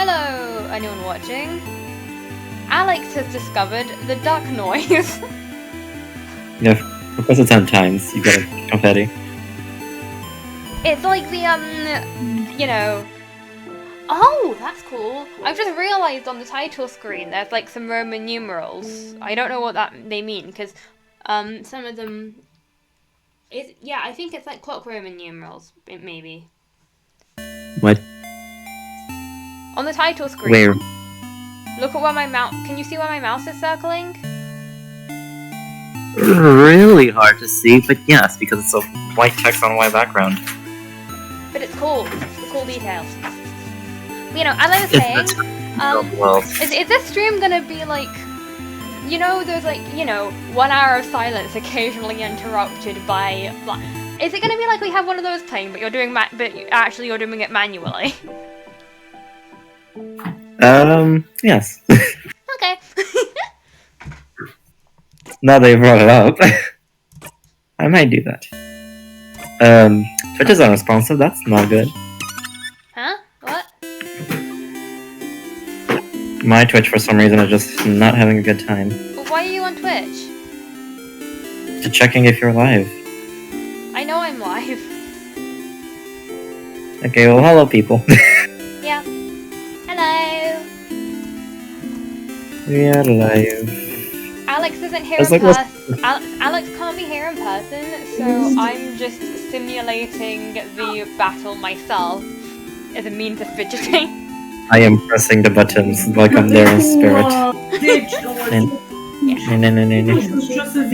Hello, anyone watching? Alex has discovered the duck noise. Yeah, press it 10 times, you get a confetti. It's like the, you know... Oh, that's cool. I've just realised on the title screen there's like some Roman numerals. I don't know what they mean, because some of them... Yeah, I think it's like clock Roman numerals, maybe. What? On the title screen. Where? Look at where my mouse... Can you see where my mouse is circling? Really hard to see, but yes, because it's a white text on a white background. But it's cool. It's a cool detail. You know, as I was saying, is this stream gonna be like... You know, there's like, 1 hour of silence occasionally interrupted by... Is it gonna be like we have one of those playing, but you're doing you're doing it manually? Yes. Okay. Now that you brought it up, I might do that. Twitch is unresponsive, that's not good. Huh? What? My Twitch, for some reason, is just not having a good time. Well, why are you on Twitch? To checking if you're live. I know I'm live. Okay, well, hello, people. Yeah. Hello. We are live. Alex isn't here in person. Alex can't be here in person, so I'm just simulating the battle myself as a means of fidgeting. I am pressing the buttons like I'm there in spirit. They're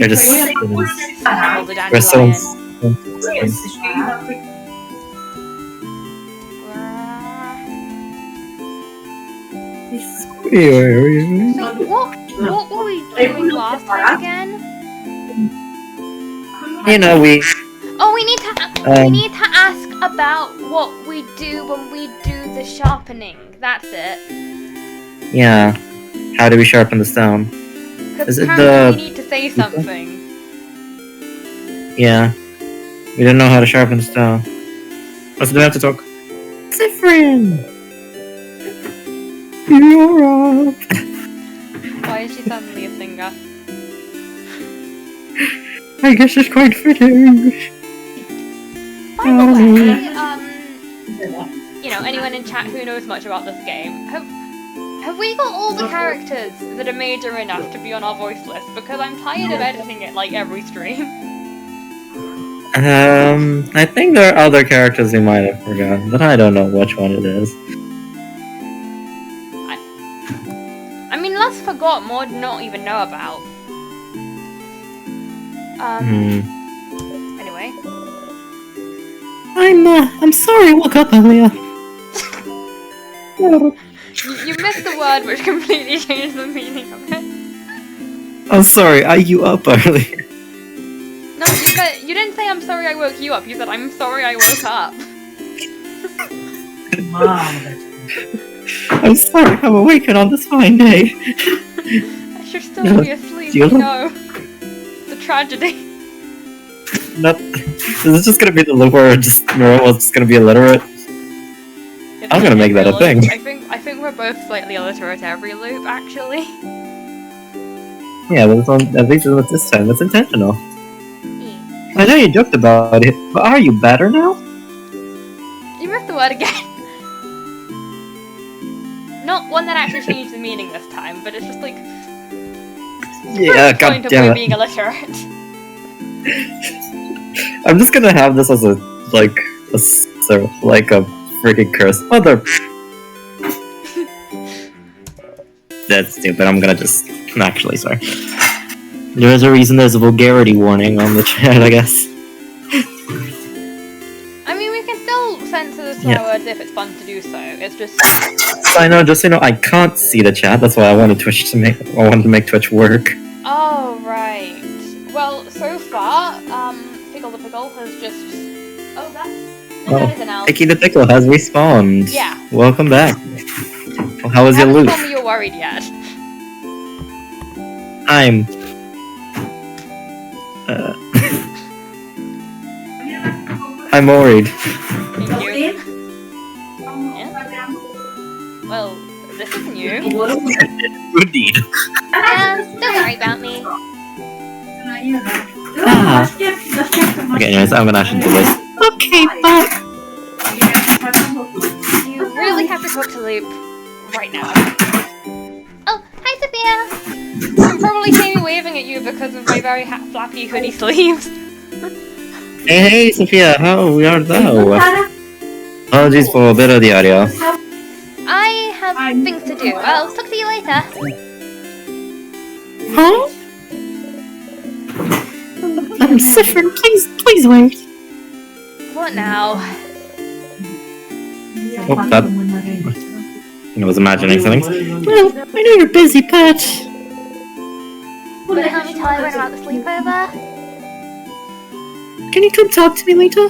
just... We're so... So what were we doing last time again? You know, we need to ask about what we do when we do the sharpening. That's it. Yeah. How do we sharpen the stone? Because apparently we need to say something. Yeah. We didn't know how to sharpen the stone. So do we have to talk? Different. You're up. Why is she suddenly a singer? I guess it's quite fitting. By the way, anyone in chat who knows much about this game, have we got all the characters that are major enough to be on our voice list? Because I'm tired of editing it like every stream. I think there are other characters we might have forgotten, but I don't know which one it is. I mean, less forgot, more not even know about. Anyway. I'm sorry I woke up earlier. You missed the word which completely changed the meaning of it. I'm sorry, are you up earlier? No, you didn't say I'm sorry I woke you up, you said I'm sorry I woke up. I'm sorry I'm awakened on this fine day. I should still be asleep, no. It's a tragedy. No, this is just gonna be the loop where Neuro's just gonna be illiterate. I'm gonna make that a thing. I think we're both slightly illiterate every loop, actually. Yeah, but at least this time it's intentional. I know you joked about it, but are you better now? You missed the word again. Not one that actually changed the meaning this time, but it's just like... Yeah, goddammit. Being illiterate. I'm just gonna have this as a freaking curse. Mother... That's stupid, I'm actually, sorry. There's a reason there's a vulgarity warning on the chat, I guess. I mean, we can still censor the swear words if it's fun to do so, it's just... I know, just so you know, I can't see the chat, that's why I wanted to make Twitch work. Oh, right. Well, so far, Pickle the Pickle has just... Oh, that is an elf. Picky the Pickle has respawned. Yeah. Welcome back. Well, how was your loot? You haven't told me you're worried yet. I'm worried. Thank you. Yeah. Well, this is new. Indeed. Don't worry about me. Okay, anyways, I'm gonna actually do this. Okay, but... You really have to talk to Loop right now. Oh, hi Sophia! I'm probably semi waving at you because of my very flappy hoodie sleeves. Hey, Sophia, how we are thou? Apologies for a bit of the audio. I have things to do. I'll talk to you later. Huh? I'm suffering. Please wait. What now? Oh, that... I was imagining something. Well, I know you're busy, but... Will you help me tell everyone about the sleepover? Can you come talk to me later?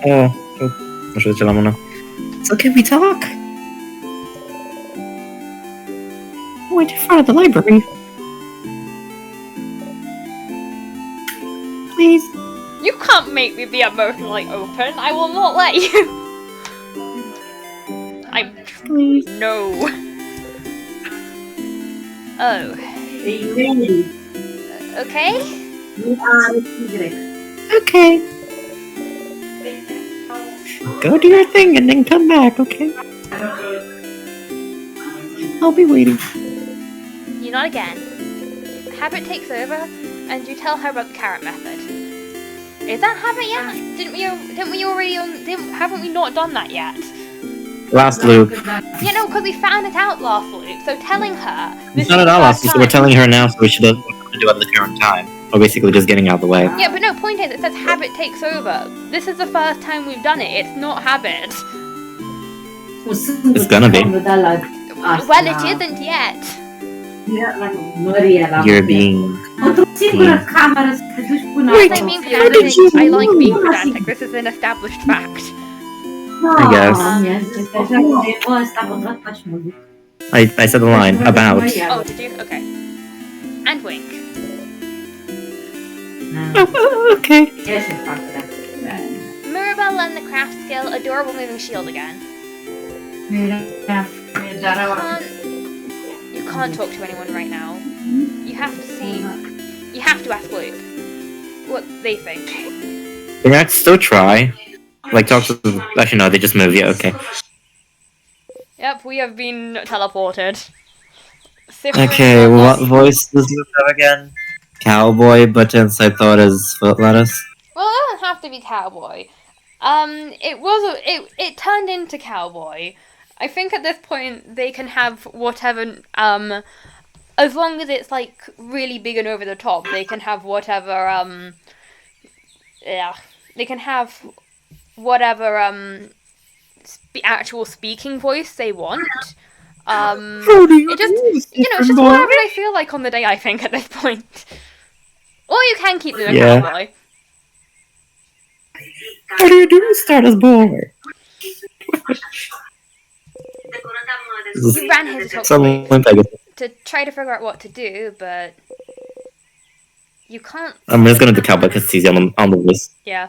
Oh, muszę dać lamuna. So can we talk? Wait in front of the library. Please. You can't make me be emotionally open. I will not let you. Please. No. Oh. Okay? Okay. Go do your thing and then come back, okay? I'll be waiting. You not again. Habit takes over, and you tell her about the carrot method. Is that habit yet? Haven't we not done that yet? Last loop. Yeah, no, because we found it out last loop. So telling her. We found it out last loop, so we're telling her now, so we should have to do it at the current time. We're basically just getting out of the way. Yeah, but no, point is, it says habit takes over. This is the first time we've done it. It's not habit. It's gonna be. Well, it isn't yet. You're being... Wait, I mean pedantic. I like being pedantic. This is an established fact. I guess. I said the line. About. Oh, did you? Okay. And wink. Oh, okay. Mirabelle learned the craft skill, adorable moving shield again. You can't talk to anyone right now. You have to see. You have to ask Luke what they think. They might still try. Like, talk to them. Actually, no, they just move. Yeah, okay. Yep, we have been teleported. Okay, what voice does Luke have again? Cowboy, but I thought is foot lettuce. Well, it doesn't have to be cowboy. It turned into cowboy. I think at this point they can have whatever, as long as it's like really big and over the top, they can have whatever, they can have whatever, actual speaking voice they want. It just, it's just whatever they feel like on the day, I think, at this point. Or you can keep them a cowboy. How do you do Stardust Boy? You ran here to talk to try to figure out what to do, but you can't. I'm just gonna do cowboy because it's easy on the voice. Yeah.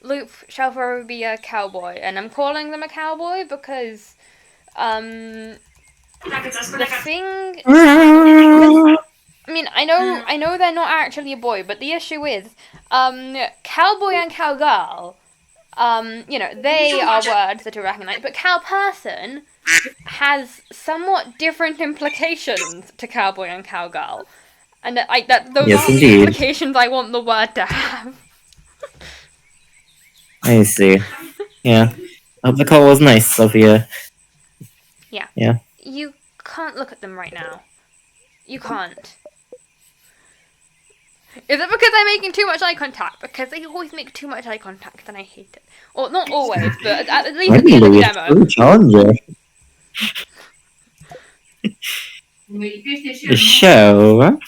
Loop shall forever be a cowboy, and I'm calling them a cowboy because, the thing... I mean, I know they're not actually a boy, but the issue is, cowboy and cowgirl, they are words that are recognized, but cowperson has somewhat different implications to cowboy and cowgirl. And those yes, are the implications I want the word to have. I see. Yeah. I hope the call was nice, Sophia. Yeah. Yeah. You can't look at them right now. You can't. Is it because I'm making too much eye contact? Because they always make too much eye contact and I hate it. Or not always, but at least at the end of the demo. Challenger. The show.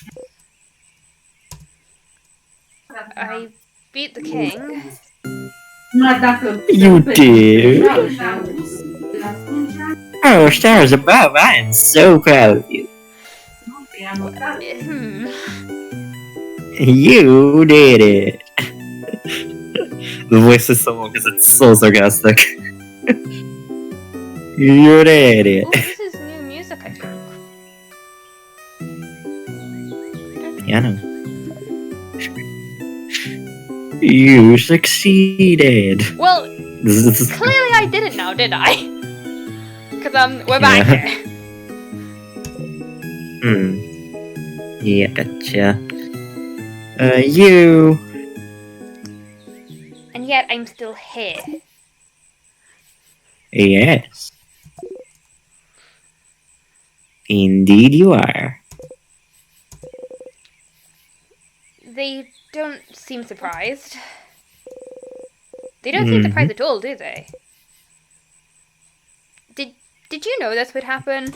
I beat the king. You did. Oh, stars above! I am so proud of you. You did it. The voice is so long because it's so sarcastic. You're an idiot. Ooh, this is new music, I think. Yeah, I know. You succeeded. Well, This is clearly I didn't now, did I? Because, we're back Yeah. here. Yeah, gotcha. You. And yet I'm still here. Yes. Indeed you are. They don't seem surprised. They don't seem surprised at all, do they? Did you know this would happen?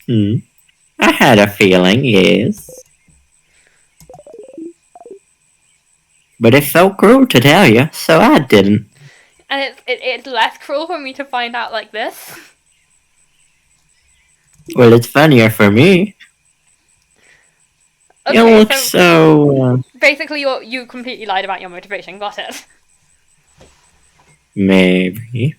I had a feeling, yes. But it felt cruel to tell you, so I didn't. And it's less cruel for me to find out like this. Well, it's funnier for me. Okay, You look so... basically you completely lied about your motivation, got it. maybe.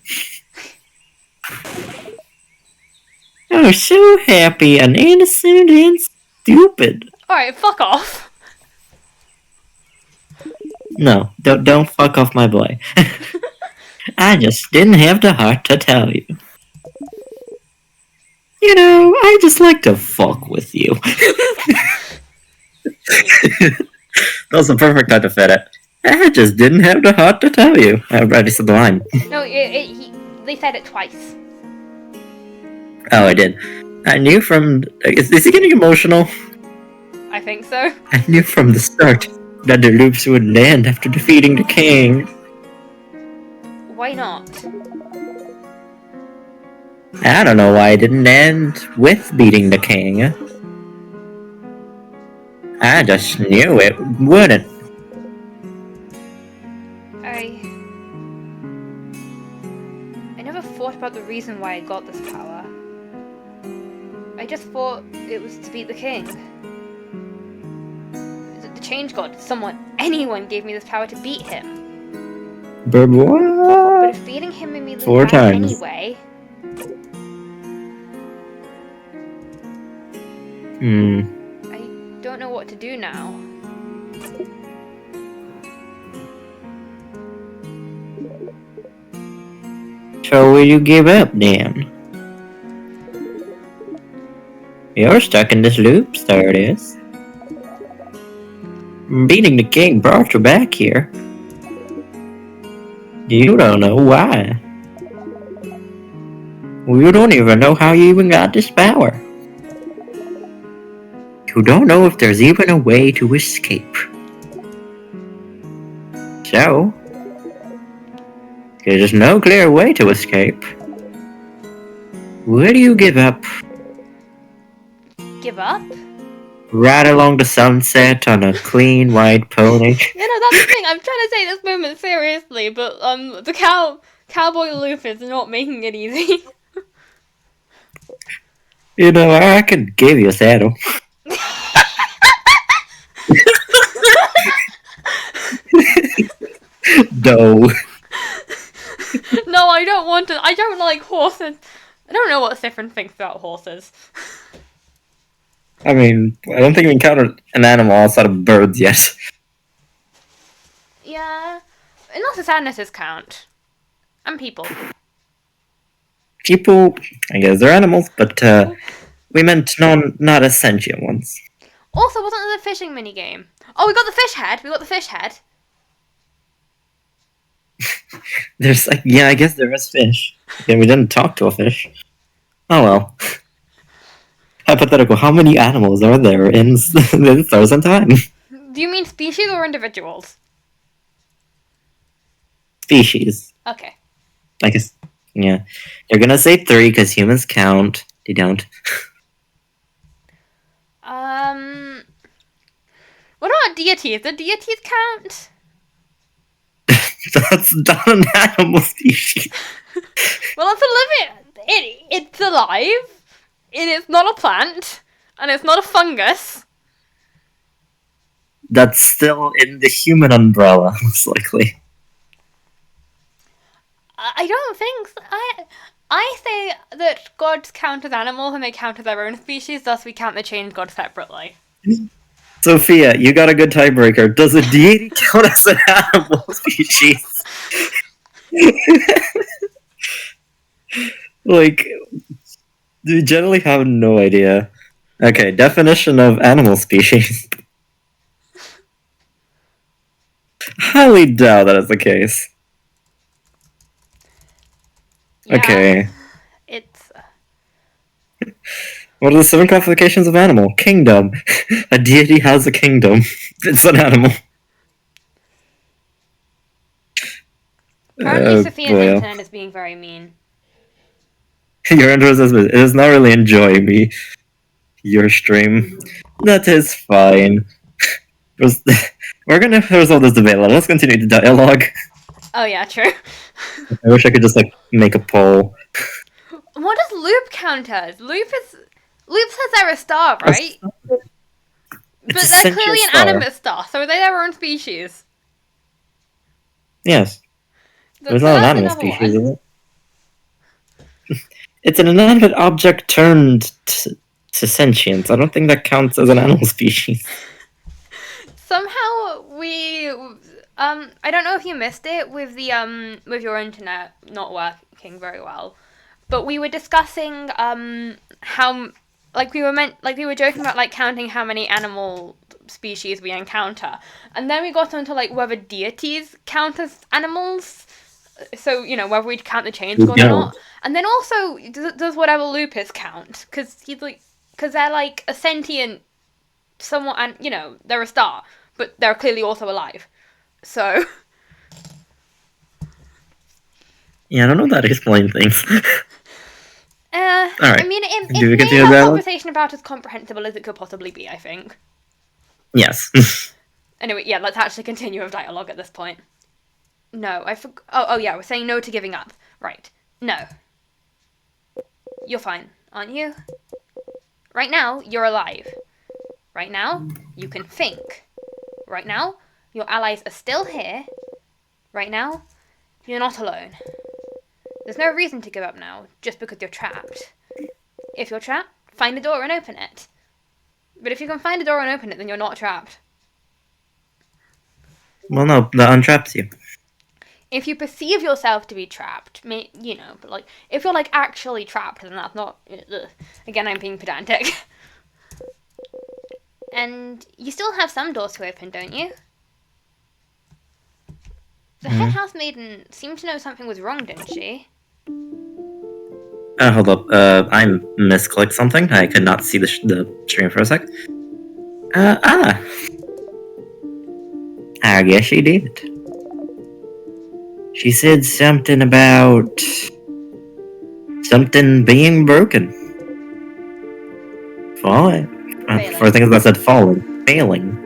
Oh, so happy and innocent and stupid. Alright, fuck off. No, don't fuck off my boy. I just didn't have the heart to tell you. You know, I just like to fuck with you. That was the perfect time to fit it. I just didn't have the heart to tell you. I already said the line. No, they said it twice. Oh, I did. I knew from... Is he getting emotional? I think so. I knew from the start that the loops would land after defeating the king. Why not? I don't know why it didn't end with beating the king. I just knew it wouldn't. I never thought about the reason why I got this power. I just thought it was to beat the king. The change god, anyone gave me this power to beat him. But what? But if beating him made me lose 4 power times. anyway... I don't know what to do now. So will you give up, then? You're stuck in this loop, there it is. Beating the king brought you back here. You don't know why. You don't even know how you even got this power. You don't know if there's even a way to escape. So, there's no clear way to escape. Will you give up? Give up? Right along the sunset on a clean white pony. You know, that's the thing, I'm trying to take this moment seriously, but the cowboy loop is not making it easy. You know, I could give you a saddle. No. No, I don't want to. I don't like horses. I don't know what Sifrin thinks about horses. I mean, I don't think we encountered an animal outside of birds yet. Yeah. Unless the sadnesses count. And people. People, I guess they're animals, but we meant not as sentient ones. Also, wasn't there the fishing minigame? Oh, we got the fish head! We got the fish head! There's like, yeah, I guess there is fish. Yeah, we didn't talk to a fish. Oh well. Hypothetical, how many animals are there in Frozen Time? Do you mean species or individuals? Species. Okay. I guess, yeah. You're gonna say 3 because humans count. They don't. What about deities? Do deities count? That's not an animal species. Well, it's a living... It's alive. And it's not a plant. And it's not a fungus. that's still in the human umbrella, most likely. I don't think so. I say that gods count as animals and they count as their own species, thus we count the chained god separately. Sophia, you got a good tiebreaker. Does a deity count as an animal species? Like, we generally have no idea. Okay, definition of animal species. Highly doubt that is the case. Yeah, Okay. it's... What are the 7 classifications of animal? Kingdom. A deity has a kingdom. It's an animal. Apparently Sophia's boy. internet is being very mean. Your interest it does not really enjoy me. Your stream. That is fine. We're gonna resolve this debate. Let's continue the dialogue. Oh yeah, true. I wish I could just, like, make a poll. What does Loop count as? Loop says they're a star, right? But It's a they're clearly sentient an star. animate star, so are they their own species? Yes. So It's not an that's animal another species, one. is it? It's an inanimate object turned to sentience. I don't think that counts as an animal species. Somehow we I don't know if you missed it with the with your internet not working very well, but we were discussing how we were joking about like counting how many animal species we encounter, and then we got onto like whether deities count as animals, so you know whether we'd count the chains god or not, and then also does whatever Lupus count, because they're like a sentient somewhat, and you know they're a star, but they're clearly also alive, so Yeah, I don't know that explains things. Alright. I mean it Do we made continue our the conversation about as comprehensible as it could possibly be, I think. Yes. Anyway, yeah, let's actually continue with dialogue at this point. No, oh yeah, we're saying no to giving up. Right. No. You're fine, aren't you? Right now, you're alive. Right now, you can think. Right now, your allies are still here. Right now, you're not alone. There's no reason to give up now, just because you're trapped. If you're trapped, find a door and open it. But if you can find a door and open it, then you're not trapped. Well, no, that untraps you. If you perceive yourself to be trapped, you know, but like, if you're like actually trapped, then that's not, again, I'm being pedantic. And you still have some doors to open, don't you? The head house maiden seemed to know something was wrong, didn't she? Hold up. I misclicked something. I could not see the stream for a sec. I guess she did. She said something about something being broken. Falling. For things that said falling. Failing.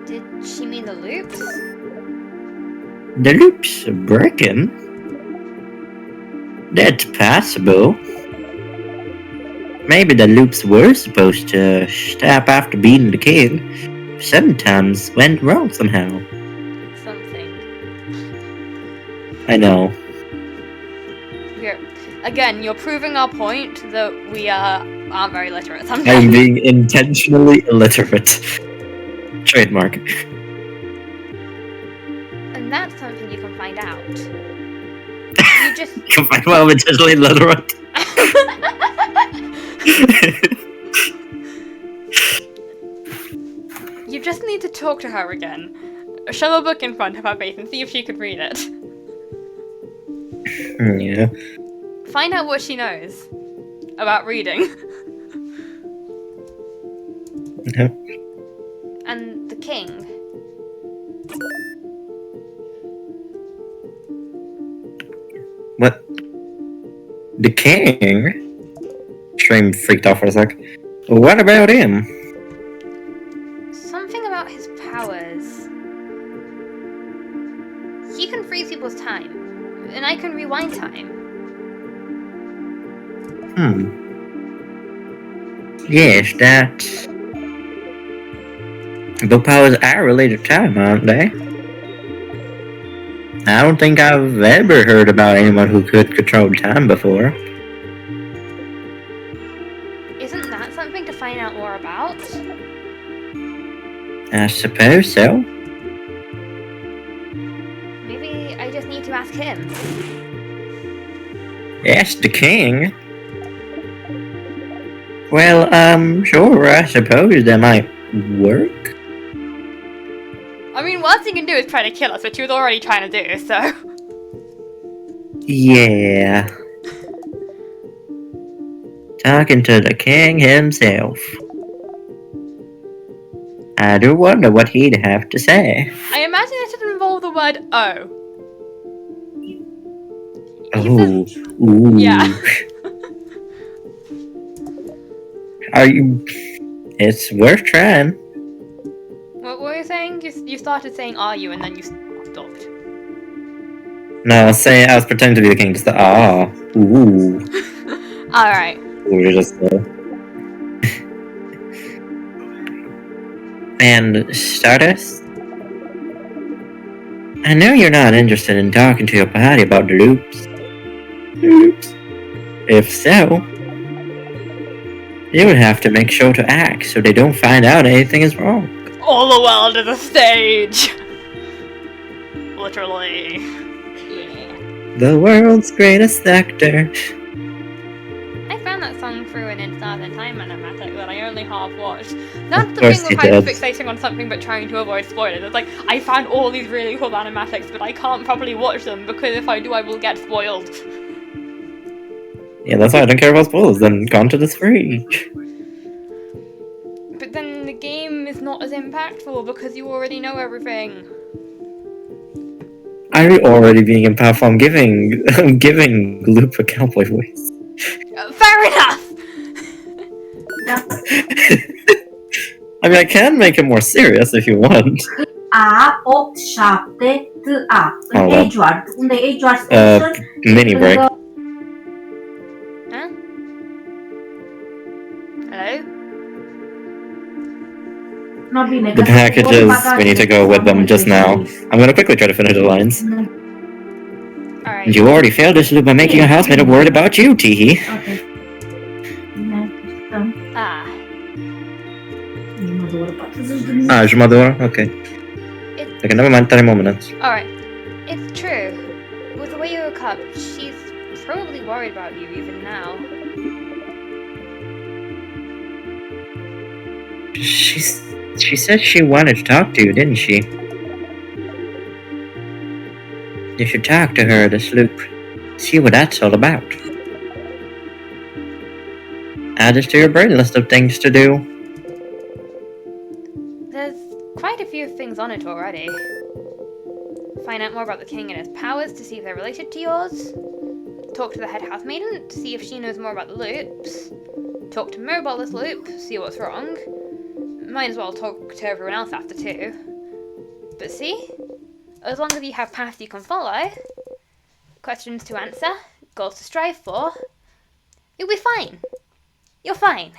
Did she mean the loops? The loops are broken? That's possible. Maybe the loops were supposed to stop after beating the king. Sometimes went wrong somehow. Something. I know. Again, you're proving our point that we aren't very literate sometimes. I'm being intentionally illiterate. Trademark. And that's something you can find out. You just... You can find out I'm intentionally illiterate. You just need to talk to her again. Shove a book in front of her face and see if she could read it. Yeah. Find out what she knows about reading. Okay. And the king. What? The king? Stream freaked out for a sec. What about him? Something about his powers. He can freeze people's time, and I can rewind time. Yes, that But powers are related to time, aren't they? I don't think I've ever heard about anyone who could control time before. Isn't that something to find out more about? I suppose so. Maybe I just need to ask him. Ask the king? Well, sure, I suppose that might work. I mean, worst he can do is try to kill us, which he was already trying to do, so... Yeah. Talking to the king himself. I do wonder what he'd have to say. I imagine it should involve the word "oh." Oh, ooh. Yeah. Are you... It's worth trying. What were you saying? You started saying "are you" and then you stopped. No, I was pretending to be the king, just the ooh. Alright. We were just And Stardust? I know you're not interested in talking to your party about the loops. If so, you would have to make sure to act so they don't find out anything is wrong. All the world is a stage! Literally. Yeah. The world's greatest actor. I found that song through an Instars and Time animatic that I only half watched. That's the course thing with you did. hyperfixating on something but trying to avoid spoilers. It's like, I found all these really cool animatics, but I can't properly watch them because if I do, I will get spoiled. Yeah, that's why I don't care about spoilers, then content is free. But then the game is not as impactful because you already know everything. I'm already being impactful. I'm giving Loop a cowboy voice. Fair enough! I mean, I can make it more serious if you want. Mini break. Huh? Hello? The packages, we need to go with them just now. I'm gonna quickly try to finish the lines. Alright. You already failed this loop by making your housemate worried about you, Teehee. Ah. Je m'adore? Okay. Okay, never mind, 30 more minutes. Alright. It's true. With the way you woke up, she's probably worried about you even now. She said she wanted to talk to you, didn't she? You should talk to her this loop. See what that's all about. Add this to your brain list of things to do. There's quite a few things on it already. Find out more about the king and his powers to see if they're related to yours. Talk to the head housemaiden to see if she knows more about the loops. Talk to Mo about this loop, see what's wrong. Might as well talk to everyone else after too. But see? As long as you have paths you can follow, questions to answer, goals to strive for, you'll be fine. You're fine.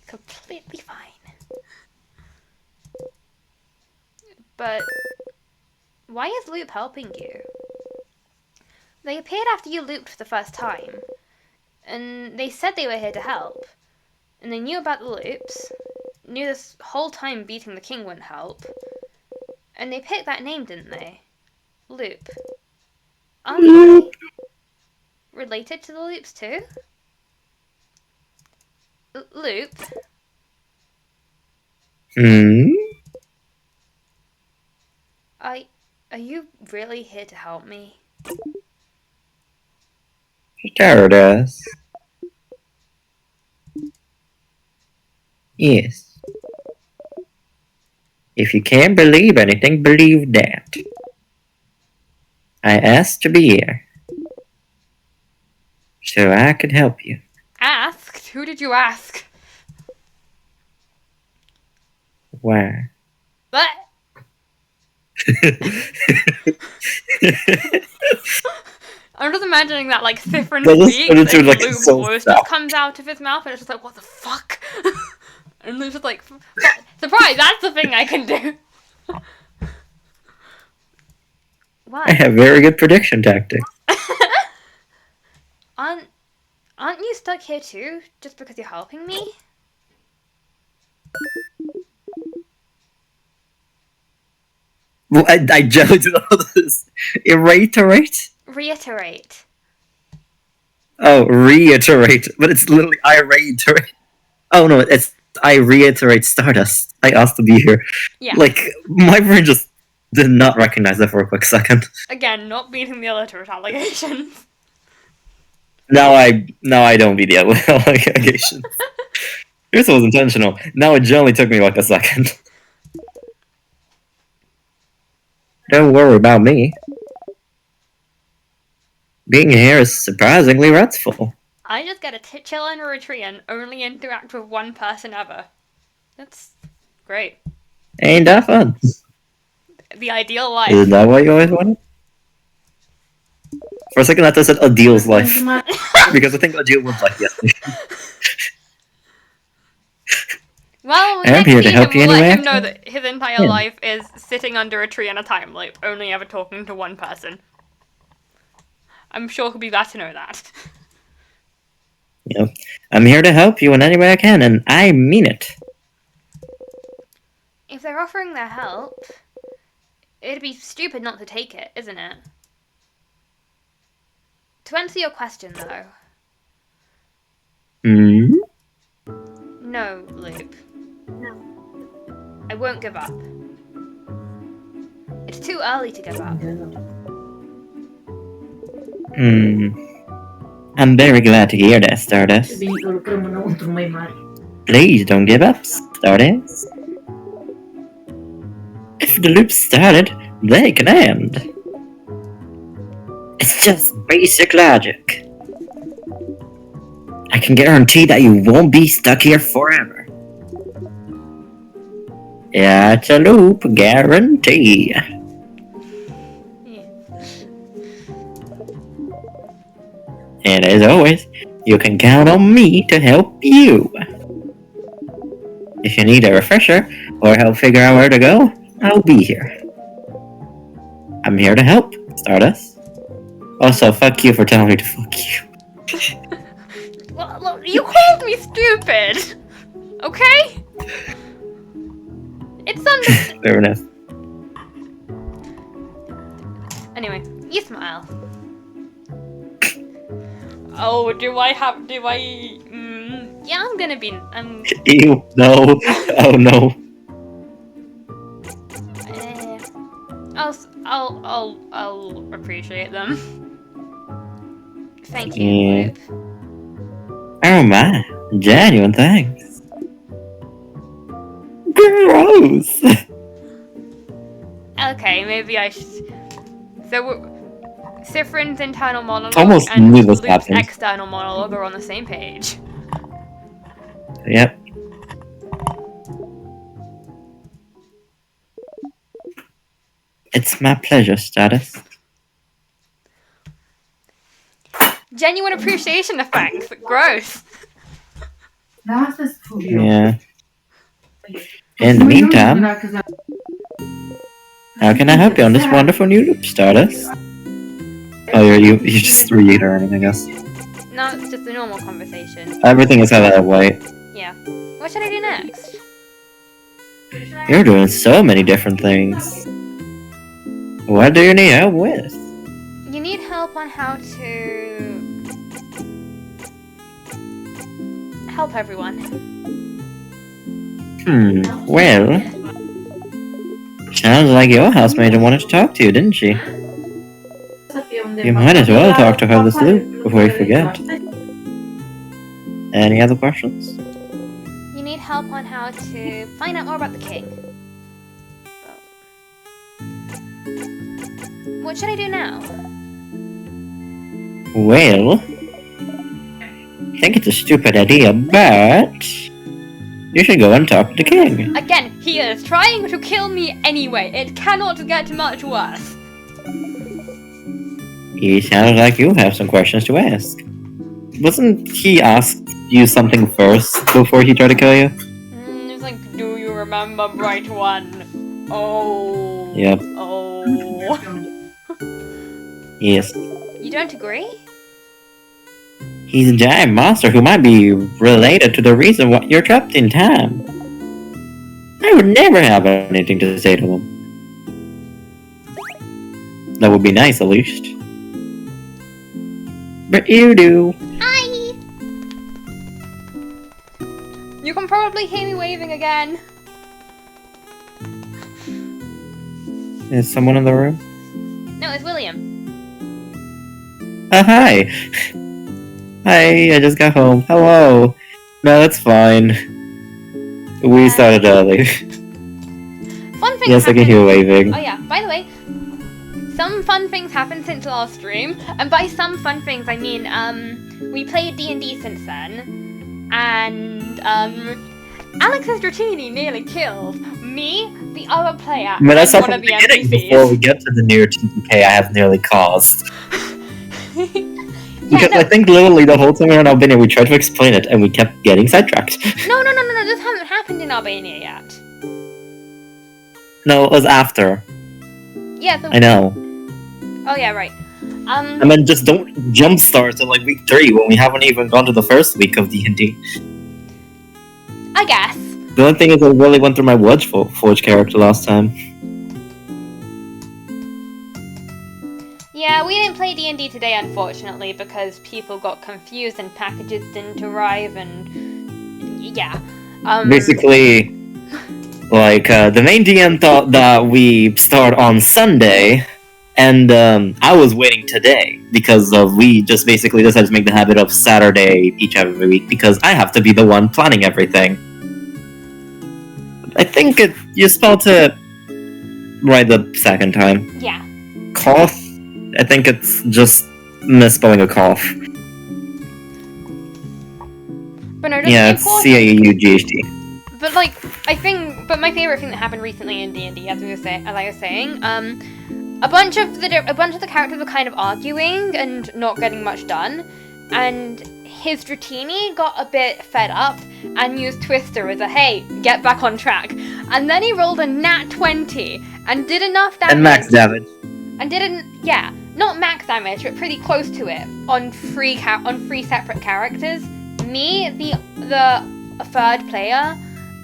Completely fine. But why is Loop helping you? They appeared after you looped for the first time, and they said they were here to help. And they knew about the loops, knew this whole time beating the king wouldn't help. And they picked that name, didn't they? Loop. Aren't they related to the loops too? Loop? Are you really here to help me? Stardust. Yes. If you can't believe anything, believe that. I asked to be here, so I could help you. Asked? Who did you ask? Why? What? I'm just imagining that like different That just speak turned into, like, Loop so voice soft. just comes out of his mouth and it's just like, what the fuck? And Loop's just like, surprise, that's the thing I can do. What? I have very good prediction tactics. Aren't you stuck here too, just because you're helping me? Well, I generally do know this. Reiterate? Reiterate. Oh, reiterate. But it's literally I reiterate. Oh no, it's I reiterate Stardust. I asked to be here. Yeah. Like, my brain just did not recognize that for a quick second. Again, not beating the illiterate allegations. Now I don't beat the allegations. This was intentional. Now it generally took me like a second. Don't worry about me. Being here is surprisingly restful. I just get to chill under a tree and only interact with one person ever. That's great. Ain't that fun? The ideal life. Is that what you always wanted? For a second I thought I said Adil's life. Because I think Adil would like yesterday. Well, I'm here to help you we'll anyway. let him know that his entire Yeah. life is sitting under a tree at a time, like only ever talking to one person. I'm sure he'll be glad to know that. Yep. I'm here to help you in any way I can, and I mean it. If they're offering their help, it'd be stupid not to take it, isn't it? To answer your question, though. Hmm? No, Loop. I won't give up. It's too early to give up. I'm very glad to hear that, Stardust. Please don't give up, Stardust. If the loop started, they can end. It's just basic logic. I can guarantee that you won't be stuck here forever. Yeah, it's a loop guarantee. Yeah. And as always, you can count on me to help you. If you need a refresher or help figure out where to go, I'll be here. I'm here to help, Stardust. Also, fuck you for telling me to fuck you. Well, look, you called me stupid! Okay? It's under... Fair enough. Anyway, you smile. Oh, yeah, I'm gonna be... Ew, no. Oh no. I'll appreciate them. Thank you, Yeah. Loop. Oh my. Genuine thanks. Gross. Okay, maybe I should... So, Sifrin's internal monologue Almost and knew this Luke's happened. external monologue are on the same page. Yep. It's my pleasure, Stardust. Genuine appreciation effects. Gross. Yeah. In the meantime, how can I help you on this wonderful new loop, Stardust? Oh, you just reiterating, I guess. No, it's just a normal conversation. Everything is kind of white. Yeah. What should I do next? You're doing so many different things. What do you need help with? You need help on how to... help everyone. Well... Sounds like your housemaid wanted to talk to you, didn't she? You might as well talk to her this loop before you forget. Any other questions? You need help on how to find out more about the king. What should I do now? Well... I think it's a stupid idea, but... You should go and talk to the king. Again, he is trying to kill me anyway. It cannot get much worse. He sounds like you have some questions to ask. Wasn't he asked you something first before he tried to kill you? remember, Bright One. Oh. Yep. Oh. Yes. You don't agree? He's a giant monster who might be related to the reason why you're trapped in time. I would never have anything to say to him. That would be nice, at least. But you do. Hi! You can probably hear me waving again. Is someone in the room? No, it's William. Oh, hi. Hi, I just got home. Hello. No, that's fine. We started early. Fun things Yes, I can happened- hear waving. Oh yeah, by the way, some fun things happened since the last stream, and by some fun things I mean, we played D&D since then, and, Alex's Dratini nearly killed me, the other player, But that's and not one from of the the beginning. NPCs. Before we get to the near TPK I have nearly caused. Yeah, Because no, I think literally the whole time we were in Albania we tried to explain it and we kept getting sidetracked. no, this hasn't happened in Albania yet. No, it was after. Yeah, so, I know. oh yeah, right. I mean, just don't jumpstart to like week 3 when we haven't even gone to the first week of D&D. I guess. The only thing is I really went through my Forge character last time. Yeah, we didn't play D&D today, unfortunately, because people got confused and packages didn't arrive, and yeah. Basically, like, the main DM thought that we start on Sunday, and I was waiting today, because we just basically decided to make the habit of Saturday each every week, because I have to be the one planning everything. I think you spelled it right the second time. Yeah. Cough? I think it's just misspelling a cough. But no, Yeah, it's important. C-A-U-G-H-T. But like, but my favorite thing that happened recently in D&D, as I was saying, a bunch of the characters were kind of arguing and not getting much done, and his Dratini got a bit fed up and used Twister as a hey, get back on track, and then he rolled a nat 20 and did enough damage. And max damage. And not max damage, but pretty close to it on three separate characters. Me, the third player,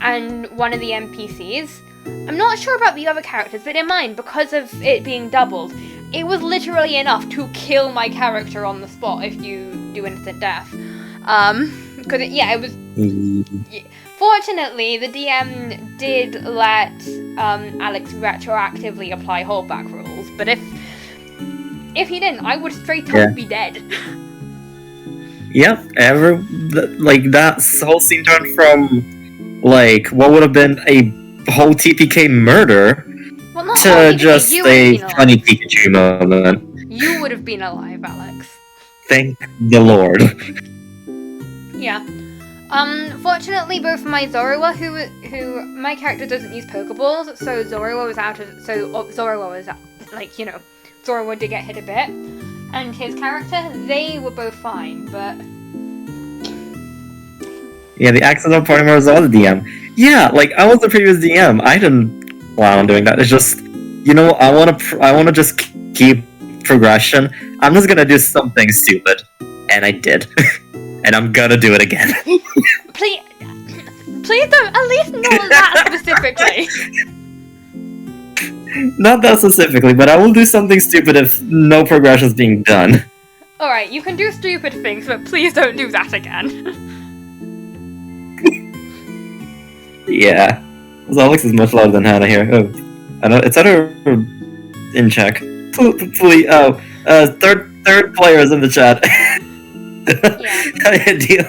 and one of the NPCs. I'm not sure about the other characters, but in mine, because of it being doubled, it was literally enough to kill my character on the spot if you do instant death. Because it was. Fortunately, the DM did let Alex retroactively apply holdback rules, but if he didn't, I would straight up be dead. Yep, that whole scene turned from, like, what would have been a whole TPK murder to just a funny Pikachu moment. You would have been alive, Alex. Thank the Lord. Yeah. Fortunately, both my Zorua, who my character doesn't use Pokeballs, so Zorua was Zorua did get hit a bit, and his character, they were both fine, but yeah, the accidental party member was the DM. Yeah, like I was the previous DM. I didn't plan on doing that. It's just, I want to just keep progression. I'm just gonna do something stupid, and I did. And I'm gonna do it again. Please don't, at least not that specifically. Not that specifically, but I will do something stupid if no progression's being done. Alright, you can do stupid things, but please don't do that again. Yeah. So Alex is much louder than Hannah here. Oh, I know, it's either in check. Please, third player is in the chat. Yeah. Deal.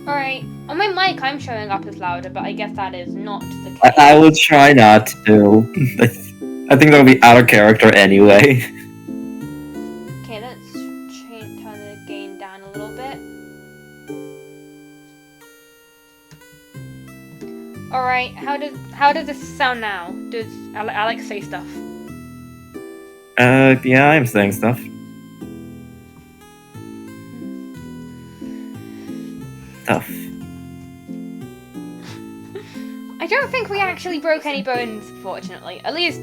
Alright, on my mic I'm showing up as louder, but I guess that is not the case. I will try not to. I think that would be out of character anyway. Okay, let's turn the gain down a little bit. Alright, how does this sound now? Does Alex say stuff? Yeah, I'm saying stuff. Tough. don't think we actually broke any bones, fortunately. At least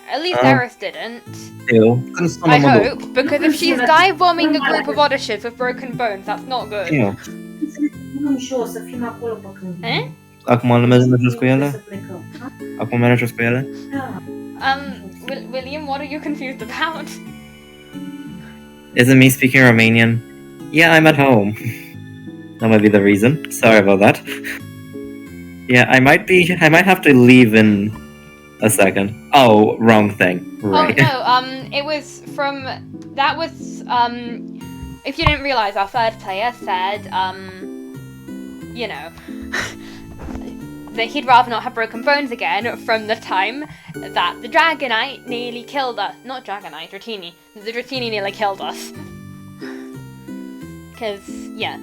Oh. Eris didn't. Ew. I hope, because if she's dive bombing a group of Odysseys with broken bones, that's not good. Ew. Nu știu, o să fim acolo pe când. Acum nu mergeți cu ele? Acum mergeți cu ele? William, what are you confused about? Isn't me speaking Romanian? Yeah, I'm at home. That might be the reason. Sorry about that. Yeah, I might have to leave in a second. Oh, wrong thing. Right. Oh no, it was from, that was, if you didn't realize, our third player said, you know, that he'd rather not have broken bones again from the time that the Dragonite nearly killed us. Not Dragonite, Dratini. The Dratini nearly killed us. Because, yeah,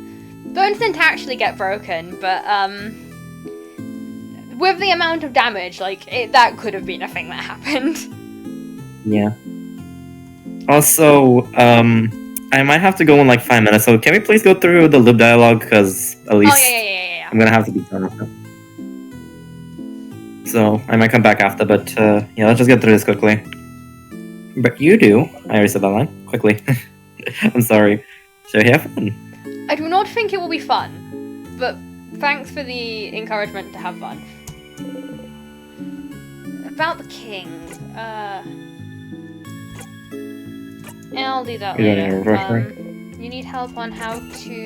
bones didn't actually get broken, but, with the amount of damage, like, that could have been a thing that happened. Yeah. Also, I might have to go in like 5 minutes, so can we please go through the loop dialogue? Because at least Yeah. I'm gonna have to be done with it. So I might come back after, but yeah, let's just get through this quickly. But you do. I already said that line. Quickly. I'm sorry. So have fun. I do not think it will be fun, but thanks for the encouragement to have fun. About the king, I'll do that later. You need help on how to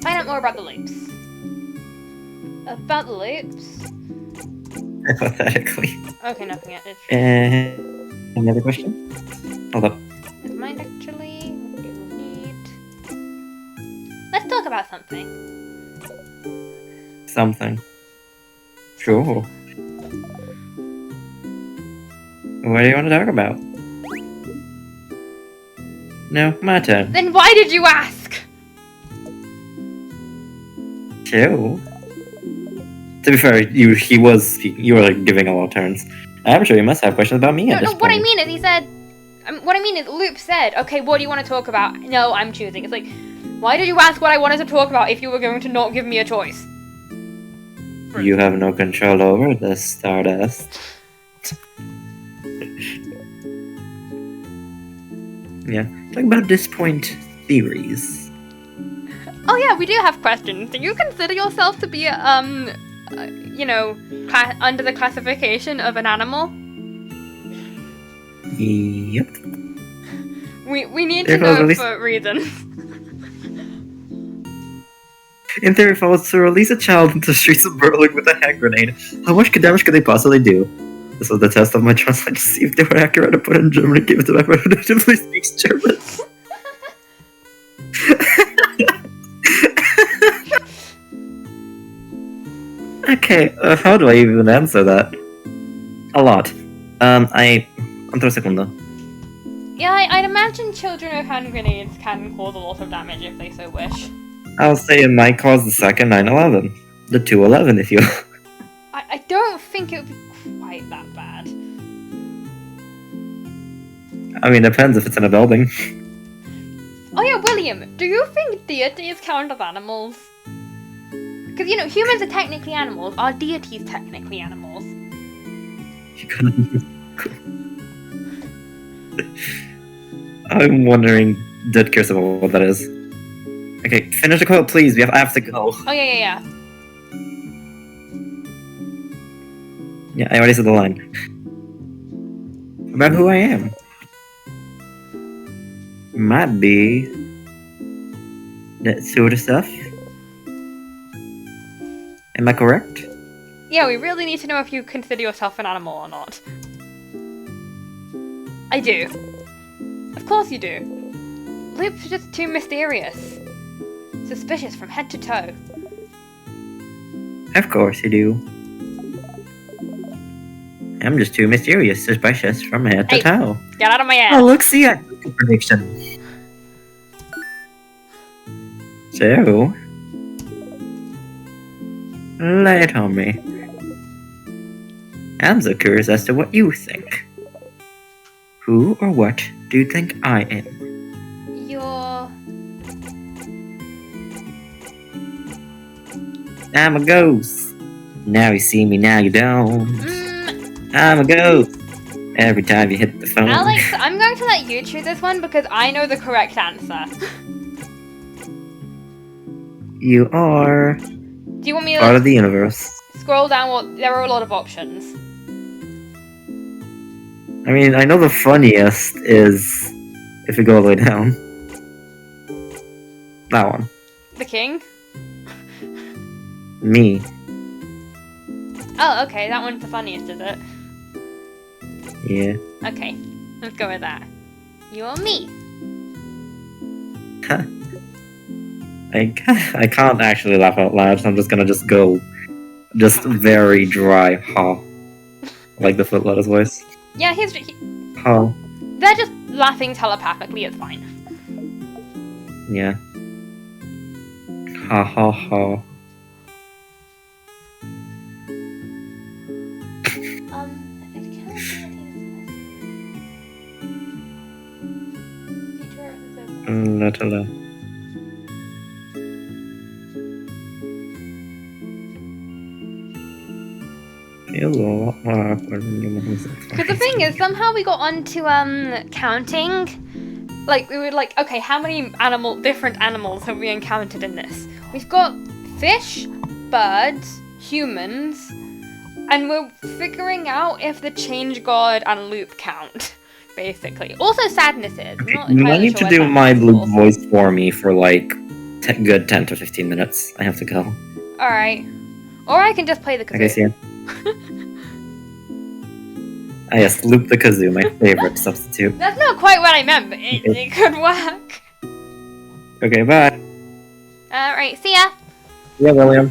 find out more about the loops. About the loops? Hypothetically. Okay, nothing yet. Any other question? Hold up. Is mine actually? What do we need? Let's talk about something. Something. Sure. What do you want to talk about? No, my turn. Then why did you ask? Sure. To be fair, you were like giving a lot of turns. I'm sure you must have questions about me at this point. What I mean is he said, what I mean is Loop said, okay, what do you want to talk about? No, I'm choosing. It's like, why did you ask what I wanted to talk about if you were going to not give me a choice? You have no control over this, Stardust. Yeah, talk about disappoint theories. Oh yeah, we do have questions. Do you consider yourself to be, you know, under the classification of an animal? Yep. We need to know for reasons. In theory, if I was to release a child into the streets of Berlin with a hand grenade, how much damage could they possibly do? This was the test of my translation to see if they were accurate to put in German and give it to my friend who natively speaks German. Okay, how do I even answer that? A lot. Într-o secundă. Yeah, I'd imagine children with hand grenades can cause a lot of damage if they so wish. I'll say it might cause the second 9/11. The 2/11, if you will. I don't think it would be quite that bad. I mean, depends if it's in a building. Oh yeah, William, do you think deities count as animals? Because, you know, humans are technically animals. Are deities technically animals? I'm wondering, dead curious about what that is. Okay, finish the quote, please. I have to go. Oh yeah. Yeah, I already said the line. About who I am. Might be that sort of stuff. Am I correct? Yeah, we really need to know if you consider yourself an animal or not. I do. Of course you do. Loop's just too mysterious. Suspicious from head to toe. Of course you do. I'm just too mysterious, suspicious from head to toe. Get out of my ass. Oh, look, see, I make a prediction. So, lay it on me. I'm so curious as to what you think. Who or what do you think I am? You're... I'm a ghost. Now you see me, now you don't. I'm a ghost. Every time you hit the phone. Alex, I'm going to let you choose this one because I know the correct answer. You are Do you want me part to of the universe. scroll down? There are a lot of options. I mean, I know the funniest is if we go all the way down. That one. The king? Me. Oh, okay, that one's the funniest, is it? Yeah. Okay, let's go with that. You or me? I can't actually laugh out loud, so I'm just gonna go very dry. Ha. Like the Foot Lettuce voice. Yeah, Ha. they're just laughing telepathically, it's fine. Yeah. Ha ha ha. Little. Feels a lot more awkward when your mom's Because the thing is, somehow we got onto counting. Like we were like, okay, how many different animals have we encountered in this? We've got fish, birds, humans, and we're figuring out if the change god and loop count. Basically, also sadnesses. Okay, you need to do my loop voice for me for like good 10 to 15 minutes. I have to go. All right, or I can just play the kazoo. I guess yeah. Ah yes, loop the kazoo, my favorite substitute. That's not quite what I meant, but it could work. Okay, bye. Alright, see ya. Yeah, William.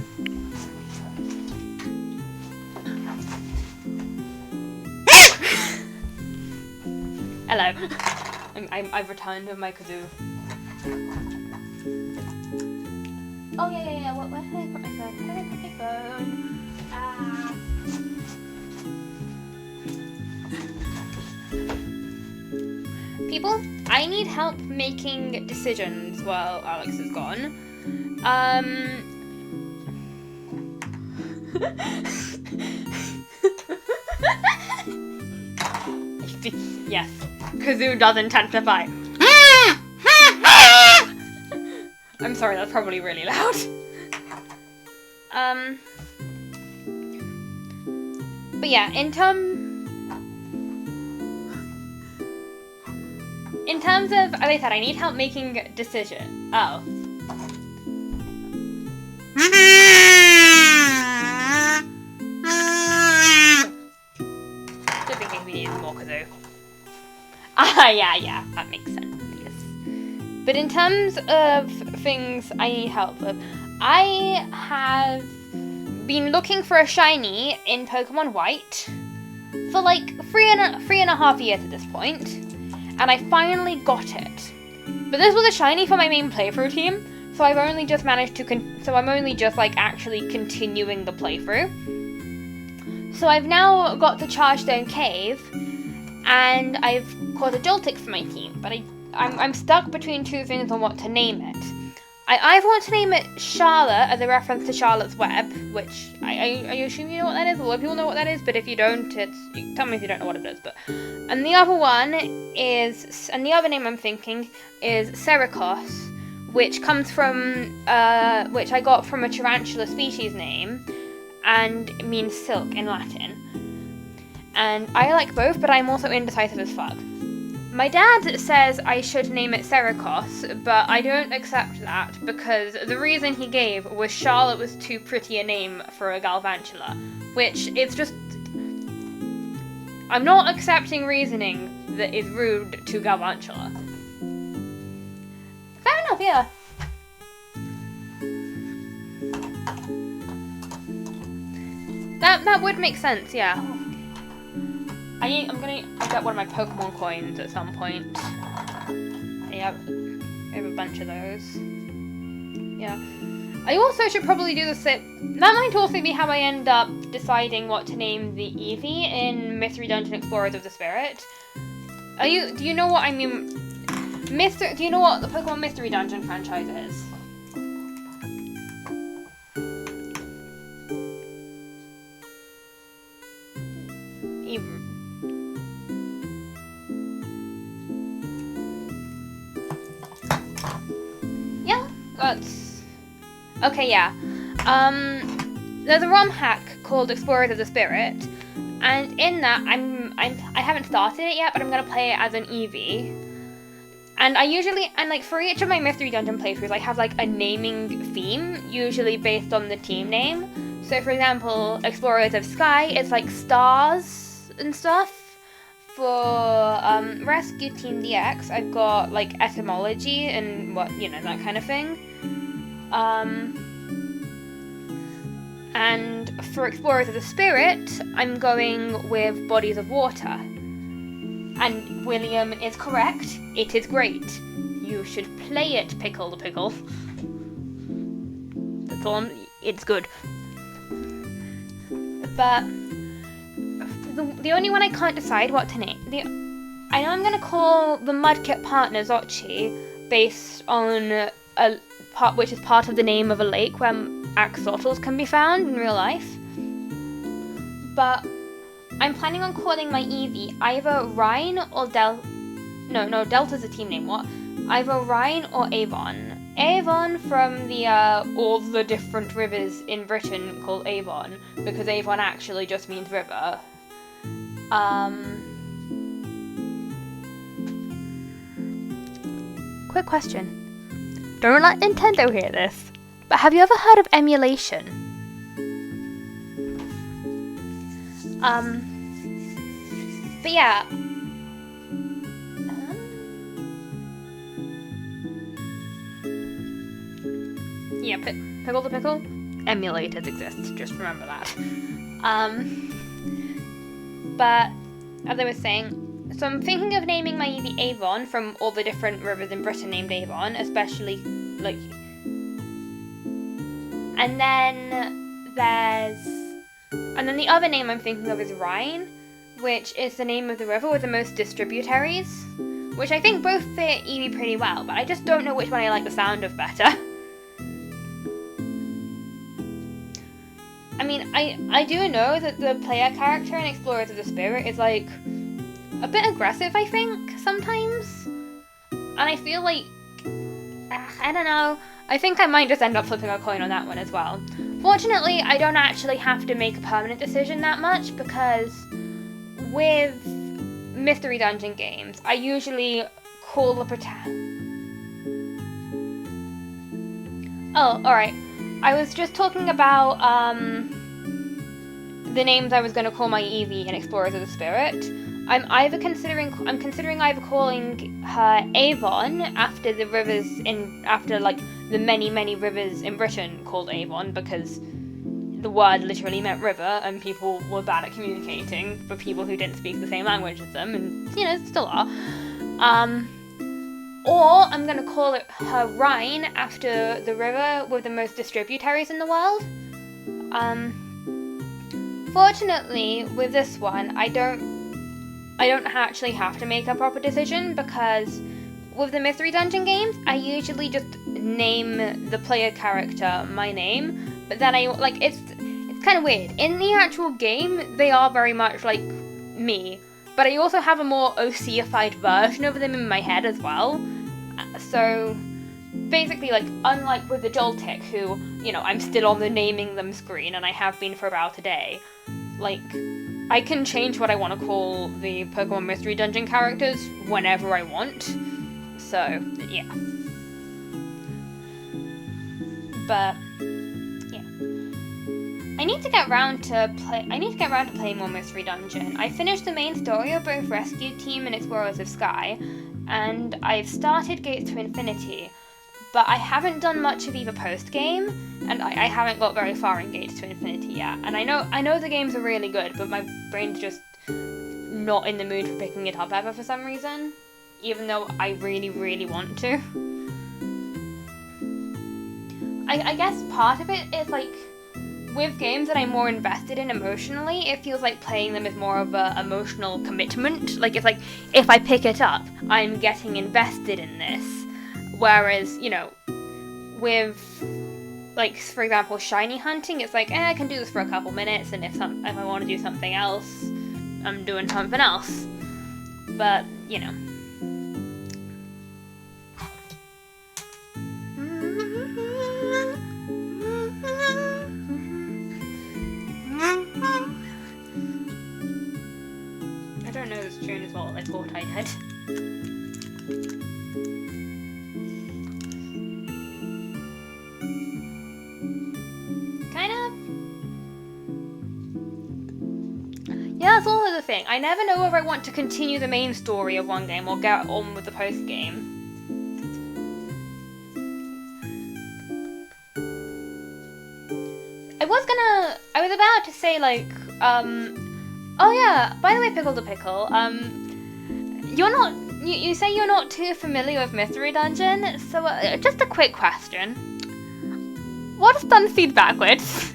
Hello. I've returned with my kazoo. Oh yeah. Where did I put my phone? Where did I put my phone? People, I need help making decisions while Alex is gone. Yes, kazoo does intensify. I'm sorry, that's probably really loud. But yeah, in terms of, as I said, I need help making a decision. Oh. Just in case we need more kazoo. Ah, yeah, that makes sense, yes. But in terms of things I need help with, I have been looking for a shiny in Pokemon White for like three and a half years at this point, and I finally got it. But this was a shiny for my main playthrough team, so I've only just managed to I'm only just like actually continuing the playthrough. So I've now got the Chargestone Cave, and I've caught a Joltik for my team, but I'm stuck between two things on what to name it. I either want to name it Charlotte as a reference to Charlotte's Web, which I assume you know what that is. A lot of people know what that is, but if you don't, tell me if you don't know what it is. And the other one is, and the other name I'm thinking is Sericos, which comes from, which I got from a tarantula species name, and it means silk in Latin. And I like both, but I'm also indecisive as fuck. My dad says I should name it Sericos, but I don't accept that because the reason he gave was Charlotte was too pretty a name for a Galvantula, which is just... I'm not accepting reasoning that is rude to Galvantula. Fair enough, yeah. That would make sense, yeah. I'm gonna get one of my Pokemon coins at some point. Yeah, I have a bunch of those. Yeah. I also should probably do the That might also be how I end up deciding what to name the Eevee in Mystery Dungeon Explorers of the Spirit. Do you know what I mean? Do you know what the Pokemon Mystery Dungeon franchise is? Yeah, that's... Okay, yeah. There's a ROM hack called Explorers of the Spirit, and in that, I haven't started it yet, but I'm gonna play it as an Eevee. And for each of my Mystery Dungeon playthroughs, I have, like, a naming theme, usually based on the team name. So, for example, Explorers of Sky, it's, like, stars and stuff. For, Rescue Team DX, I've got, like, etymology and that kind of thing. And for Explorers of the Spirit, I'm going with Bodies of Water. And William is correct. It is great. You should play it, Pickle the Pickle. That's all. It's good. But the only one I can't decide what to name. I know I'm gonna call the Mudkip partner Zochi, based on a part which is part of the name of a lake where axolotls can be found in real life. But I'm planning on calling my Eevee either Rhine or No, Delta's a team name, what? Either Rhine or Avon. Avon from the, all the different rivers in Britain called Avon, because Avon actually just means river. Quick question. Don't let Nintendo hear this, but have you ever heard of emulation? But yeah. Yeah, Pickle the Pickle? Emulators exist, just remember that. But, as I was saying, so I'm thinking of naming my Eevee Avon from all the different rivers in Britain named Avon, especially, like... And then the other name I'm thinking of is Rhine, which is the name of the river with the most distributaries, which I think both fit Eevee pretty well, but I just don't know which one I like the sound of better. I mean, I do know that the player character in Explorers of the Spirit is, like, a bit aggressive, I think, sometimes. And I feel like, I don't know, I think I might just end up flipping a coin on that one as well. Fortunately, I don't actually have to make a permanent decision that much, because with Mystery Dungeon games, I usually call the Oh, alright. I was just talking about, the names I was going to call my Eevee in Explorers of the Spirit. I'm considering either calling her Avon after the many, many rivers in Britain called Avon, because the word literally meant river, and people were bad at communicating for people who didn't speak the same language as them, and, still are. Or I'm going to call her Rhine after the river with the most distributaries in the world. Fortunately, with this one, I don't actually have to make a proper decision, because with the Mystery Dungeon games, I usually just name the player character my name, but then it's kind of weird. In the actual game, they are very much like me, but I also have a more OC-ified version of them in my head as well. So, basically, unlike with the Joltik, who, I'm still on the naming them screen, and I have been for about a day, I can change what I want to call the Pokemon Mystery Dungeon characters whenever I want. So, yeah. But, yeah. I need to get round to playing more Mystery Dungeon. I finished the main story of both Rescue Team and Explorers of Sky, and I've started Gates to Infinity, but I haven't done much of either post-game, and I haven't got very far in Gates to Infinity yet. And I know the games are really good, but my brain's just not in the mood for picking it up ever for some reason, even though I really, really want to. I guess part of it is, with games that I'm more invested in emotionally, it feels like playing them is more of a emotional commitment. It's if I pick it up, I'm getting invested in this. Whereas, with, for example, shiny hunting, it's I can do this for a couple minutes, and if I want to do something else, I'm doing something else. But, you know. I don't know this tune as well, I thought I did. Kind of. Yeah, that's also the thing. I never know whether I want to continue the main story of one game or get on with the post game. I was about to say, like, oh yeah, by the way, Pickle to Pickle, you say you're not too familiar with Mystery Dungeon, so just a quick question. What is Sunseed backwards?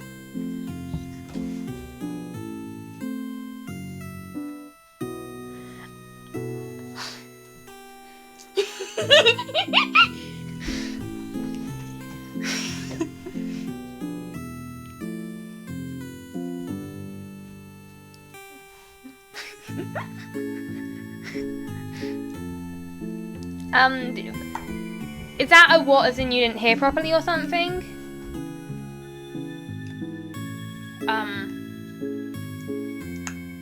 Is that a what as in you didn't hear properly or something?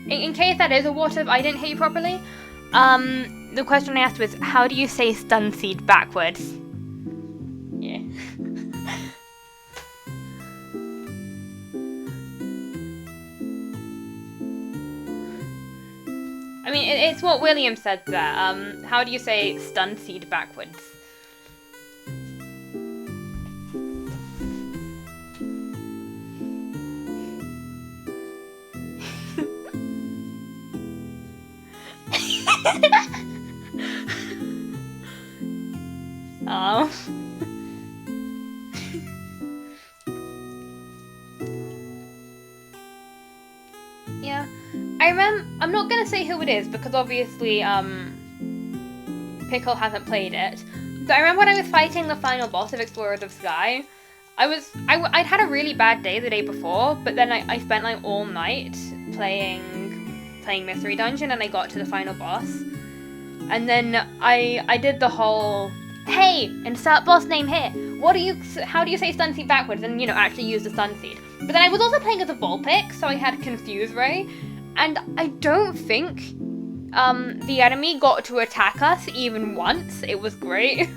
In case that is a what if I didn't hear you properly, the question I asked was, how do you say Sunseed backwards? Yeah. I mean, it's what William said there. How do you say Sunseed backwards? Oh. Yeah. I'm not gonna say who it is because obviously, Pickle hasn't played it. But I remember when I was fighting the final boss of Explorers of Sky, I'd had a really bad day the day before, but then I spent like all night playing Mystery Dungeon and I got to the final boss. And then I did the whole, hey, insert boss name here. How do you say Sunseed backwards? And, you know, actually use the Sunseed. But then I was also playing as a Vulpix, so I had Confuse Ray. And I don't think the enemy got to attack us even once. It was great.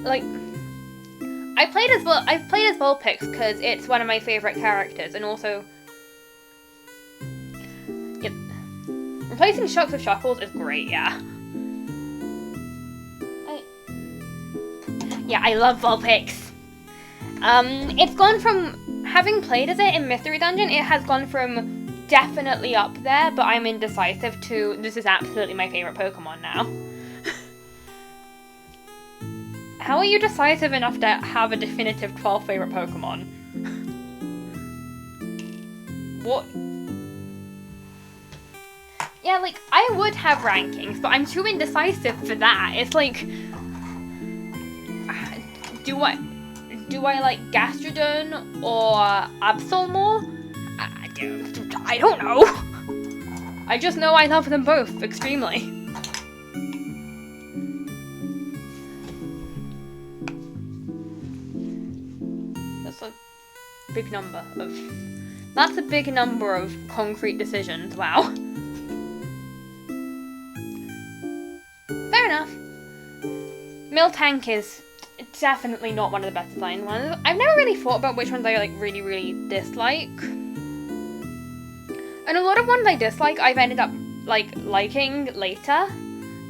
Like, I've played as Vulpix because it's one of my favorite characters, and also, yeah, replacing Shocks with Shuckles is great. Yeah. I love Vulpix. It's gone from having played as it in Mystery Dungeon, it has gone from definitely up there, but I'm indecisive to this is absolutely my favorite Pokemon now. How are you decisive enough to have a definitive 12th favorite Pokemon? What? Yeah, like, I would have rankings, but I'm too indecisive for that. It's like, do I like Gastrodon or Absol more? I don't know. I just know I love them both extremely. That's a big number of concrete decisions. Wow. Fair enough. Miltank is definitely not one of the best designed ones. I've never really thought about which ones I like really, really dislike. And a lot of ones I dislike, I've ended up like liking later.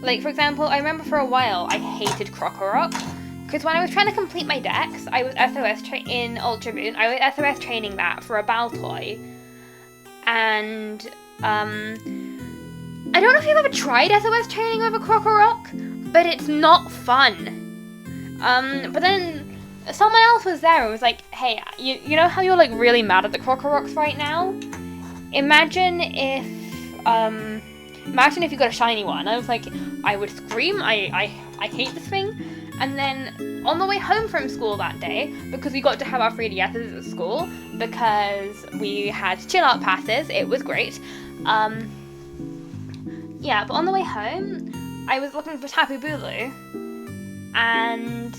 Like, for example, I remember for a while I hated Krokorok because when I was trying to complete my decks, I was in Ultra Moon. I was SOS training that for a Baltoy, and I don't know if you've ever tried SOS training with a Krokorok, but it's not fun. But then someone else was there and was like, hey, you know how you're like really mad at the Krokoroks right now? Imagine if you got a shiny one. I was like, I would scream, I hate this thing. And then on the way home from school that day, because we got to have our 3DSs at school, because we had chill out passes, it was great. Yeah, but on the way home, I was looking for Tapu Bulu, and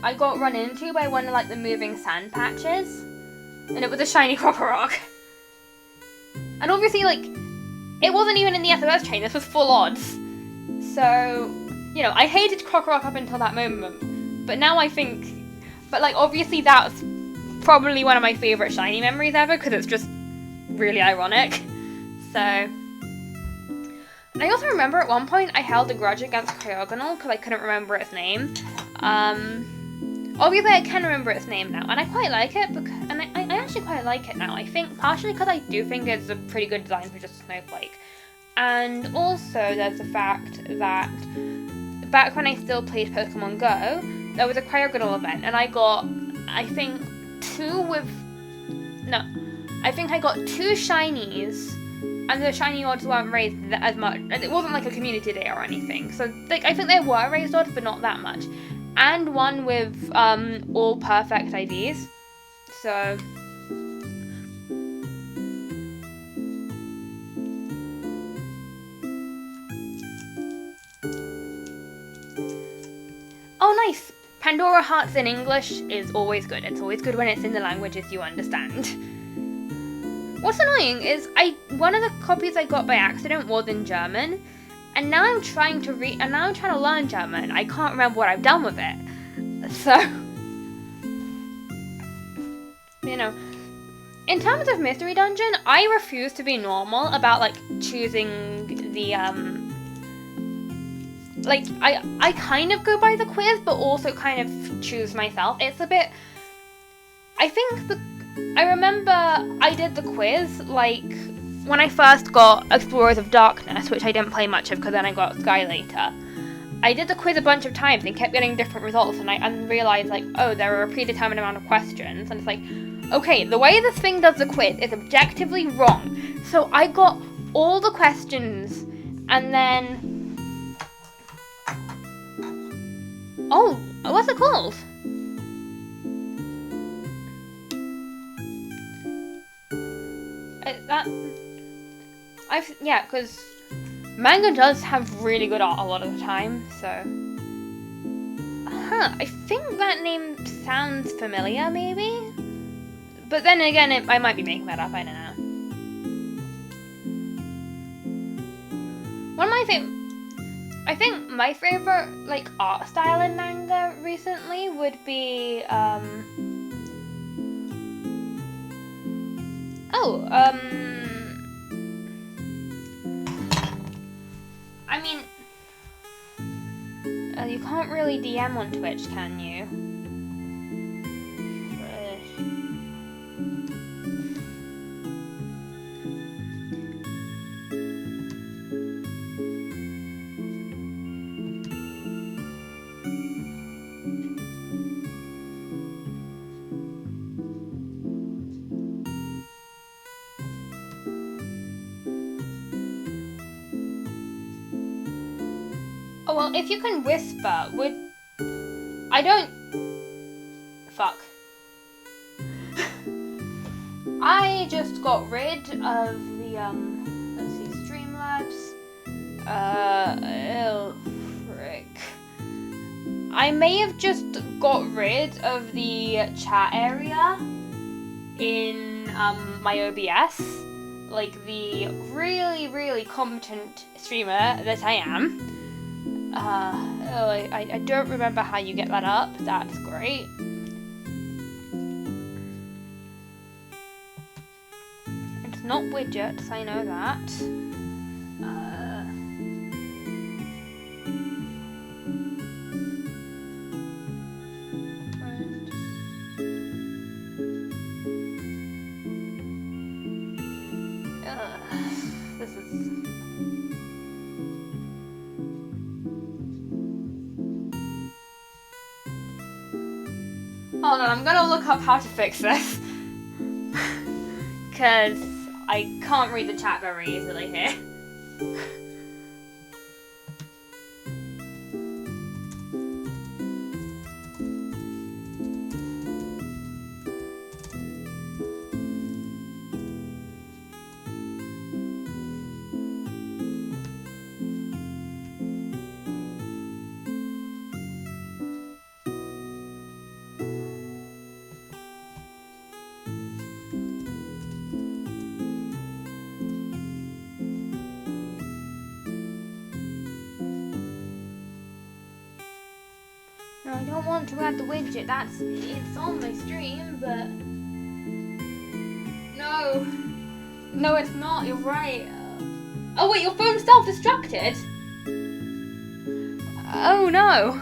I got run into by one of like the moving sand patches, and it was a shiny Krokorok. And obviously, like, it wasn't even in the SOS chain, this was full odds. So, you know, I hated Krokorok up until that moment, but now I think, but like, obviously that's probably one of my favourite shiny memories ever, because it's just really ironic. So, I also remember at one point I held a grudge against Cryogonal because I couldn't remember its name. Obviously I can remember its name now, and I quite like it, and I actually quite like it now. I think partially because I do think it's a pretty good design for just a snowflake, and also there's the fact that back when I still played Pokemon Go, there was a Cryogonal event, and I got, I think I got 2 shinies, and the shiny odds weren't raised as much. It wasn't like a community day or anything, so like I think there were raised odds, but not that much. And one with all perfect IVs. So oh, nice! Pandora Hearts in English is always good. It's always good when it's in the languages you understand. What's annoying is one of the copies I got by accident was in German, and now I'm trying to learn German. I can't remember what I've done with it. So, you know, in terms of Mystery Dungeon, I refuse to be normal about like choosing the like I kind of go by the quiz, but also kind of choose myself. It's a bit. I remember I did the quiz, like, when I first got Explorers of Darkness, which I didn't play much of because then I got Sky later. I did the quiz a bunch of times and kept getting different results, and I realised, like, oh, there are a predetermined amount of questions, and it's like, okay, the way this thing does the quiz is objectively wrong. So I got all the questions, and then... Oh, what's it called? Yeah, because manga does have really good art a lot of the time, so... I think that name sounds familiar, maybe? But then again, I might be making that up, I don't know. I think my favourite, like, art style in manga recently would be, I mean, you can't really DM on Twitch, can you? Oh, well, if you can whisper, Fuck. I just got rid of the, let's see, Streamlabs. Oh, frick. I may have just got rid of the chat area in, my OBS. Like, the really, really competent streamer that I am. I don't remember how you get that up. That's great. It's not widgets, I know that. This is... Hold on, I'm gonna look up how to fix this. Because I can't read the chat very easily here. I don't want to add the widget. It's on my stream, but no. No, it's not. You're right. Oh wait, your phone's self-destructed? Oh no.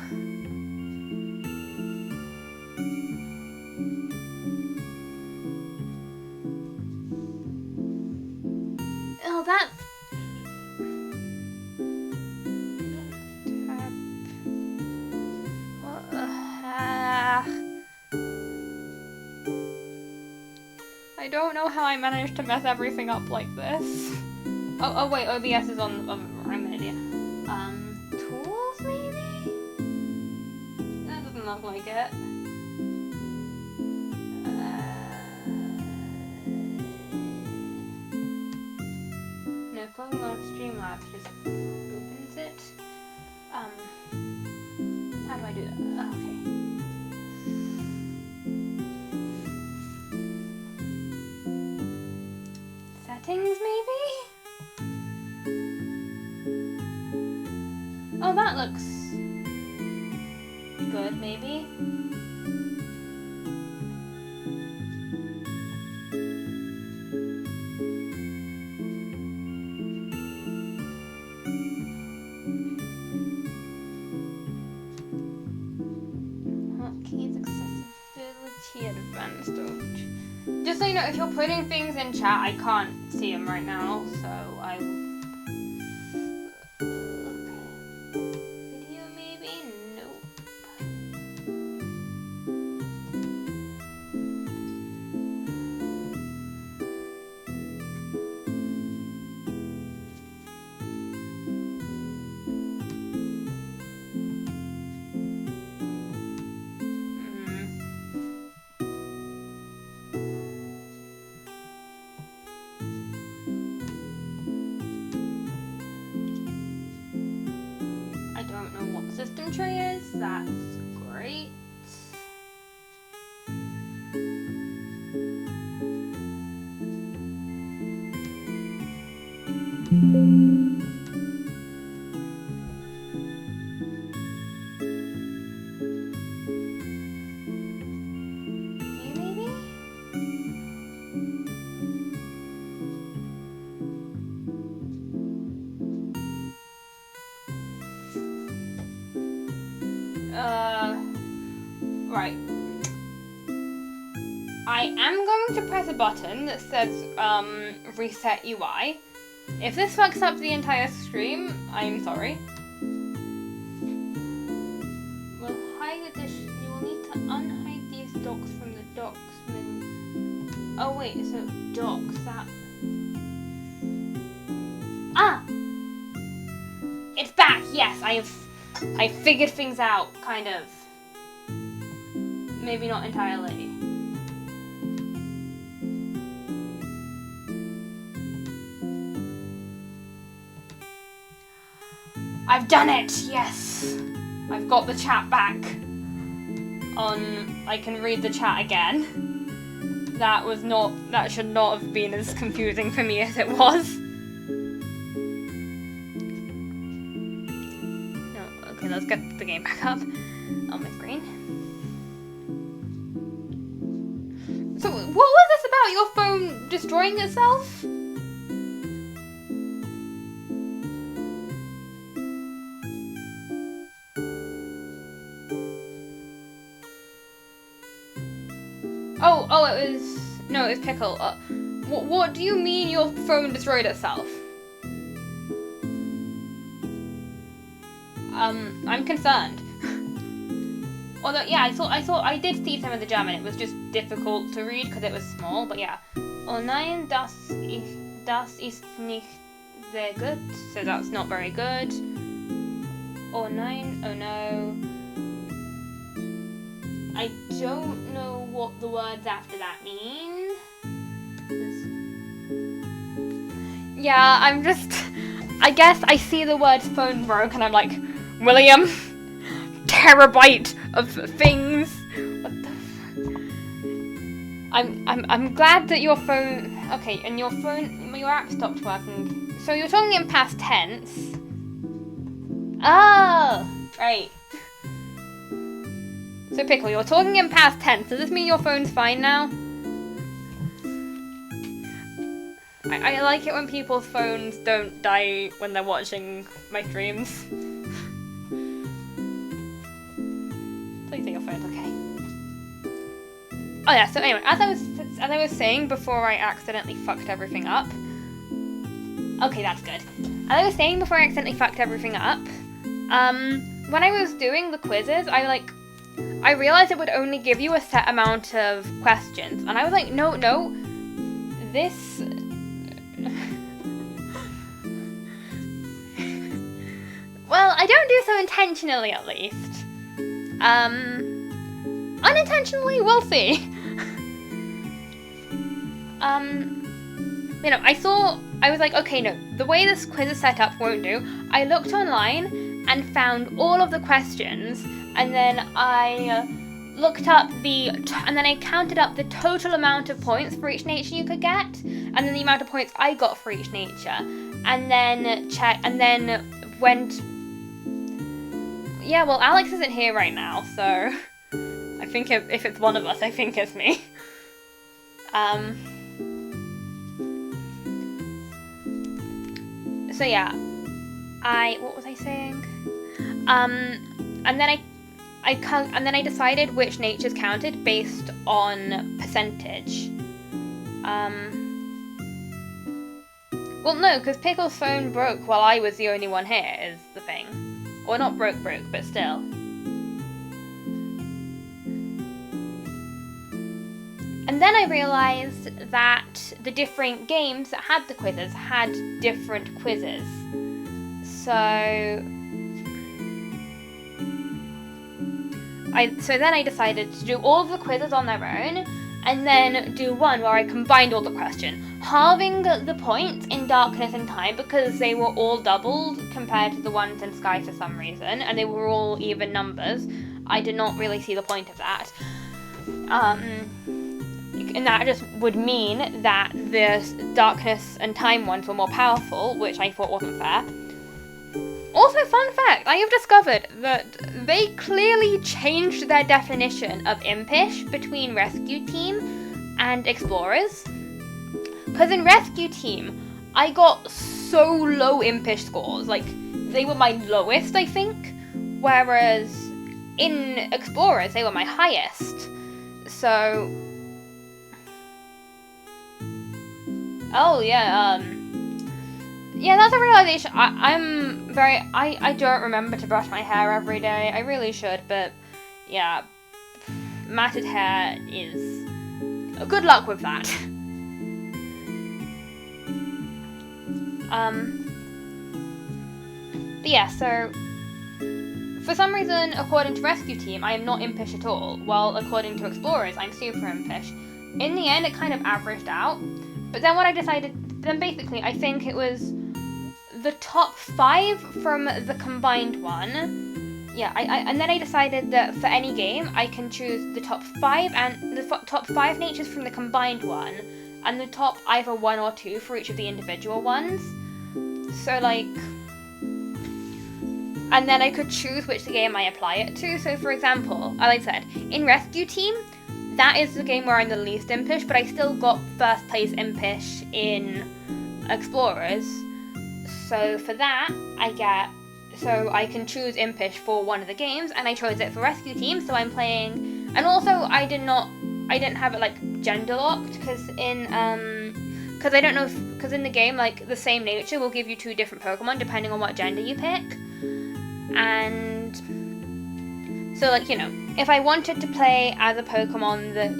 Oh, that's... I don't know how I managed to mess everything up like this. Oh wait, OBS is on... I'm an idiot. Tools maybe? That doesn't look like it. No, Pokémon Streamlabs just opens it. How do I do that? Oh, okay. Settings, maybe? Oh, that looks good, maybe. Hotkeys, accessibility, advanced. Just so you know, if you're putting things in chat, I can't see them right now, so I will... Video maybe? Nope. I don't know what system tray is. That's great. Maybe? Right. I am going to press a button that says, reset UI. If this fucks up the entire stream, I'm sorry. We'll hide this. You will need to unhide these docs from the docs menu. Oh wait, so docs, that... Ah! It's back, yes, I figured things out, kind of. Maybe not entirely. I've done it! Yes! I've got the chat back. I can read the chat again. That should not have been as confusing for me as it was. No, okay, let's get the game back up on my screen. So, what was this about your phone destroying itself? Oh, it was Pickle. What do you mean your phone destroyed itself? I'm concerned. Although, yeah, I did see some of the German. It was just difficult to read because it was small, but yeah. Oh nein, das ist nicht sehr gut. So that's not very good. Oh nein, oh no. I don't know what the words after that mean. Yeah, I guess I see the word phone broke and I'm like, William, terabyte of things. What the I'm glad that your phone, okay, and your app stopped working. So you're talking in past tense. Oh, right. So Pickle, you're talking in past tense. Does this mean your phone's fine now? I like it when people's phones don't die when they're watching my streams. Please say your phone's okay. Oh yeah, so anyway, as I was saying before I accidentally fucked everything up. Okay, that's good. As I was saying before I accidentally fucked everything up, when I was doing the quizzes, I realized it would only give you a set amount of questions, and I was like, no, this... Well, I don't do so intentionally, at least. Unintentionally, we'll see. You know, I was like, okay, no, the way this quiz is set up won't do. I looked online and found all of the questions, and then I looked up and then I counted up the total amount of points for each nature you could get, and then the amount of points I got for each nature, and then went. Yeah, well, Alex isn't here right now, so I think if it's one of us, I think it's me. So yeah, what was I saying? And then I decided which natures counted based on percentage. Well, no, because Pickle's phone broke while I was the only one here, is the thing. Or not broke, but still. And then I realised that the different games that had the quizzes had different quizzes. So then I decided to do all of the quizzes on their own, and then do one where I combined all the questions, halving the points in Darkness and Time because they were all doubled compared to the ones in Sky for some reason, and they were all even numbers. I did not really see the point of that. And that just would mean that the Darkness and Time ones were more powerful, which I thought wasn't fair. Also, fun fact, I have discovered that they clearly changed their definition of impish between Rescue Team and Explorers. Because in Rescue Team, I got so low impish scores, like, they were my lowest, I think, whereas in Explorers, they were my highest. So... Oh, yeah, yeah, that's a realization. I don't remember to brush my hair every day. I really should, but yeah, matted hair is... Good luck with that. But yeah, so for some reason, according to Rescue Team, I am not impish at all, while according to Explorers, I'm super impish. In the end, it kind of averaged out, but then what I decided, then basically, I think it was the top 5 from the combined one. Yeah, and then I decided that for any game, I can choose the top 5 and the top 5 natures from the combined one, and the top either 1 or 2 for each of the individual ones. So like, and then I could choose which game I apply it to. So for example, like I said, in Rescue Team, that is the game where I'm the least impish, but I still got first place impish in Explorers. So for that, I can choose impish for one of the games, and I chose it for Rescue Team, so I'm playing, and also I didn't have it like gender locked, because in the game, like, the same nature will give you 2 different Pokemon depending on what gender you pick. And so, like, you know, if I wanted to play as a Pokemon that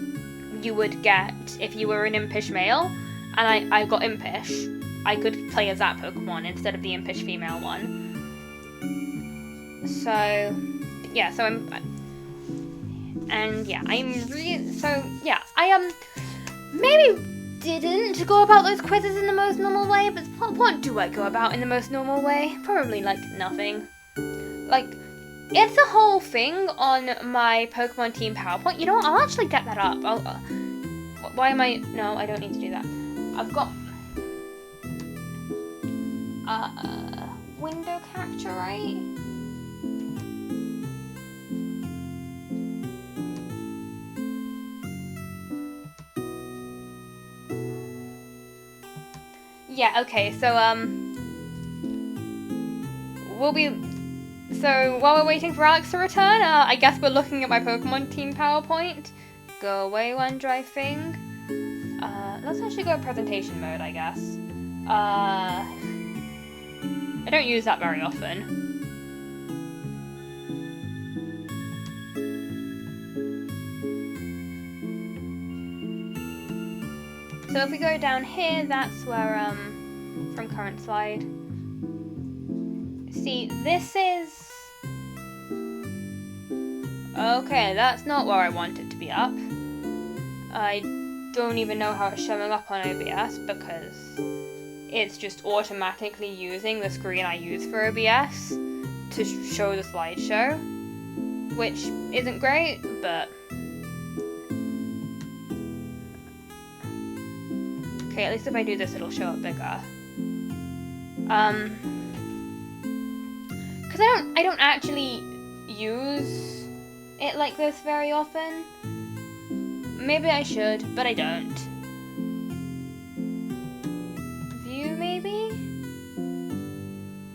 you would get if you were an impish male, and I got impish, I could play as that Pokemon instead of the impish female one. So, yeah, I maybe didn't go about those quizzes in the most normal way, but what do I go about in the most normal way? Probably, like, nothing. Like, it's a whole thing on my Pokemon Team PowerPoint. You know what, I'll actually get that up. Why am I... No, I don't need to do that. I've got... window capture, right? Yeah, okay, so, so while we're waiting for Alex to return, I guess we're looking at my Pokemon team PowerPoint. Go away, OneDrive thing. Let's actually go presentation mode, I guess. I don't use that very often. So if we go down here, that's where, from current slide. See, this is... Okay, that's not where I want it to be up. I don't even know how it's showing up on OBS because it's just automatically using the screen I use for OBS to show the slideshow, which isn't great, but... Okay, at least if I do this, it'll show up bigger. Because I don't actually use it like this very often. Maybe I should, but I don't. View, maybe?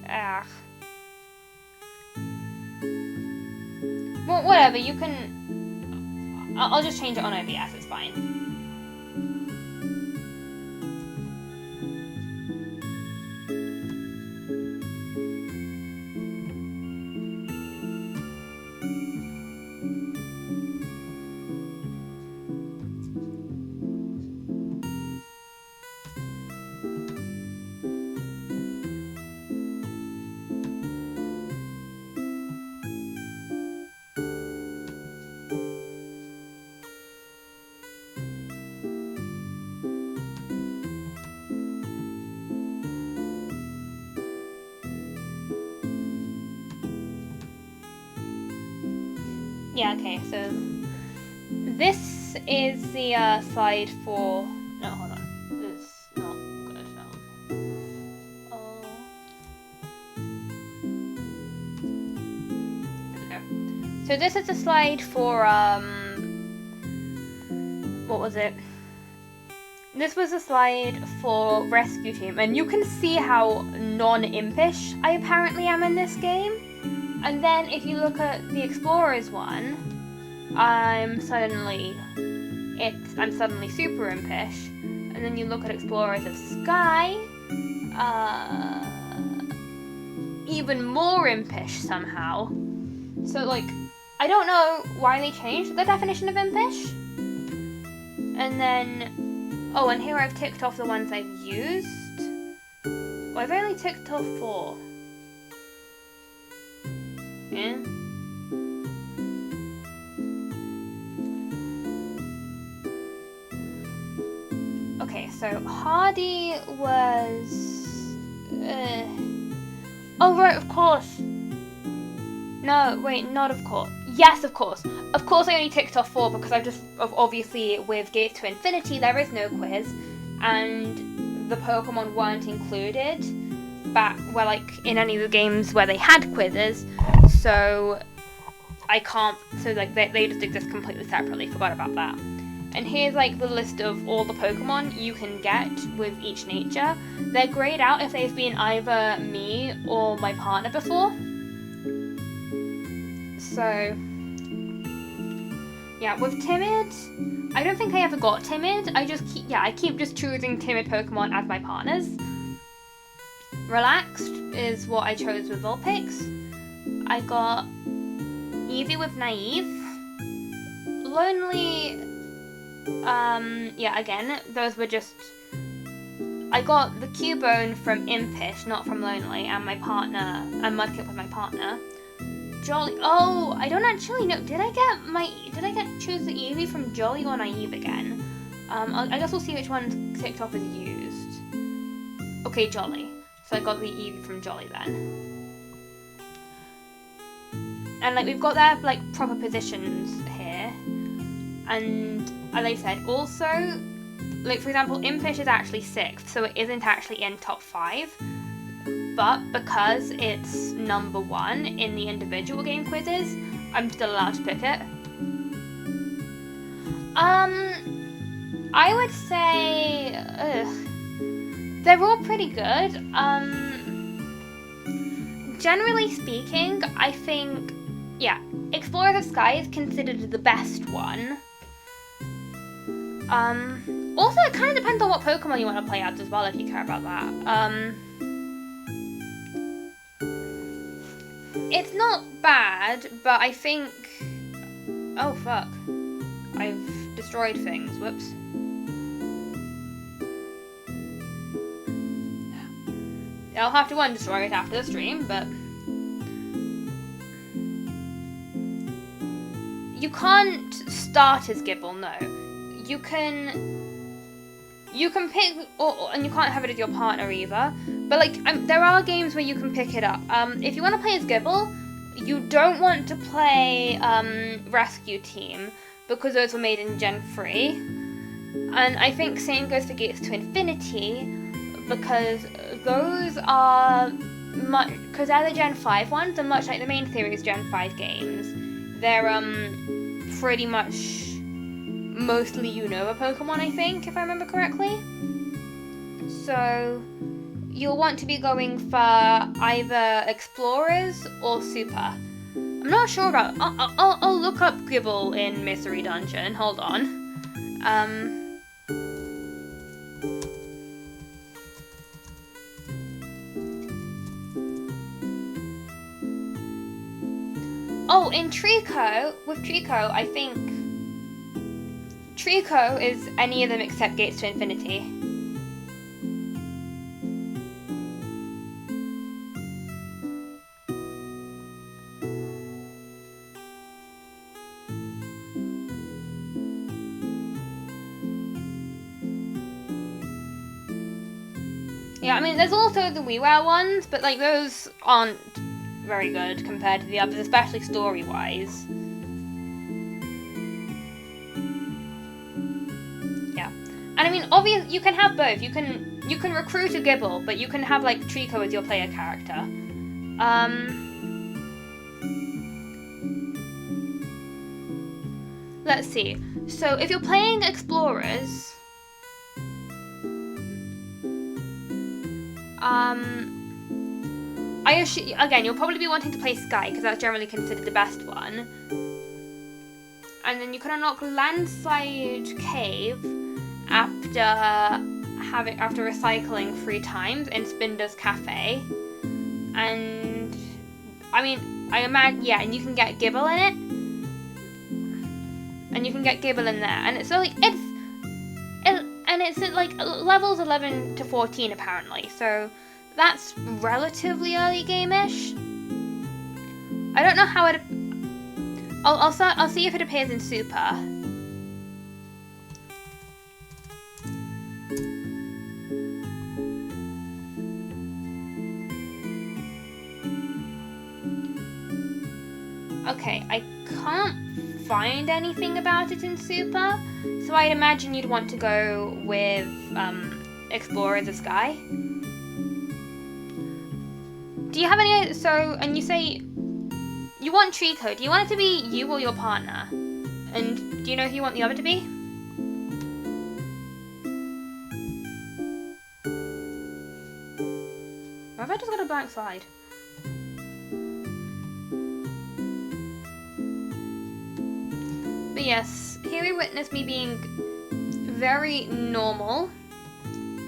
Ah. Well, whatever, you can... I'll just change it on OBS, it's fine. Yeah, okay, so this is the slide for... No, hold on. It's not good, no. Oh. There we go. So this is the slide for, what was it? This was a slide for Rescue Team, and you can see how non-impish I apparently am in this game. And then if you look at the Explorers one, I'm suddenly super impish. And then you look at Explorers of Sky, even more impish somehow. So like, I don't know why they changed the definition of impish. And then, oh, and here I've ticked off the ones I've used. Well, I've only ticked off 4. Yeah. Okay, so Hardy was... Oh, right, of course. No, wait, not of course. Yes, of course. Of course I only ticked off 4 because I've just... Obviously, with Gates to Infinity, there is no quiz. And the Pokemon weren't included back, well, like, in any of the games where they had quizzes. So I can't, so like they just exist completely separately, forgot about that. And here's like the list of all the Pokemon you can get with each nature. They're grayed out if they've been either me or my partner before. So yeah, with Timid, I don't think I ever got Timid. I keep just choosing Timid Pokemon as my partners. Relaxed is what I chose with Vulpix. I got Eevee with Naive. Lonely, yeah, again, those were just... I got the Cubone from Impish, not from Lonely, and my partner, and Mudkip with my partner. Jolly, oh, I don't actually know, did I choose the Eevee from Jolly or Naive again? I guess we'll see which one ticked off as used. Okay, Jolly. So I got the Eevee from Jolly then. And like we've got their like proper positions here, and as I said, also like for example, Impish is actually 6th, so it isn't actually in top 5. But because it's number 1 in the individual game quizzes, I'm still allowed to pick it. I would say They're all pretty good. Generally speaking, I think, yeah, Explorer of Sky is considered the best one. Also, it kind of depends on what Pokemon you want to play as as well, if you care about that. It's not bad, but I think... Oh, fuck. I've destroyed things. Whoops. I'll have to undestroy it after the stream, but... You can't start as Gible, no. You can pick, and you can't have it as your partner either. But like, there are games where you can pick it up. If you want to play as Gible, you don't want to play Rescue Team because those were made in Gen 3. And I think same goes for Gates to Infinity because those are because they're the Gen 5 ones, and much like the main series Gen 5 games, they're pretty much mostly Unova Pokemon, I think, if I remember correctly. So you'll want to be going for either Explorers or Super. I'm not sure about... I'll look up Gible in Mystery Dungeon. Hold on. Oh, in Trico, with Trico, I think Trico is any of them except Gates to Infinity. Yeah, I mean, there's also the WiiWare ones, but like those aren't very good compared to the others, especially story-wise. Yeah, and I mean, obviously you can have both. You can recruit a Gible, but you can have like Trico as your player character. Let's see. So if you're playing Explorers, I assume, again, you'll probably be wanting to play Sky, because that's generally considered the best one. And then you can unlock Landslide Cave after recycling 3 times in Spinder's Cafe. And, I mean, I imagine, yeah, and you can get Gible in it. And you can get Gible in there. And it's, so, like, it's at, like, levels 11 to 14, apparently, so... That's relatively early game-ish. I don't know how it... I'll see if it appears in Super. Okay, I can't find anything about it in Super, so I'd imagine you'd want to go with Explorer the Sky. Do you have any... So, and you say... You want Trico. Do you want it to be you or your partner? And do you know who you want the other to be? Or have I just got a blank slide? But yes, here we witness me being very normal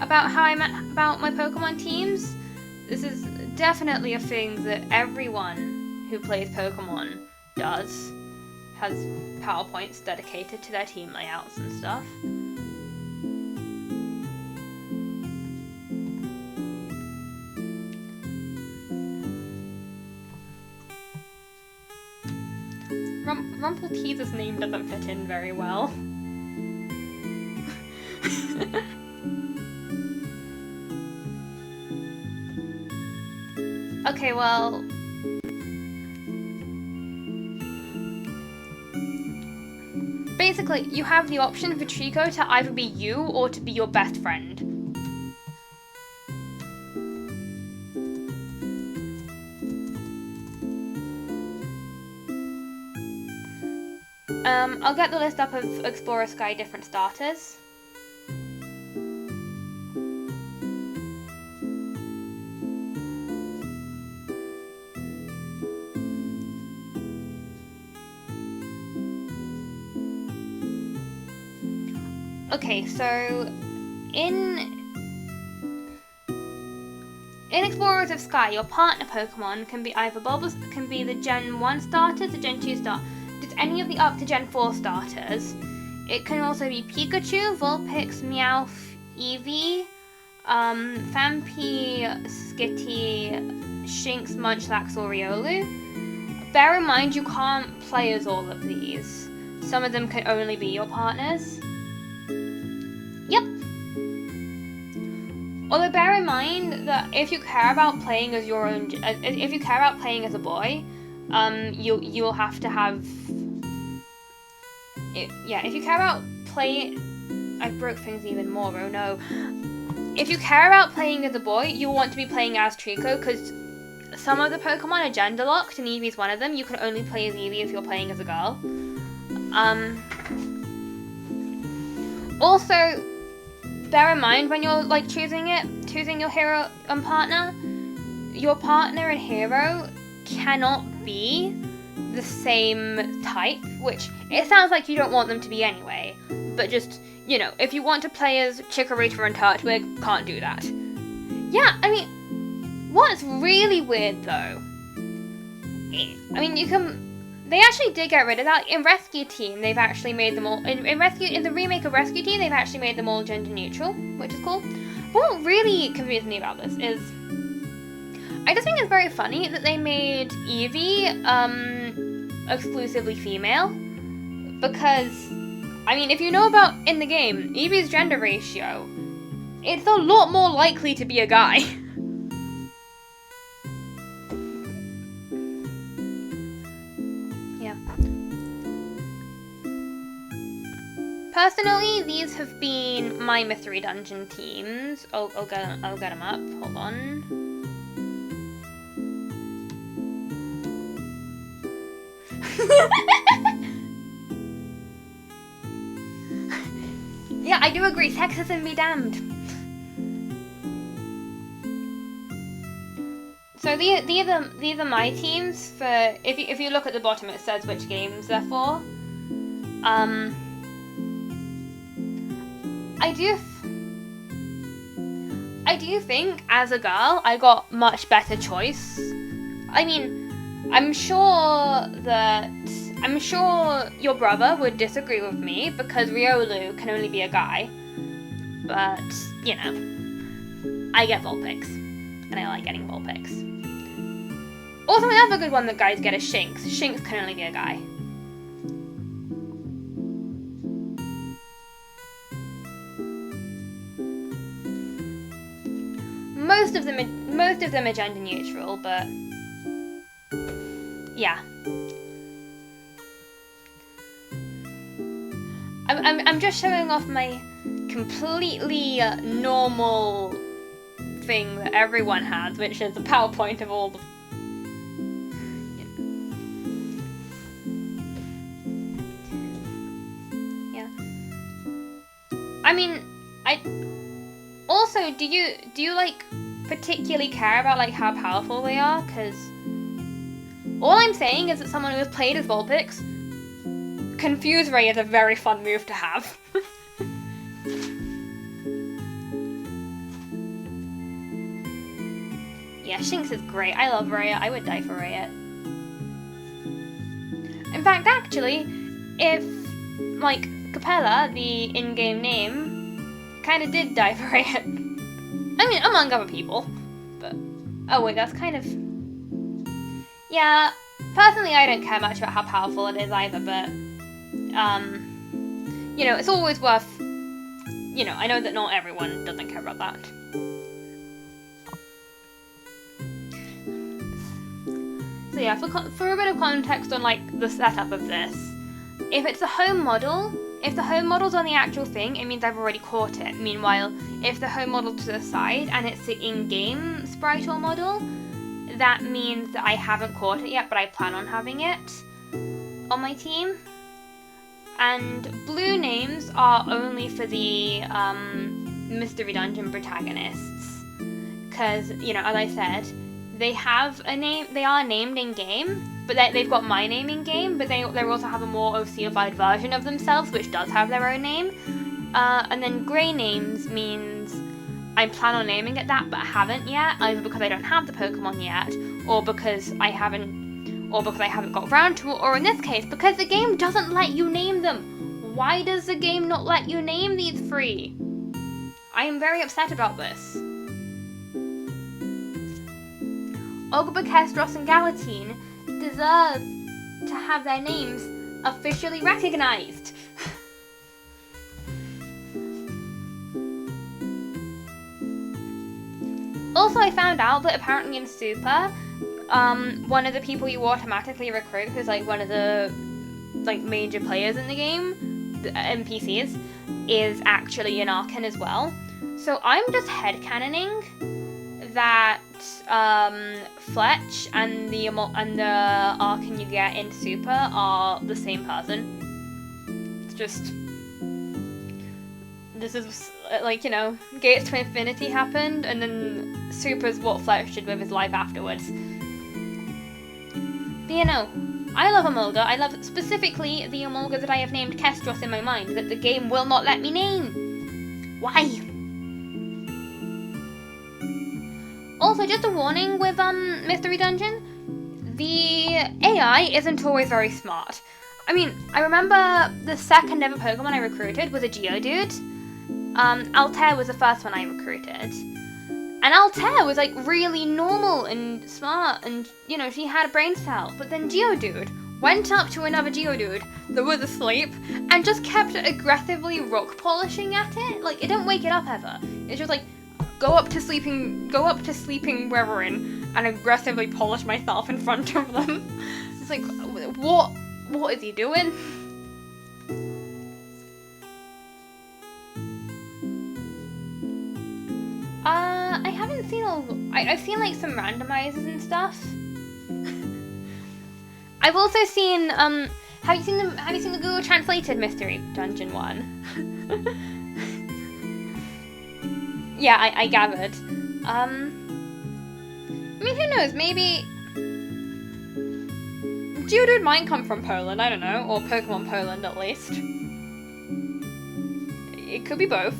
about how about my Pokemon teams. This is definitely a thing that everyone who plays Pokemon does. Has PowerPoints dedicated to their team layouts and stuff. Rumpelteether's name doesn't fit in very well. Okay, well... Basically, you have the option for Trico to either be you or to be your best friend. I'll get the list up of Explorer Sky different starters. Okay, so in Explorers of Sky, your partner Pokemon can be either can be the Gen 1 starters, the Gen 2 starters, just any of the up to Gen 4 starters. It can also be Pikachu, Vulpix, Meowth, Eevee, Fampi, Skitty, Shinx, Munchlax, or Riolu. Bear in mind you can't play as all of these. Some of them can only be your partners. Yep. Although bear in mind that if you care about playing as your own, if you care about playing as a boy, you'll have to have. If you care about playing, I broke things even more. Oh no! If you care about playing as a boy, you'll want to be playing as Trico because some of the Pokemon are gender locked, and Eevee's one of them. You can only play as Eevee if you're playing as a girl. Also, bear in mind when you're like choosing your hero and partner, your partner and hero cannot be the same type, which it sounds like you don't want them to be anyway, but just, you know, if you want to play as Chikorita and Turtwig, can't do that. Yeah, I mean, what's really weird though, I mean, they actually did get rid of that. In Rescue Team, they've actually made them all, in the remake of Rescue Team, they've actually made them all gender neutral, which is cool. But what really confused me about this is, I just think it's very funny that they made Eevee, exclusively female, because, I mean, if you know about, in the game, Eevee's gender ratio, it's a lot more likely to be a guy. Personally, these have been my Mystery Dungeon teams. I'll get them up. Hold on. Yeah, I do agree. Sexism be damned. So these are my teams for. If you look at the bottom, it says which games they're for. I do think, as a girl, I got much better choice. I mean, I'm sure your brother would disagree with me because Riolu can only be a guy. But, you know, I get Vulpix, and I like getting Vulpix. Also, another good one that guys get is Shinx. Shinx can only be a guy. Most of them are gender neutral, but yeah. I'm just showing off my completely normal thing that everyone has, which is the PowerPoint of all the. Yeah. I mean, Also, do you like particularly care about like how powerful they are? Because all I'm saying is that someone who has played as Vulpix, Confuse Ray is a very fun move to have. Yeah, Shinx is great. I love Raya. I would die for Raya. In fact, actually, if like Capella, the in-game name, kind of did die for Raya. I mean, among other people, but oh wait, that's kind of. Yeah, personally, I don't care much about how powerful it is either, but you know, it's always worth. You know, I know that not everyone doesn't care about that. So yeah, for a bit of context on like the setup of this, if it's a home model, if the home model's on the actual thing, it means I've already caught it. Meanwhile, if the home model's to the side and it's the in-game sprite or model, that means that I haven't caught it yet, but I plan on having it on my team. And blue names are only for the Mystery Dungeon protagonists, because, you know, as I said, they have a name, they are named in-game, but they've got my name in-game, but they also have a more OC-ified version of themselves, which does have their own name. And then grey names means I plan on naming it that, but I haven't yet, either because I don't have the Pokemon yet, or because I haven't got around to it, or in this case, because the game doesn't let you name them. Why does the game not let you name these 3? I am very upset about this. Ogre, Kestros, and Galatine deserve to have their names officially recognized. Also, I found out that apparently in Super, one of the people you automatically recruit, who's like one of the like major players in the game, the NPCs, is actually an Arcan as well. So I'm just headcanoning that Fletch and the Arcan you get in Super are the same person. It's just, this is like, you know, Gates to Infinity happened, and then Super's what Fletch did with his life afterwards. But you know, I love Emolga. I love specifically the Emolga that I have named Kestros in my mind that the game will not let me name. Why? Also, just a warning with Mystery Dungeon, the AI isn't always very smart. I mean, I remember the second ever Pokemon I recruited was a Geodude. Altair was the first one I recruited. And Altair was like really normal and smart, and you know, she had a brain cell. But then Geodude went up to another Geodude that was asleep and just kept aggressively rock polishing at it. Like, it didn't wake it up ever. It's just like, go up to sleeping Reverin and aggressively polish myself in front of them. It's like, what is he doing? I haven't seen I've seen like some randomizers and stuff. I've also seen have you seen the Google Translated Mystery Dungeon one? Yeah, I gathered. I mean, who knows, maybe Geodude might come from Poland, I don't know, or Pokemon Poland at least. It could be both.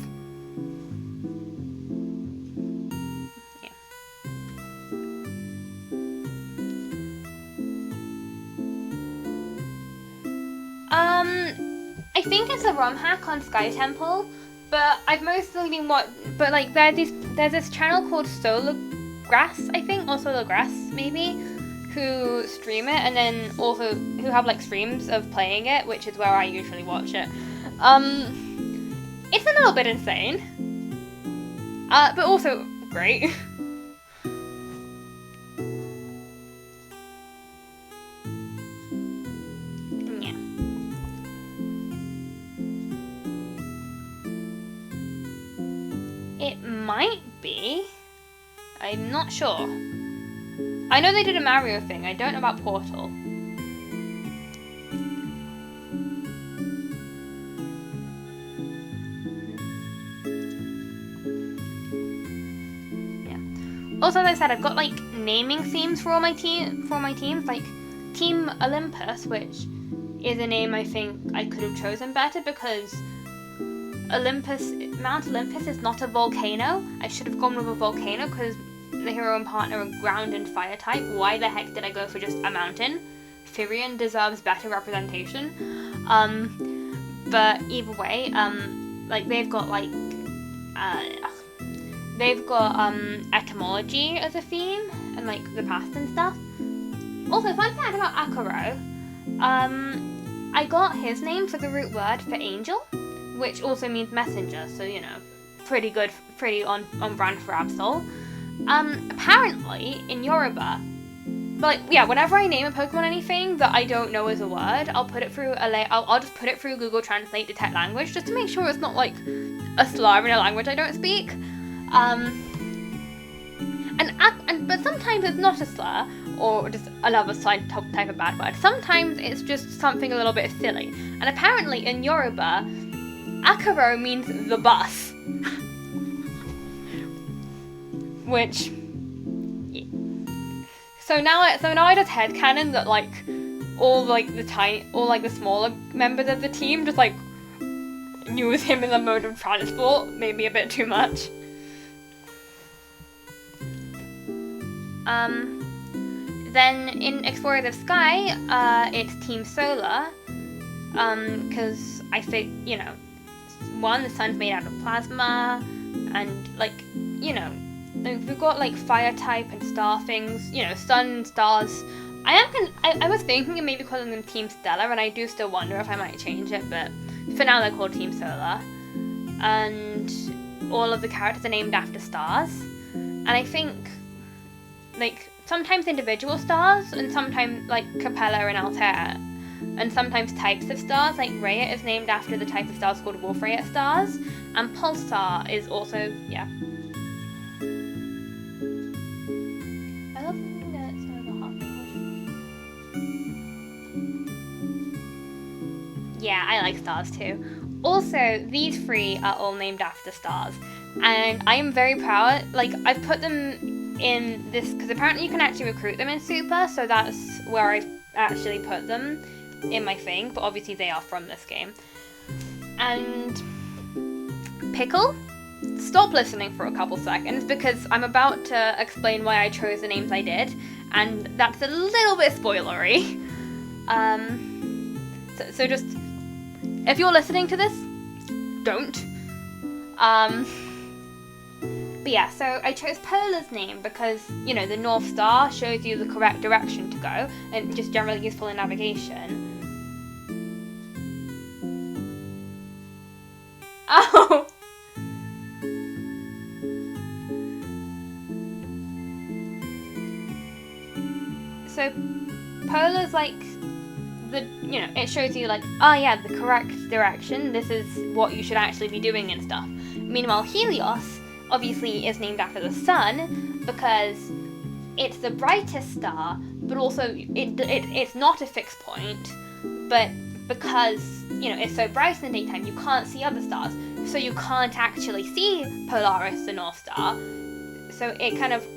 I think it's a ROM hack on Sky Temple, but I've mostly been but like there's this channel called Solar Grass, I think, or Solar Grass maybe, who stream it, and then also who have like streams of playing it, which is where I usually watch it. It's a little bit insane, but also great. It might be. I'm not sure. I know they did a Mario thing. I don't know about Portal. Yeah. Also, as I said, I've got like naming themes for all my teams. Like Team Olympus, which is a name I think I could have chosen better because Mount Olympus is not a volcano. I should have gone with a volcano because the hero and partner are ground and fire type. Why the heck did I go for just a mountain? Firion deserves better representation. But either way, like they've got etymology as a theme and like the past and stuff. Also, fun fact about Akuro, I got his name for the root word for angel, which also means messenger, so you know, pretty good, pretty on brand for Absol. Apparently in Yoruba, but yeah, whenever I name a Pokemon anything that I don't know as a word, I'll put it through I'll just put it through Google Translate Detect Language just to make sure it's not like a slur in a language I don't speak. But sometimes it's not a slur or just another type of bad word. Sometimes it's just something a little bit silly. And apparently in Yoruba, Akuro means the bus. Which, yeah. So now I just headcanon that like all the smaller members of the team just like use him as a mode of transport, maybe a bit too much. Then in Explorers of Sky, it's Team Solar, because I think, you know, one, the sun's made out of plasma, and, like, you know, we've got, like, fire type and star things, you know, sun, stars. I was thinking of maybe calling them Team Stellar, and I do still wonder if I might change it, but for now they're called Team Solar. And all of the characters are named after stars, and I think, like, sometimes individual stars, and sometimes, like, Capella and Altair, and sometimes types of stars, like Rhea is named after the type of stars called Wolf-Rayet stars, and Pulsar is also, yeah. I love that stars are hot. Yeah, I like stars too. Also, these three are all named after stars, and I am very proud, like, I've put them in this, because apparently you can actually recruit them in Super, so that's where I've actually put them in my thing, but obviously they are from this game. And Pickle, stop listening for a couple seconds, because I'm about to explain why I chose the names I did, and that's a little bit spoilery. So just, if you're listening to this, don't. But yeah, so I chose Polar's name because, you know, the North Star shows you the correct direction to go, and just generally useful in navigation. Oh! So, Polar's like, you know, it shows you like, oh yeah, the correct direction, this is what you should actually be doing and stuff. Meanwhile, Helios obviously is named after the sun because it's the brightest star, but also it's not a fixed point, but because, you know, it's so bright in the daytime, you can't see other stars, so you can't actually see Polaris, the North Star, so it kind of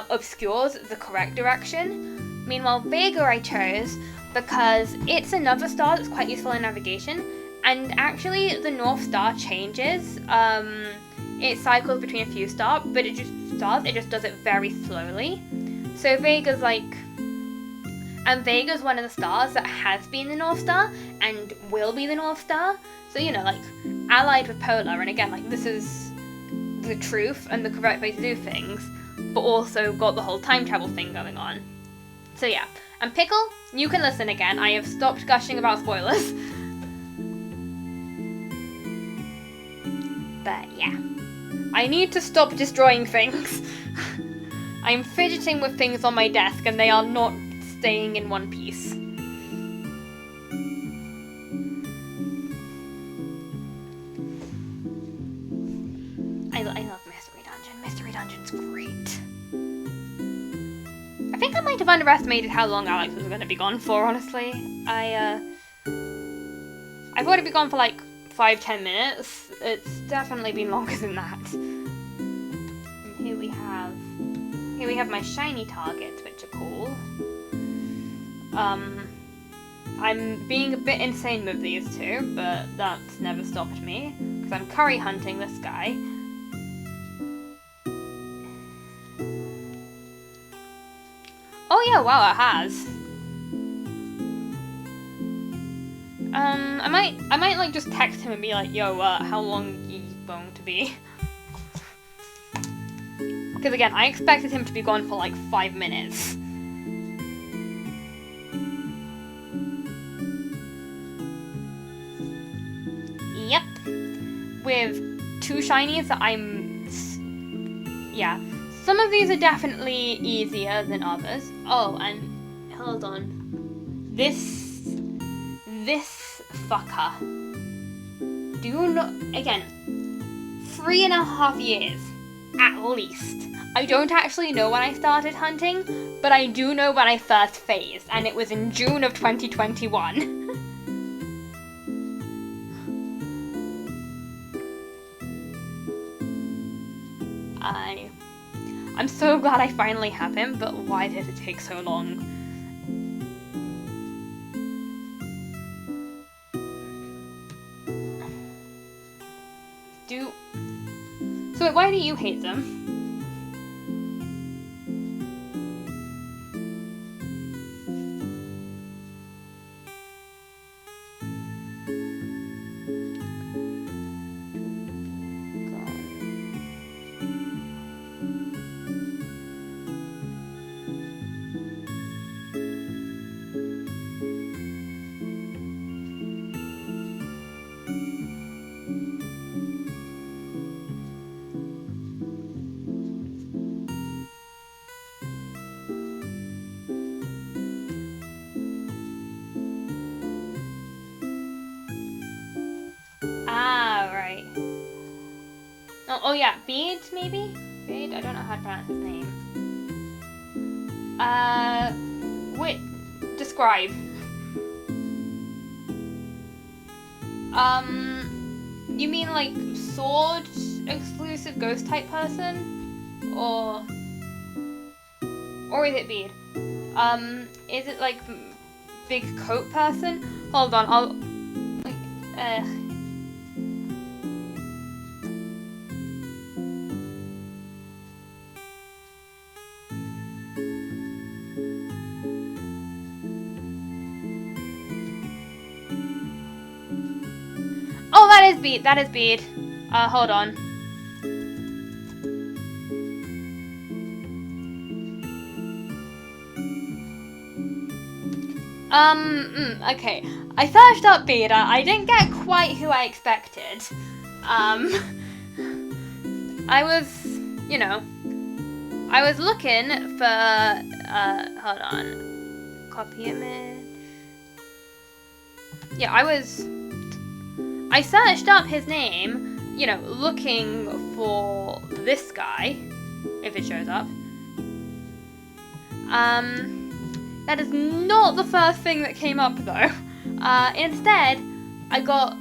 obscures the correct direction. Meanwhile, Vega I chose because it's another star that's quite useful in navigation, and actually the North Star changes. It cycles between a few stars, but it just does it very slowly. So Vega's like, and Vega's one of the stars that has been the North Star and will be the North Star. So, you know, like, allied with Polar, and again, like, this is the truth and the correct way to do things, but also got the whole time travel thing going on. So yeah, and Pickle, you can listen again. I have stopped gushing about spoilers. But yeah, I need to stop destroying things. I'm fidgeting with things on my desk and they are not staying in one piece. I love Mystery Dungeon. Mystery Dungeon's great. I think I might have underestimated how long Alex was going to be gone for, honestly. I thought it'd be gone for like 5-10 minutes. It's definitely been longer than that. And here we have my shiny targets, which are cool. I'm being a bit insane with these two, but that's never stopped me, because I'm curry hunting this guy. Oh yeah, wow, it has. I might like just text him and be like, yo, how long you going to be? Because again, I expected him to be gone for like 5 minutes. Yep. With 2 shinies that yeah. Some of these are definitely easier than others. Oh, and hold on. This fucker. Do you know, again, 3.5 years, at least. I don't actually know when I started hunting, but I do know when I first phased, and it was in June of 2021. I'm so glad I finally have him, but why did it take so long? So why do you hate them? Ah, right. Oh yeah, Beard, maybe? Beard? I don't know how to pronounce his name. Wait, describe. You mean like sword exclusive ghost type person? Or is it Beard? Is it like big coat person? Hold on, I'll Oh, that is Beard. That is Beard. Hold on. Okay. I searched up Beard. I didn't get quite who I expected. I was, you know, I was looking for, hold on. Copy image. Yeah, I searched up his name, you know, looking for this guy, if it shows up. That is not the first thing that came up though. Instead, I got,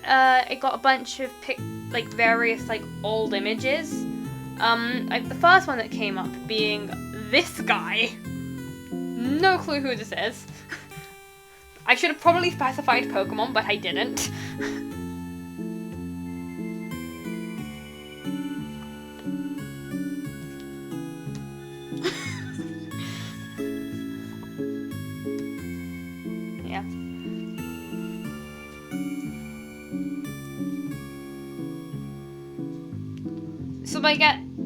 I got a bunch of various old images. The first one that came up being this guy. No clue who this is. I should have probably specified Pokémon, but I didn't. Yeah. So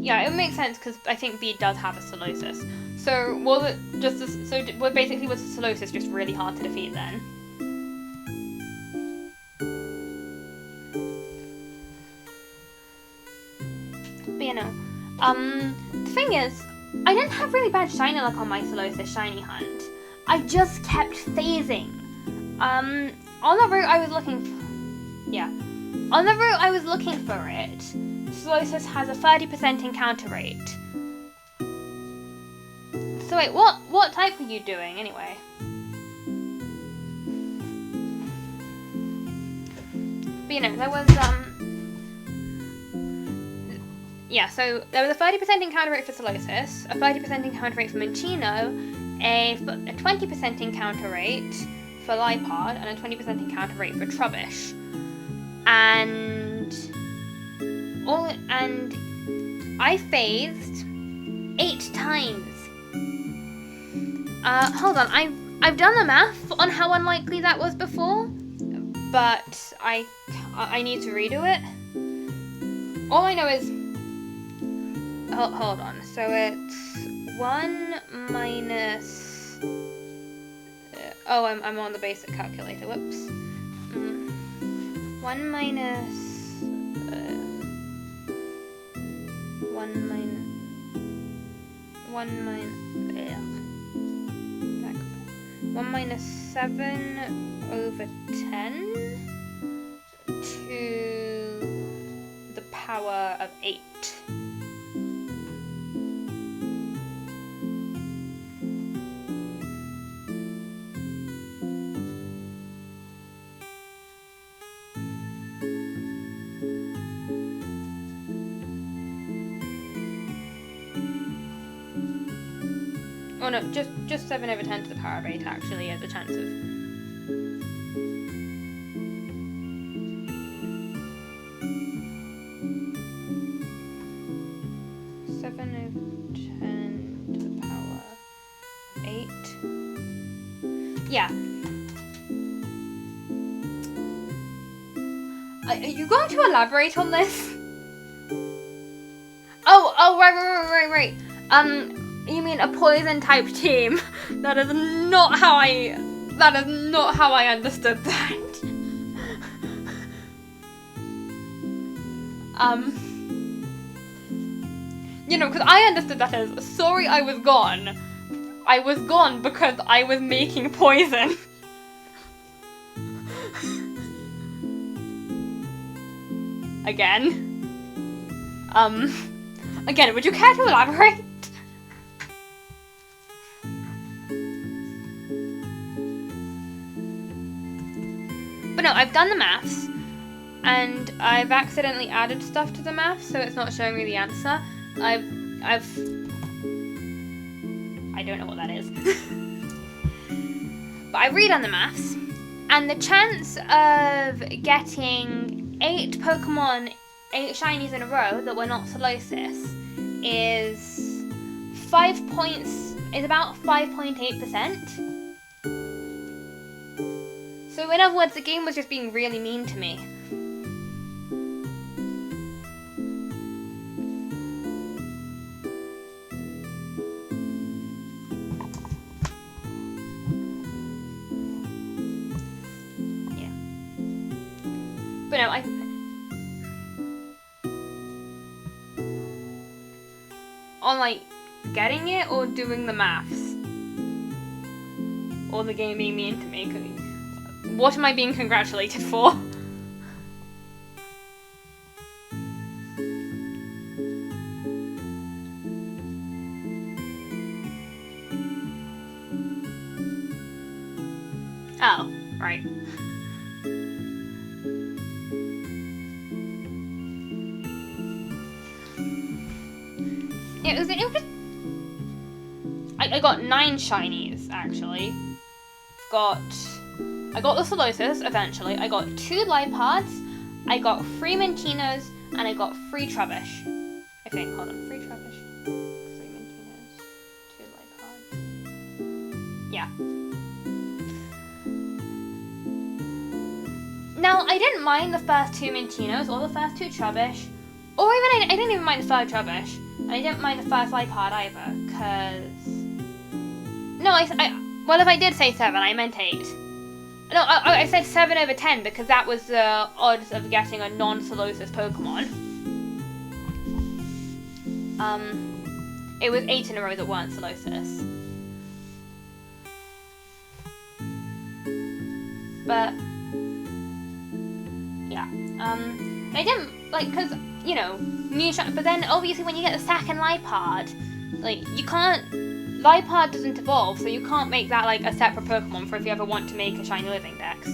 yeah, it makes sense because I think Bede does have a Solosis. So was it just basically was the Solosis just really hard to defeat then? But you know, the thing is, I didn't have really bad shiny luck on my Solosis shiny hunt. I just kept phasing. On the route I was looking for it, Solosis has a 30% encounter rate. So wait, what type were you doing anyway? But you know, there was so there was a 30% encounter rate for Solosis, a 30% encounter rate for Minccino, a 20% encounter rate for Lipard, and a 20% encounter rate for Trubbish. And I phased 8 times. Hold on, I've done the math on how unlikely that was before, but I need to redo it. All I know is, hold on, so it's 1 minus, I'm on the basic calculator, whoops. 1 minus, 1 minus 7 over 10 to the power of 8. Oh no, just 7 over 10 to the power of 8 actually has a chance of... Are you going to elaborate on this? Oh, right. You mean a poison type team? That is not how I understood that. You know, because I understood that as, sorry I was gone. I was gone because I was making poison. Again, would you care to elaborate? But no, I've done the maths, and I've accidentally added stuff to the maths, so it's not showing me the answer. I don't know what that is. But I've redone the maths, and the chance of getting 8 Pokemon, 8 shinies in a row that were not Solosis is about 5.8%. So in other words, the game was just being really mean to me. Yeah. But no, on like getting it or doing the maths? Or the game being mean to me? What am I being congratulated for? Oh, right. It was I got 9 shinies, actually. I got the Solosis, eventually. I got 2 Lipards, I got 3 Mintinos, and I got 3 Trubbish. I think, hold on, 3 Trubbish, 3 Mintinos, 2 Lipards. Yeah. Now, I didn't mind the first 2 Mintinos, or the first 2 Trubbish, or even, I didn't even mind the third Trubbish, and I didn't mind the first Lipard either, because... No, well, if I did say 7, I meant 8. No, I said 7 over 10 because that was the odds of getting a non-Solosis Pokemon. It was 8 in a row that weren't Solosis. But, yeah. I didn't, like, because, you know, but then obviously when you get the second Lipard, like, you can't... Lipard doesn't evolve, so you can't make that like a separate Pokemon for if you ever want to make a shiny living dex.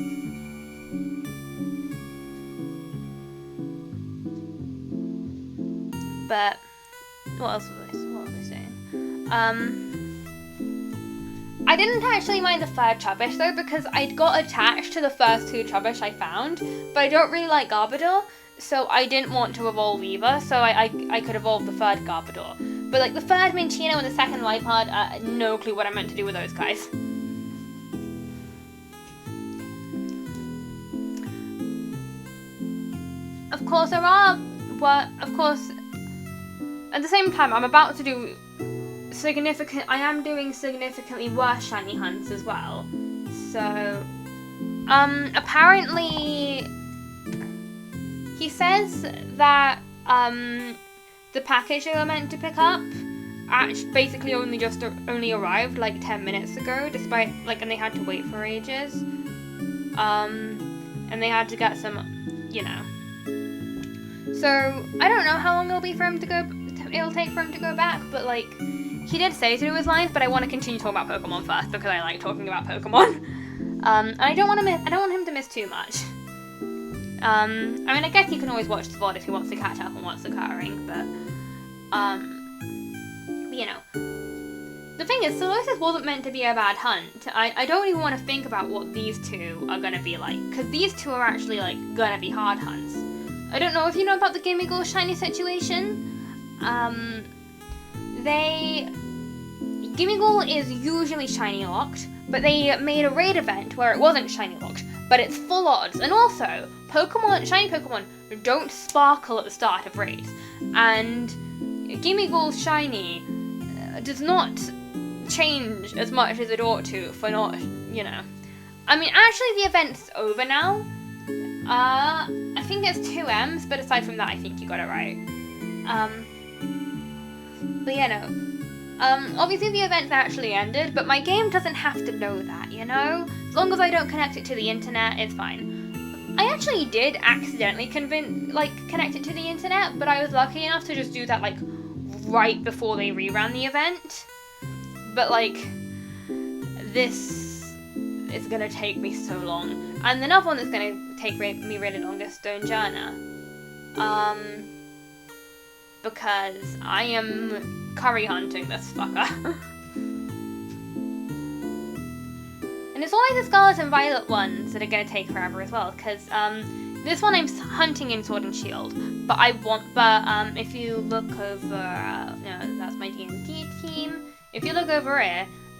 But what else was I saying? I didn't actually mind the third Trubbish though because I'd got attached to the first 2 Trubbish I found, but I don't really like Garbodor, so I didn't want to evolve either, so I could evolve the third Garbodor. But like the third Minchino and the second Lipard, no clue what I meant to do with those guys. Of course there are, at the same time I'm about to do I am doing significantly worse shiny hunts as well. So, apparently, he says that, the package they were meant to pick up basically only arrived like 10 minutes ago, despite and they had to wait for ages. And they had to get some, you know. So I don't know how long it'll take for him to go back, but like he did say to do his lines, but I want to continue talking about Pokemon first because I like talking about Pokemon. And I don't want him to miss too much. I mean, I guess you can always watch the VOD if he wants to catch up on what's occurring, but you know. The thing is, Solosis wasn't meant to be a bad hunt. I don't even want to think about what these 2 are gonna be like, because these 2 are actually, like, gonna be hard hunts. I don't know if you know about the Gimmighoul shiny situation. Gimmighoul is usually shiny locked, but they made a raid event where it wasn't shiny locked, but it's full odds. And also, shiny Pokemon don't sparkle at the start of raids, and Gimmighoul's shiny does not change as much as it ought to for not, you know. I mean, actually the event's over now. I think it's 2 M's, but aside from that, I think you got it right. But yeah, no. Obviously the event's actually ended, but my game doesn't have to know that, you know? As long as I don't connect it to the internet, it's fine. I actually did accidentally connect it to the internet, but I was lucky enough to just do that, like, right before they reran the event. But, like, this is gonna take me so long. And another one that's gonna take me really long is Stonejourner. Because I am curry hunting this fucker. And it's all like the Scarlet and Violet ones that are gonna take forever as well, because this one I'm hunting in Sword and Shield, but if you look over, no, that's my D&D team. If you look over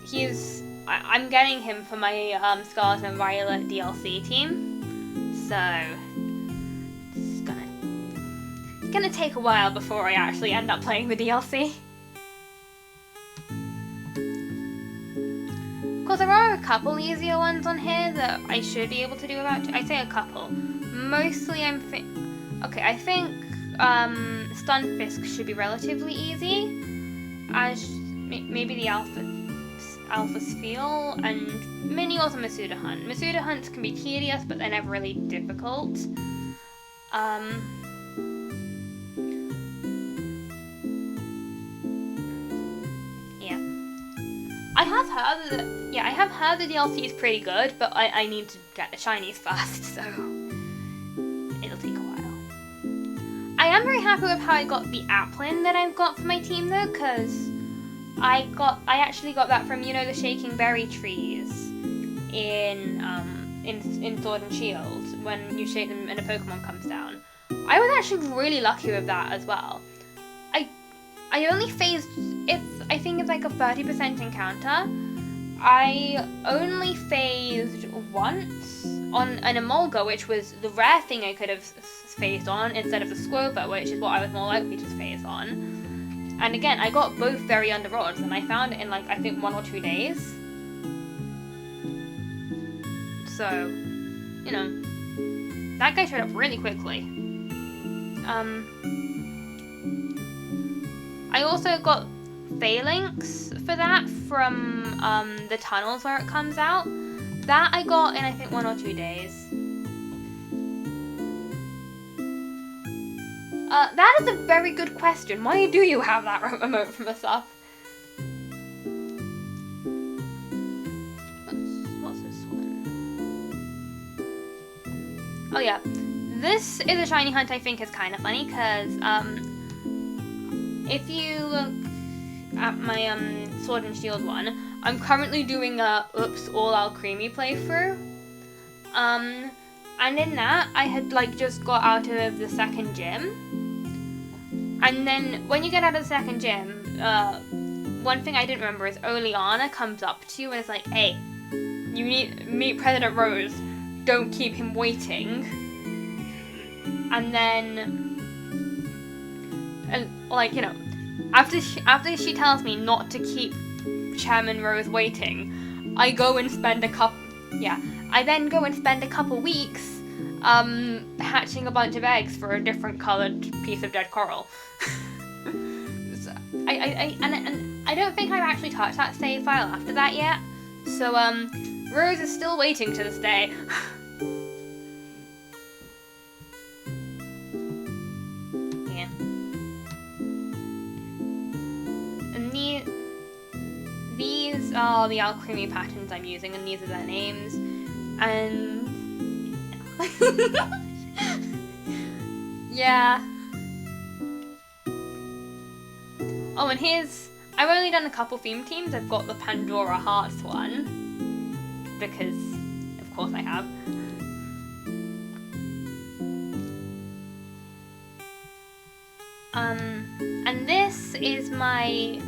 here, I'm getting him for my Scarlet and Violet DLC team, so it's gonna take a while before I actually end up playing the DLC. Of course, there are a couple easier ones on here that I should be able to do without. I say a couple. Mostly, I think Stunfisk should be relatively easy, as maybe the Alpha Sphere and Mini or Masuda Hunt. Masuda Hunts can be tedious, but they're never really difficult. I have heard the DLC is pretty good, but I need to get the shinies first, so it'll take a while. I am very happy with how I got the Applin that I've got for my team though, because I actually got that from, you know, the Shaking Berry trees in Sword and Shield, when you shake them and a Pokemon comes down. I was actually really lucky with that as well. I only phased, I think it's like a 30% encounter. I only phased once on an Emolga, which was the rare thing I could have phased on, instead of the Squover, which is what I was more likely to phase on. And again, I got both very under odds, and I found it in, like, I think 1 or 2 days. So, you know, that guy showed up really quickly. I also got Phalanx for that from the tunnels where it comes out. That I got in, I think, 1 or 2 days. That is a very good question. Why do you have that remote from us up? What's this one? Oh yeah. This is a shiny hunt I think is kind of funny, because if you look at my Sword and Shield one, I'm currently doing a all Alcremie playthrough. And in that, I had just got out of the second gym. And then when you get out of the second gym, one thing I didn't remember is Oleana comes up to you and is like, hey, you need to meet President Rose. Don't keep him waiting. And then, you know, after she tells me not to keep Chairman Rose waiting, I go and spend I then go and spend a couple weeks hatching a bunch of eggs for a different colored piece of dead coral. So, I don't think I've actually touched that save file after that yet. So Rose is still waiting to this day. Yeah. And these are the Alcremie patterns I'm using, and these are their names. And yeah. Oh, and I've only done a couple theme teams. I've got the Pandora Hearts one, because of course I have. And this is my,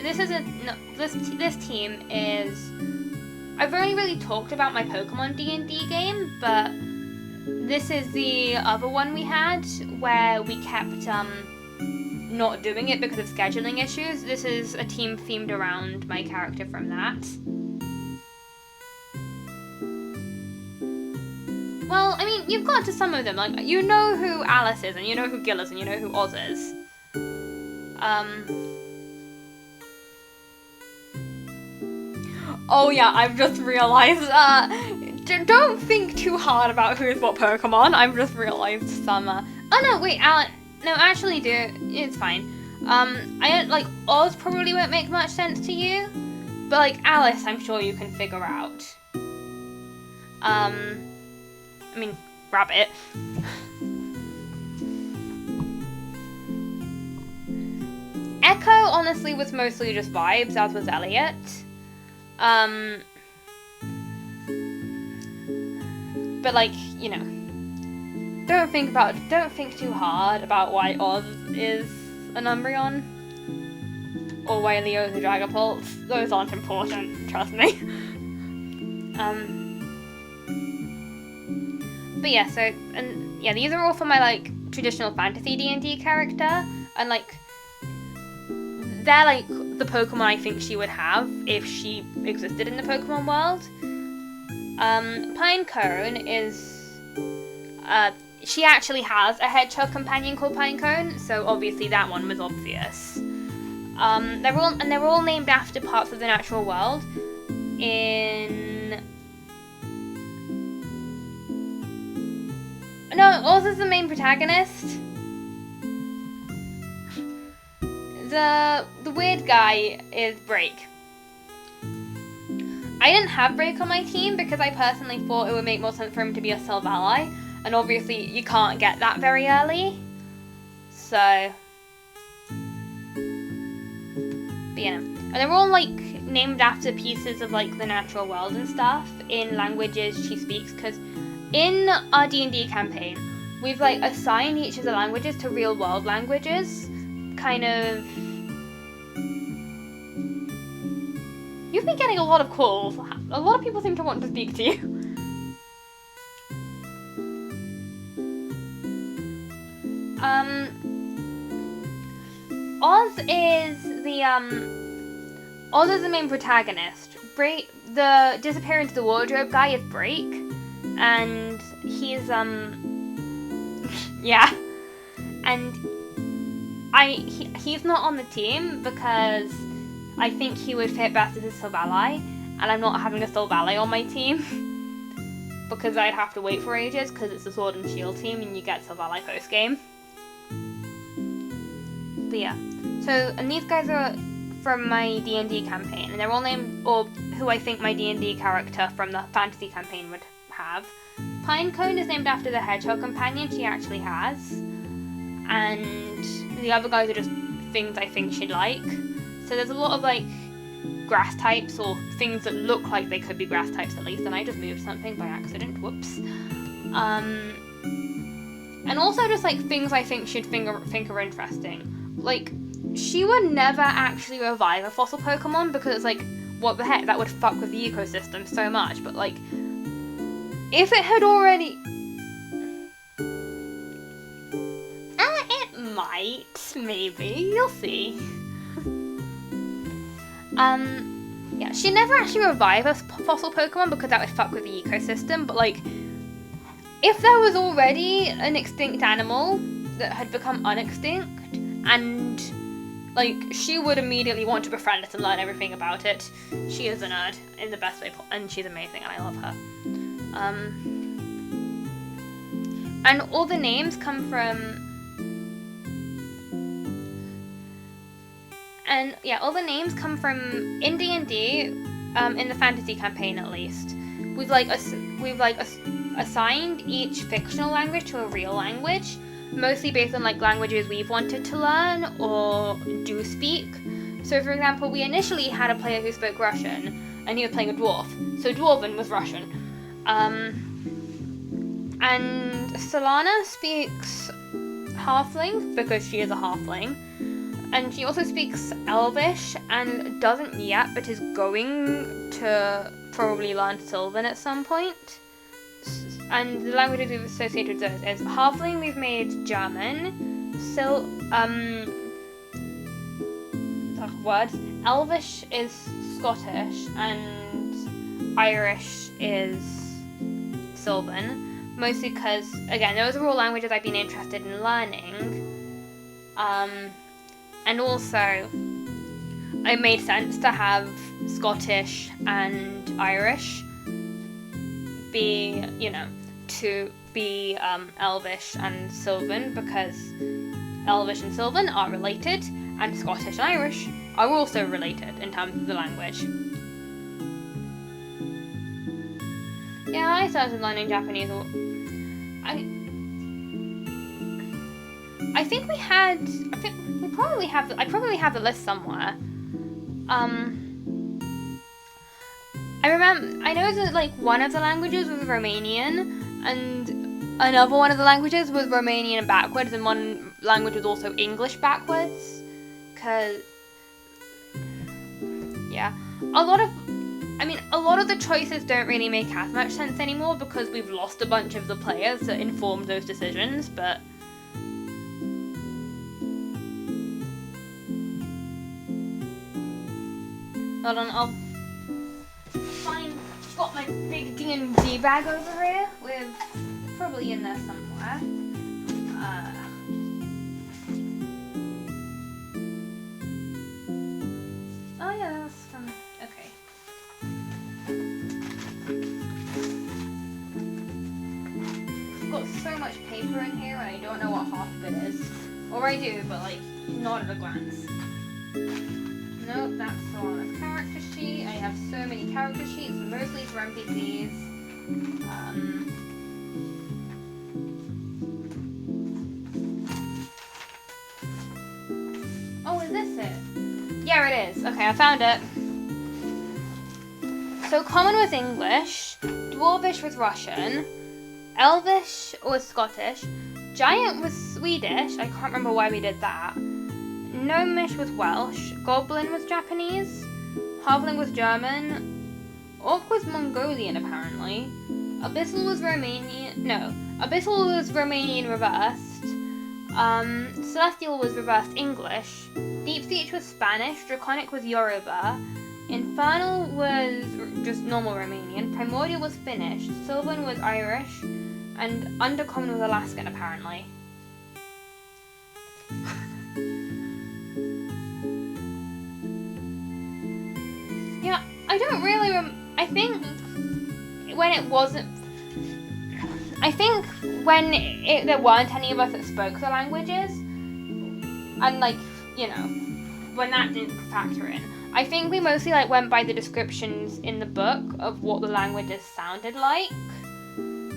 this isn't no, this team is. I've only really talked about my Pokemon D&D game, but this is the other one we had where we kept not doing it because of scheduling issues. This is a team themed around my character from that. Well, I mean, you've got to some of them. Like, you know who Alice is, and you know who Gil is, and you know who Oz is. Oh yeah, I've just realized, don't think too hard about who's what Pokemon. I've just realized some, oh no, wait, no, actually it's fine. Like, Oz probably won't make much sense to you, but like, Alice, I'm sure you can figure out. I mean, Rabbit. Echo, honestly, was mostly just vibes, as was Elliot. But like, you know, don't think too hard about why Oz is an Umbreon. Or why Leo's a Dragapult. Those aren't important, trust me. But yeah, so, and yeah, these are all for my, like, traditional fantasy D&D character, and, like, they're, like, the Pokemon I think she would have if she existed in the Pokemon world. Pinecone is, she actually has a hedgehog companion called Pinecone, so obviously that one was obvious. They're all named after parts of the natural world. No, Oz is the main protagonist. The weird guy is Break. I didn't have Break on my team because I personally thought it would make more sense for him to be a Silvally, and obviously you can't get that very early. So, but yeah, and they're all like named after pieces of like the natural world and stuff in languages she speaks, because in our D&D campaign, we've like assigned each of the languages to real world languages. Kind of. You've been getting a lot of calls. A lot of people seem to want to speak to you. Oz is the main protagonist. The disappear into the wardrobe guy is Break, and he's yeah, and he's not on the team because I think he would fit best as a Silvally, and I'm not having a Silvally on my team because I'd have to wait for ages because it's a Sword and Shield team and you get Silvally post game. But yeah, so, and these guys are from my D&D campaign, and they're all named, or who I think my D&D character from the fantasy campaign would have. Pinecone is named after the hedgehog companion she actually has, and the other guys are just things I think she'd like. So there's a lot of like grass types, or things that look like they could be grass types at least, and I just moved something by accident, whoops. And also just like things I think she'd think are interesting. Like, she would never actually revive a fossil Pokemon because it's like, what the heck, that would fuck with the ecosystem so much, but like, if it had already... it might, maybe, you'll see. Yeah, she'd never actually revive a fossil Pokemon because that would fuck with the ecosystem, but like, if there was already an extinct animal that had become unextinct, and like, she would immediately want to befriend it and learn everything about it. She is a nerd in the best way, and she's amazing, and I love her. And all the names come from... And yeah, all the names come from in D&D, in the fantasy campaign at least. We've assigned each fictional language to a real language, mostly based on like languages we've wanted to learn or do speak. So for example, we initially had a player who spoke Russian, and he was playing a dwarf, so Dwarven was Russian. And Solana speaks Halfling because she is a Halfling. And she also speaks Elvish and doesn't yet, but is going to probably learn Sylvan at some point. And the languages we've associated with those is Halfling we've made German, Elvish is Scottish, and Irish is Sylvan. Mostly because, again, those are all languages I've been interested in learning. And also, it made sense to have Scottish and Irish be, to be Elvish and Sylvan, because Elvish and Sylvan are related, and Scottish and Irish are also related in terms of the language. Yeah, I started learning Japanese. I think we probably have. I probably have the list somewhere. I know that like one of the languages was Romanian, and another one of the languages was Romanian backwards, and one language was also English backwards. Cause yeah, a lot of the choices don't really make as much sense anymore because we've lost a bunch of the players that informed those decisions, but. Hold on, I'll got my big D&D bag over here with probably in there somewhere. Oh yeah, that was from. Okay. I've got so much paper in here, and I don't know what half of it is. Or I do, but like not at a glance. Nope, that's Solana's character sheet. I have so many character sheets, mostly for NPCs. Oh, is this it? Yeah, it is. Okay, I found it. So Common was English, Dwarvish was Russian, Elvish was Scottish, Giant was Swedish. I can't remember why we did that. Gnomish was Welsh, Goblin was Japanese, Halfling was German, Orc was Mongolian apparently, Abyssal was Romanian reversed, Celestial was reversed English, Deep Speech was Spanish, Draconic was Yoruba, Infernal was just normal Romanian, Primordial was Finnish, Sylvan was Irish, and Undercommon was Alaskan apparently. Yeah, I don't really I think when there weren't any of us that spoke the languages, and like, when that didn't factor in, I think we mostly like went by the descriptions in the book of what the languages sounded like.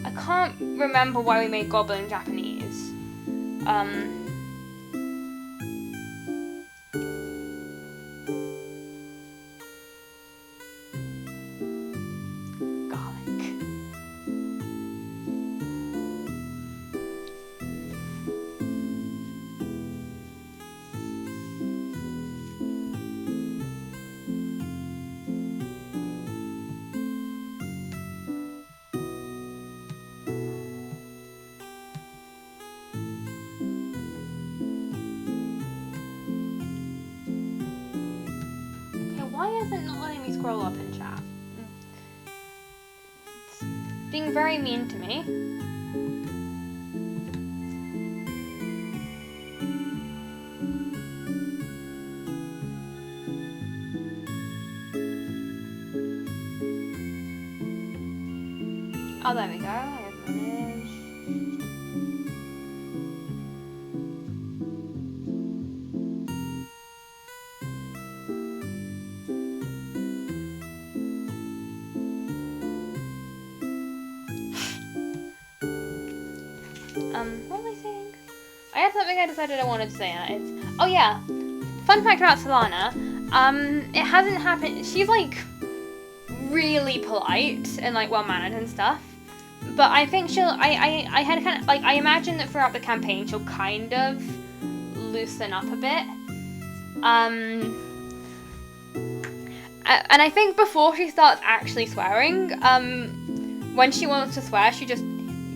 I can't remember why we made Goblin Japanese. Why is it not letting me scroll up in chat? It's being very mean to me. Oh, there we go. I have managed. What was I saying? I had something I decided I wanted to say, and oh yeah, fun fact about Solana, it hasn't happened, she's like really polite and like well-mannered and stuff, but I think I had kind of like, I imagine that throughout the campaign she'll kind of loosen up a bit, And I think before she starts actually swearing, when she wants to swear, she just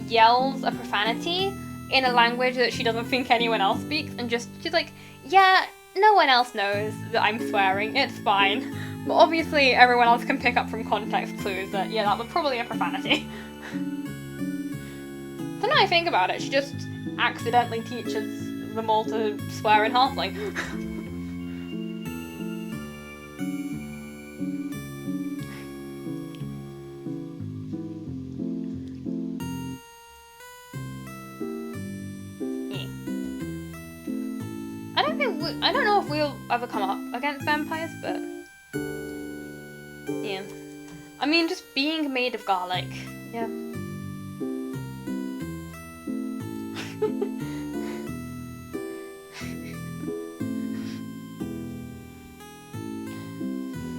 yells a profanity in a language that she doesn't think anyone else speaks, and she's like, yeah, no one else knows that I'm swearing, it's fine. But obviously everyone else can pick up from context clues that, yeah, that was probably a profanity. So now I think about it, she just accidentally teaches them all to swear in Halfling. I don't know if we'll ever come up against vampires, but yeah. I mean, just being made of garlic, yeah.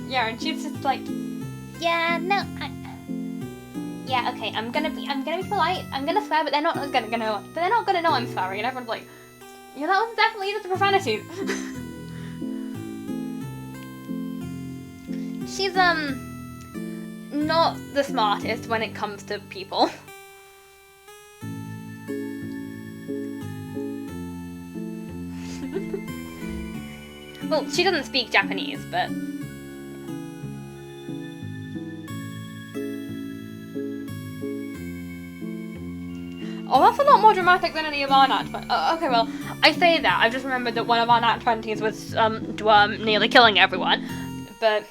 Yeah, and she's just like, yeah, no, yeah, okay, I'm gonna be polite. I'm gonna swear, but they're not gonna know I'm swearing, and everyone's like, yeah, that was definitely just a profanity. She's, not the smartest when it comes to people. Well, she doesn't speak Japanese, but... Oh, that's a lot more dramatic than any of our Nat 20s. Okay, well, I say that. I've just remembered that one of our Nat 20s was nearly killing everyone. But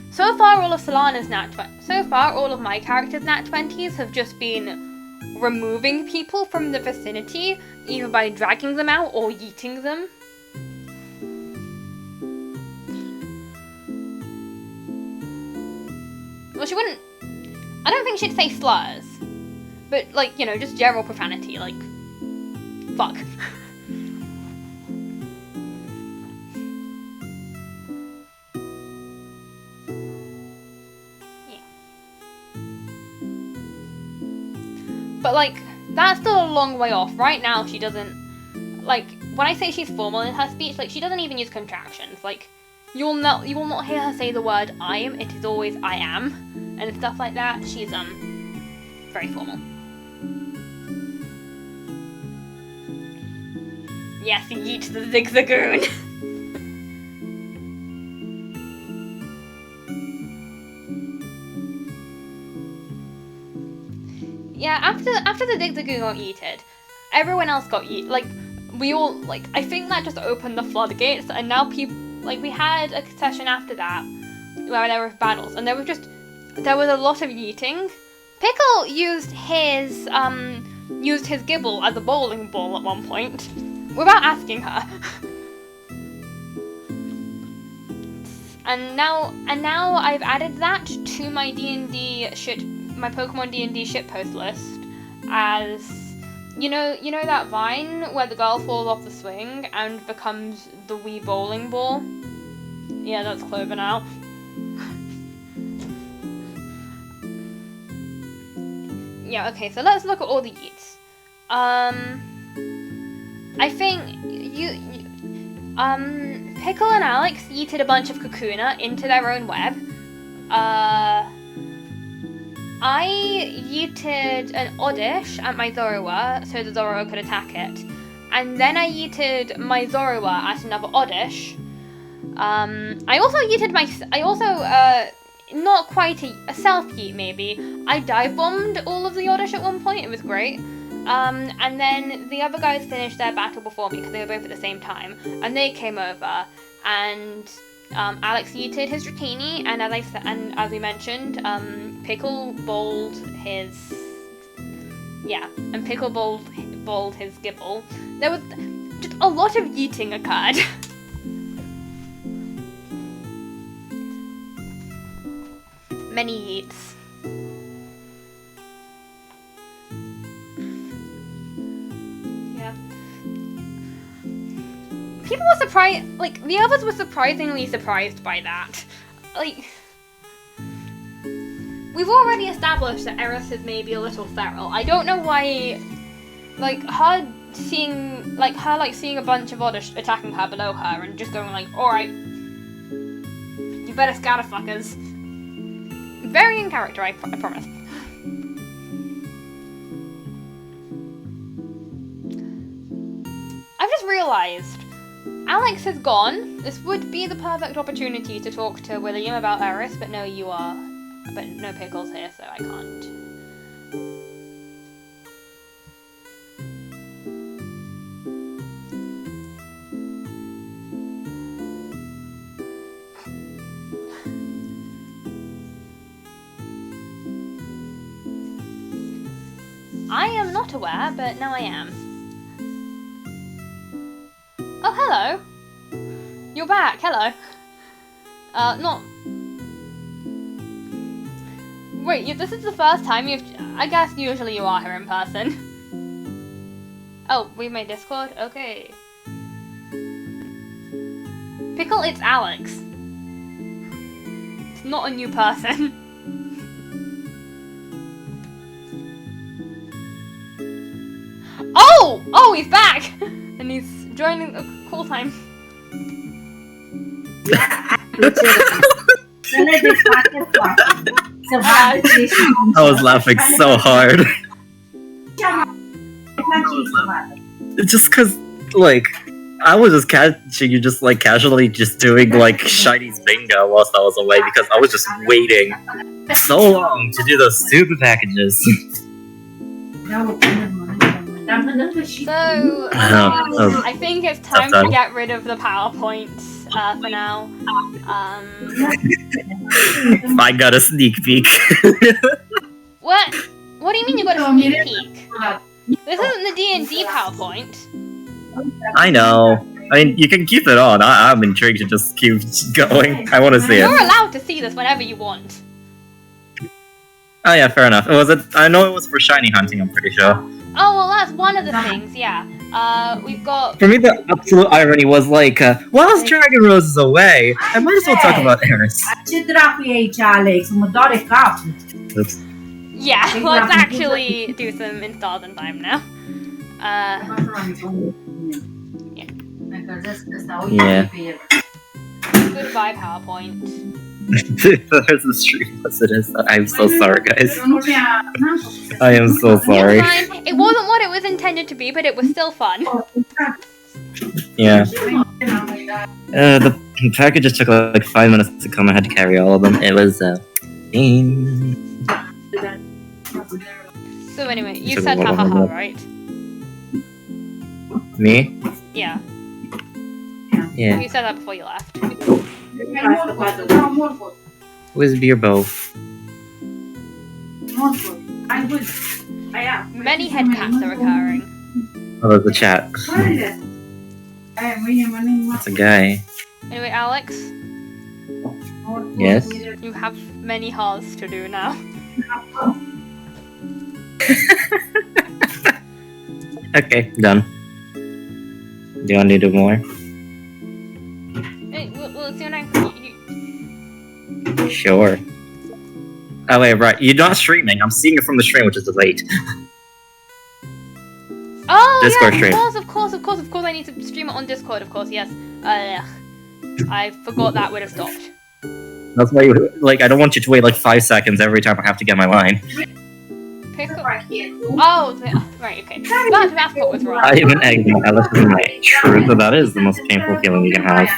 so far, all of Solana's Nat 20s. So far, all of my characters' Nat 20s have just been removing people from the vicinity, either by dragging them out or yeeting them. Well, she wouldn't. I don't think she'd say slurs. But, like, you know, just general profanity, like, fuck. Yeah. But, like, that's still a long way off. Right now, she doesn't, like, when I say she's formal in her speech, like, she doesn't even use contractions. Like, you will not hear her say the word I'm, it is always I am, and stuff like that. She's, very formal. Yes, yeet the zigzagoon. Yeah, after the zigzagoon got yeeted, everyone else got yeeted. Like, we all, like, I think that just opened the floodgates, and now people, like, we had a session after that where there were battles, and there was a lot of yeeting. Pickle used his gibble as a bowling ball at one point. Without asking her. And now I've added that to my my Pokemon D&D shitpost list as, you know that vine where the girl falls off the swing and becomes the wee bowling ball? Yeah, that's Clover now. Yeah, okay, so let's look at all the yeets. I think Pickle and Alex yeeted a bunch of Kakuna into their own web. I yeeted an Oddish at my Zorua so the Zorua could attack it. And then I yeeted my Zorua at another Oddish. I also yeeted not quite a self-yeet maybe. I dive bombed all of the Oddish at one point, it was great. And then the other guys finished their battle before me because they were both at the same time, and they came over, and Alex yeeted his Dratini, and as we mentioned, Pickle bowled his Gibble. There was just a lot of yeeting occurred. Many yeets. People were surprised, like, the others were surprisingly surprised by that. Like, we've already established that Eris is maybe a little feral. I don't know why, like, her seeing seeing a bunch of others attacking her below her and just going like, alright, you better scatter fuckers. Very in character, I promise. I've just realised, Alex is gone. This would be the perfect opportunity to talk to William about Eris, but no, but no Pickle's here, so I can't. I am not aware, but now I am. Oh, hello! You're back, hello. Not... Wait, this is the first time you've... I guess usually you are here in person. Oh, we made Discord? Okay. Pickle, it's Alex. It's not a new person. Oh! Oh, he's back! And he's joining the call time. I was laughing so hard. Just cause, like, I was just catching you just, like, casually just doing, like, Shiny's bingo whilst I was away because I was just waiting so long to do those stupid packages. So, I think it's time to get rid of the PowerPoints for now. I got a sneak peek. What? What do you mean you got a sneak peek? This isn't the D&D PowerPoint. I know. I mean, you can keep it on. I'm intrigued to just keep going. I want to see it. You're allowed to see this whenever you want. Oh yeah, fair enough. I know it was for shiny hunting, I'm pretty sure. Oh, well, that's one of the things, yeah. We've got... For me, the absolute irony was like, whilst DragonRose is away, I might as well talk about Eris. Oops. Yeah, let's actually do some installs in time now. Yeah. Goodbye, PowerPoint. There's a stream as it is. I'm so sorry, guys. I am so sorry. It's fine. It wasn't what it was intended to be, but it was still fun. Yeah. The package just took like 5 minutes to come. I had to carry all of them. It was, So anyway, you said ha ha ha, right? Me? Yeah. Yeah. You said that before you left. Where's beer bow? Many head caps are occurring. Oh, there's a chat. That's a guy. Anyway, Alex. Yes? You have many halls to do now. Okay, done. Do you want to do more? Well, soon Sure. Oh wait, right. You're not streaming. I'm seeing it from the stream, which is delayed. Oh, Discord yeah, stream. of course. I need to stream it on Discord, of course, yes. I forgot that would have stopped. That's why, I don't want you to wait 5 seconds every time I have to get my line. Oh, right, okay. That passport was wrong. I am an egg. This is my truth, but that is the most painful feeling you can have.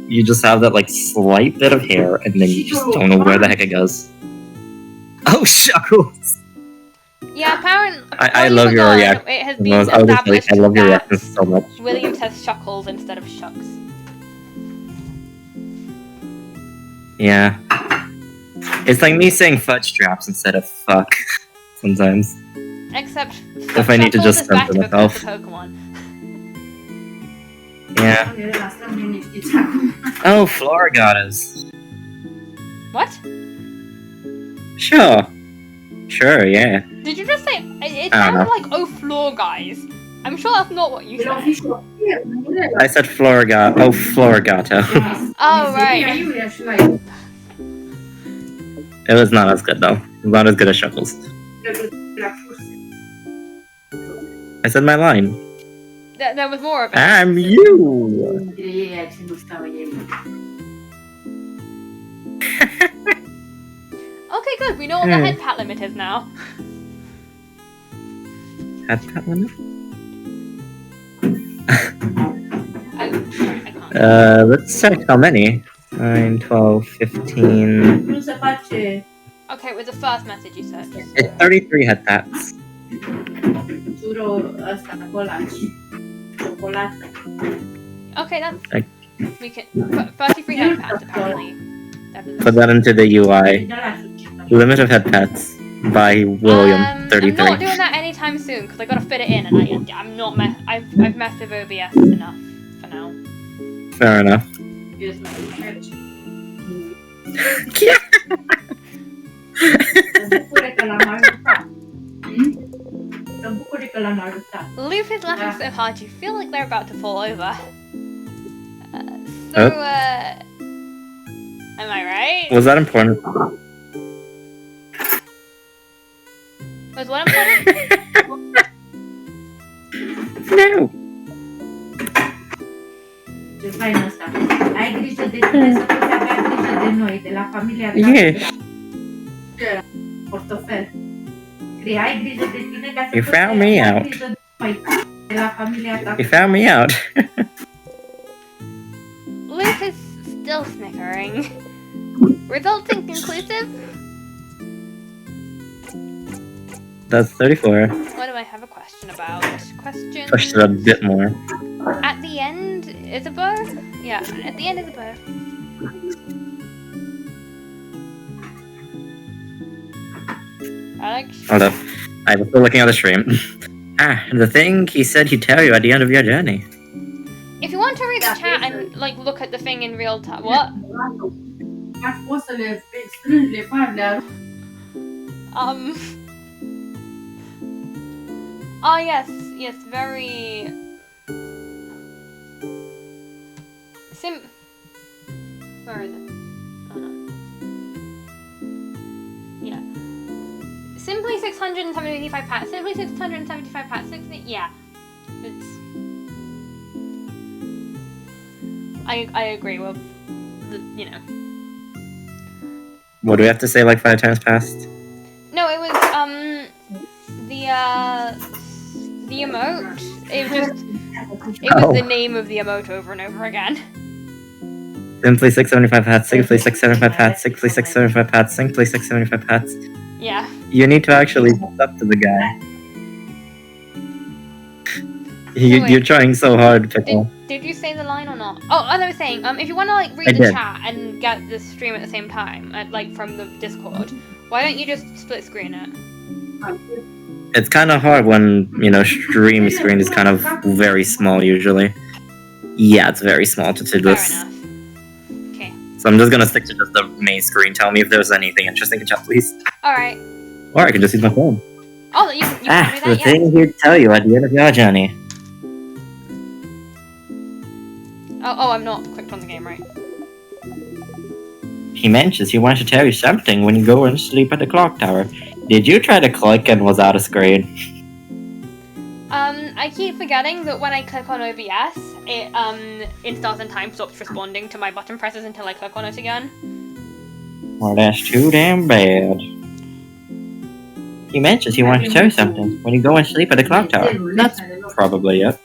You just have that slight bit of hair, and then you just don't know where the heck it goes. Oh, shuckles! Yeah, apparently. I love your reaction. It has been established I love your that reaction so much. William says shuckles instead of shucks. Yeah. It's like me saying fudge traps instead of fuck. Sometimes. Except if I need to just censor myself. Pokémon. Yeah. Oh, Florigatas. What? Sure, yeah. Did you just say? It sounded like oh floor guys. I'm sure that's not what you said. I said Florigata. Oh, Florigata. Oh right. It was not as good though. Not as good as Shuckles. I said my line. There was more of it. I'm you! Dintre ei și nu stau ei. Okay, good. We know what the head pat limit is now. Head pat limit? I can't. Let's check how many. 9, 12, 15... Nu se face Okay, it was the first message you said. It's 33 head pats. churro ăsta, colaci. Ciocolată. Okay, that's Like- we can 33 head pats apparently. That is Put that into the UI. De la sucit. Limit of head pats by William, I'm 33. not doing that anytime soon because I gotta fit it in, and I'm not. I've messed with OBS enough for now. Fair enough. Eu sunt mai mergi. Să bucure că l-am ajutat. Să bucure că l-am ajutat. Luke is laughing so hard you feel like they're about to fall over. Am I right? Was that important? Was what important? No! Ce fain asta. Ai grijă de tine să poți avea grijă de noi, de la familia ta. Yeah. Portofel. Scrie, ai grijă de tine ca să You poți found me avea out. grijă de noi, de la familia ta. You found me out. Luke is still snickering. Results inconclusive? That's 34. What do I have a question about? Question. Pushed it a bit more. At the end is a bow? Yeah, at the end is a bow. Alex? Hold up. I was still looking at the stream. The thing he said he'd tell you at the end of your journey. If you want to read the chat and like look at the thing in real time, what? Ar poți să le strângi, le faci, le arunci. Oh yes, very where is it? Oh no. Yeah. Simply 675 pats. Simply 675 pats. Yeah. It's. I agree with you know. What do we have to say like 5 times past? No, it was the emote. It was the name of the emote over and over again. Simply 675 pats, simply 675 pats, simply 675 pats, simply 675 pats. Yeah. You need to actually look up to the guy. You're trying so hard, Pickle. Did you say the line or not? Oh, as I was saying, if you want to like read I the did. chat and get the stream at the same time, like from the Discord, why don't you just split screen it? It's kind of hard when, you know, stream screen is kind of very small usually. Yeah, it's very small to do Fair this. enough. Okay. So I'm just gonna stick to just the main screen. Tell me if there's anything interesting in chat, please. All right. Or I can just use my phone. Oh, you can do The that. Yeah. thing he'd tell you at the end of your journey. Oh, I'm not clicked on the game, right? He mentions he wants to tell you something when you go and sleep at the clock tower. Did you try to click and was out of screen? I keep forgetting that when I click on OBS, it installs and time stops responding to my button presses until I click on it again. Well, that's too damn bad. He mentions he wants to tell you something when you go and sleep at the clock tower. That's probably it.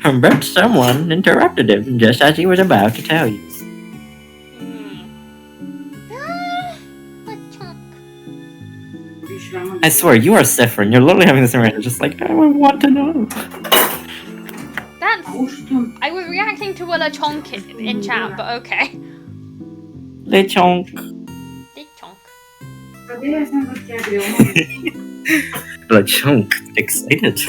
But someone interrupted him just as he was about to tell you. I swear, you are Sifrin. You're literally having this conversation just like, I want to know. That's. I was reacting to a LeChonk in chat, but okay. Lechonk. LeChonk. Lechonk. Excited.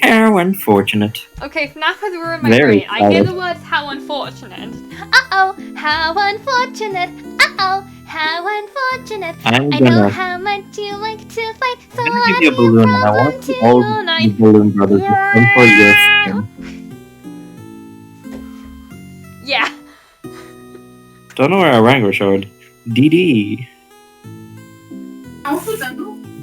How unfortunate. Okay, FNAF has ruined my Very brain. I hear excited. the words "how unfortunate." Uh-oh, how unfortunate. Uh-oh, how unfortunate. I'm I know gonna how much you like to fight, so I'm gonna I give you a need balloon and I problem want all the tonight. balloon brothers to come for your skin. Yeah. Don't know where our Rango showed. DD.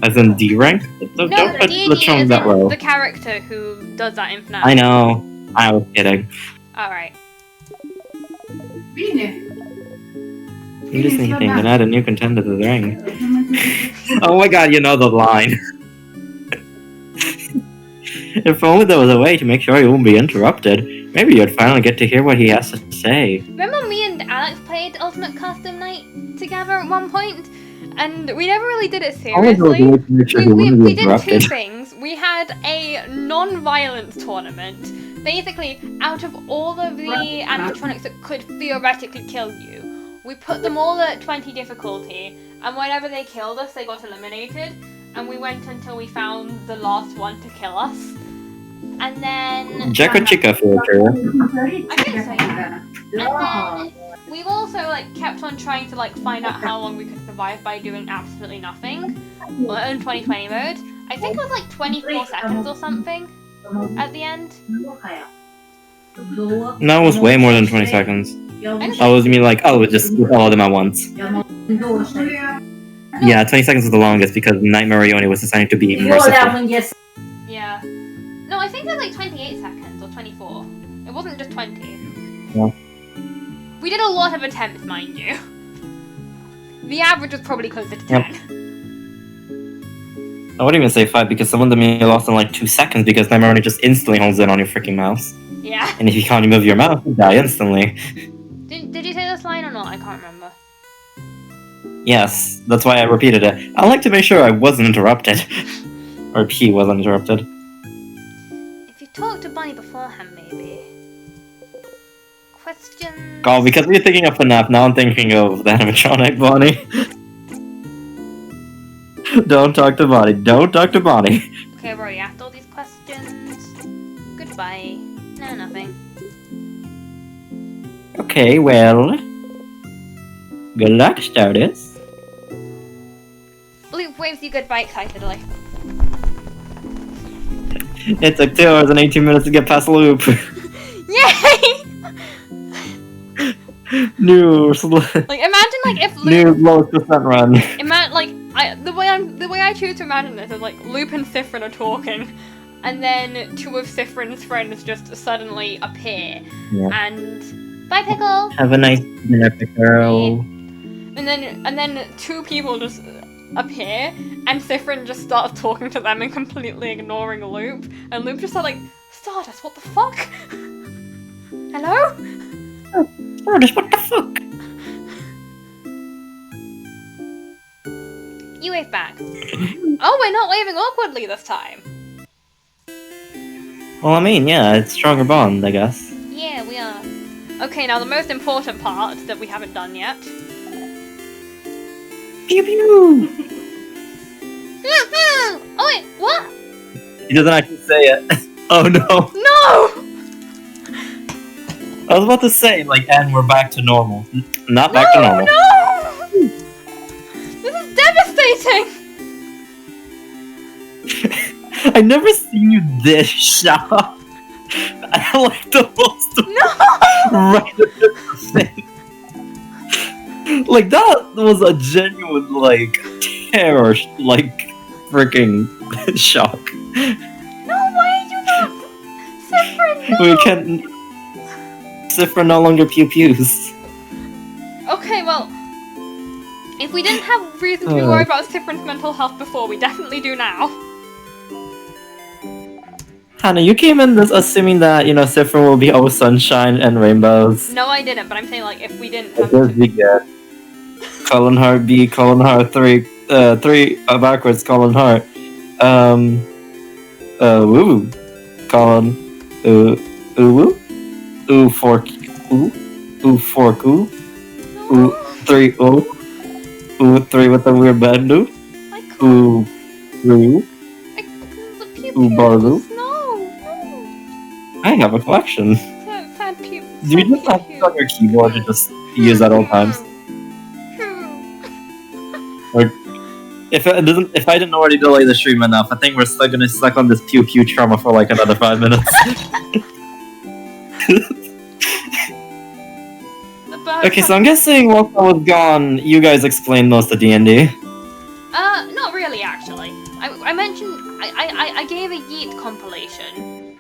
As in D rank? Don't No, put D&D Lechonk is that low. the character who does that in FNAF. I know. I was kidding. Alright. Bine. I'm just thinking, and add a new contender to the ring. Oh my god, you know the line. If only there was a way to make sure he wouldn't be interrupted. Maybe you'd finally get to hear what he has to say. Remember me and Alex played Ultimate Custom Night together at one point? And we never really did it seriously. We did two things. We had a non-violence tournament. Basically, out of all of the animatronics that could theoretically kill you, we put them all at 20 difficulty, and whenever they killed us, they got eliminated. And we went until we found the last one to kill us. And then... Jack or Chica filter. I think so, yeah. And then we've also kept on trying to find out how long we could survive by doing absolutely nothing. Well, in 2020 mode. I think it was 24 seconds or something at the end. No, it was way more than 20 seconds. I was just with all of them at once. Yeah, 20 seconds was the longest because Nightmare Ione was assigned to be merciful. Yeah. No, I think it was 28 seconds or 24. It wasn't just 20. Yeah. We did a lot of attempts, mind you. The average was probably closer to 10. I wouldn't even say 5 because some of them you lost in 2 seconds because Nightmare Ione just instantly holds in on your freaking mouse. Yeah. And if you can't move your mouse, you die instantly. Did you say this line or not? I can't remember. Yes, that's why I repeated it. I like to make sure I wasn't interrupted. Or he wasn't interrupted. If you talked to Bunny beforehand, maybe. Questions? Oh, because we're thinking of FNAF, now I'm thinking of the animatronic Bonnie. Don't talk to Bonnie. Don't talk to Bonnie. Okay, I've already asked all these questions. Goodbye. No, nothing. Okay, well... Good luck, Stardust. Luke waves you goodbye excitedly. It took 2 hours and 18 minutes to get past the loop. Yay! New imagine if Luke... New lowest percent run. The way I choose to imagine this is Loop and Siffrin are talking, and then 2 of Siffrin's friends just suddenly appear, and bye Pickle. Have a nice dinner, Pickle. And then 2 people just appear, and Siffrin just starts talking to them and completely ignoring Loop, and Loop just Stardust, what the fuck? Hello? Oh, Stardust, what the fuck? You wave back. Oh, we're not waving awkwardly this time. Well, I mean, yeah, it's stronger bond, I guess. Yeah, we are. Okay, now the most important part that we haven't done yet. Pew pew! Oh wait, what? He doesn't actually say it. Oh no! No! I was about to say, and we're back to normal. Not back to normal. No! This is devastating! I've never seen you this shocked. I the most. No! Right at the thing. That was a genuine, terror, freaking shock. No, why are you not? Siffrin, no! We can't. Siffrin no longer pew pews. Okay, well, if we didn't have reason to be worried about Siffrin's mental health before, we definitely do now. Hannah, you came in this assuming that, Siffrin will be all sunshine and rainbows. No, I didn't, but I'm saying, if we didn't have to... get colon heart B, colon heart 3, 3 backwards, colon heart. Woo. Colon, woo. Ooh, fork, ooh, fork, ooh. Ooh, 3, ooh. Ooh, 3 with a weird bend, ooh. Ooh, ooh. Ooh, barloo. I have a collection. Do you just have to on your keyboard to just use at all times? Or if I didn't already delay the stream enough, I think we're still gonna stuck on this pew pew trauma for another 5 minutes. Okay, so I'm guessing while I was gone, you guys explained most of D&D. Not really, actually. I mentioned I gave a Yeet compilation.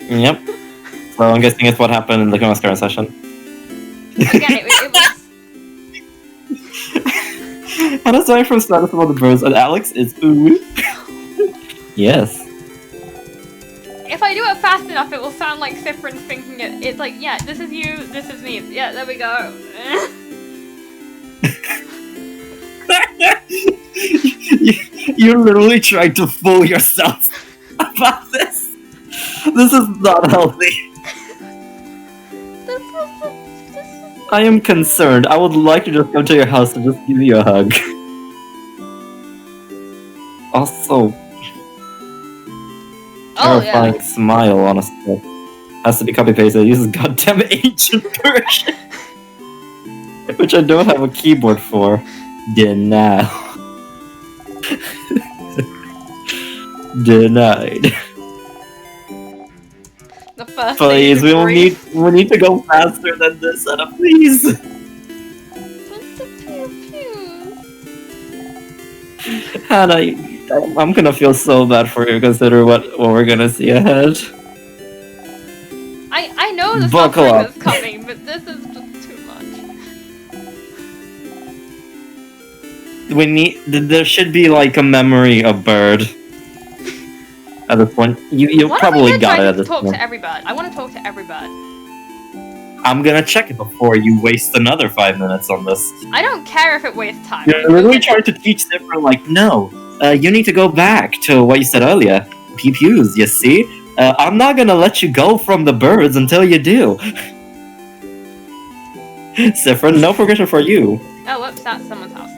Yep. So I'm guessing it's what happened in the current session. Again, it was. And aside from status of all the birds, and Alex is ooh. Yes. If I do it fast enough, it will sound like Sifrin's thinking it. It's like, yeah, this is you, this is me. Yeah, there we go. You literally tried to fool yourself about this. This is not healthy. I am concerned. I would like to just come to your house and just give you a hug. Also, terrifying smile on a stick. Has to be copy pasted. It uses goddamn ancient Persian, which I don't have a keyboard for. Denied. Denied. The first Please, we need to go faster than this, Anna, please. Hannah, I'm gonna feel so bad for you considering what we're gonna see ahead. I know the Buckle suffering up. that's coming, but this is just too much. There should be like a memory of bird. At this point, you probably got it at this Talk point. to every bird. I want to talk to every bird. I'm gonna check it before you waste another 5 minutes on this. I don't care if it wastes time. You're literally trying to teach different, like, no, you need to go back to what you said earlier. Pew-pews, you see? I'm not gonna let you go from the birds until you do. Sifrin, no progression for you. Oh, whoops, that's someone's house.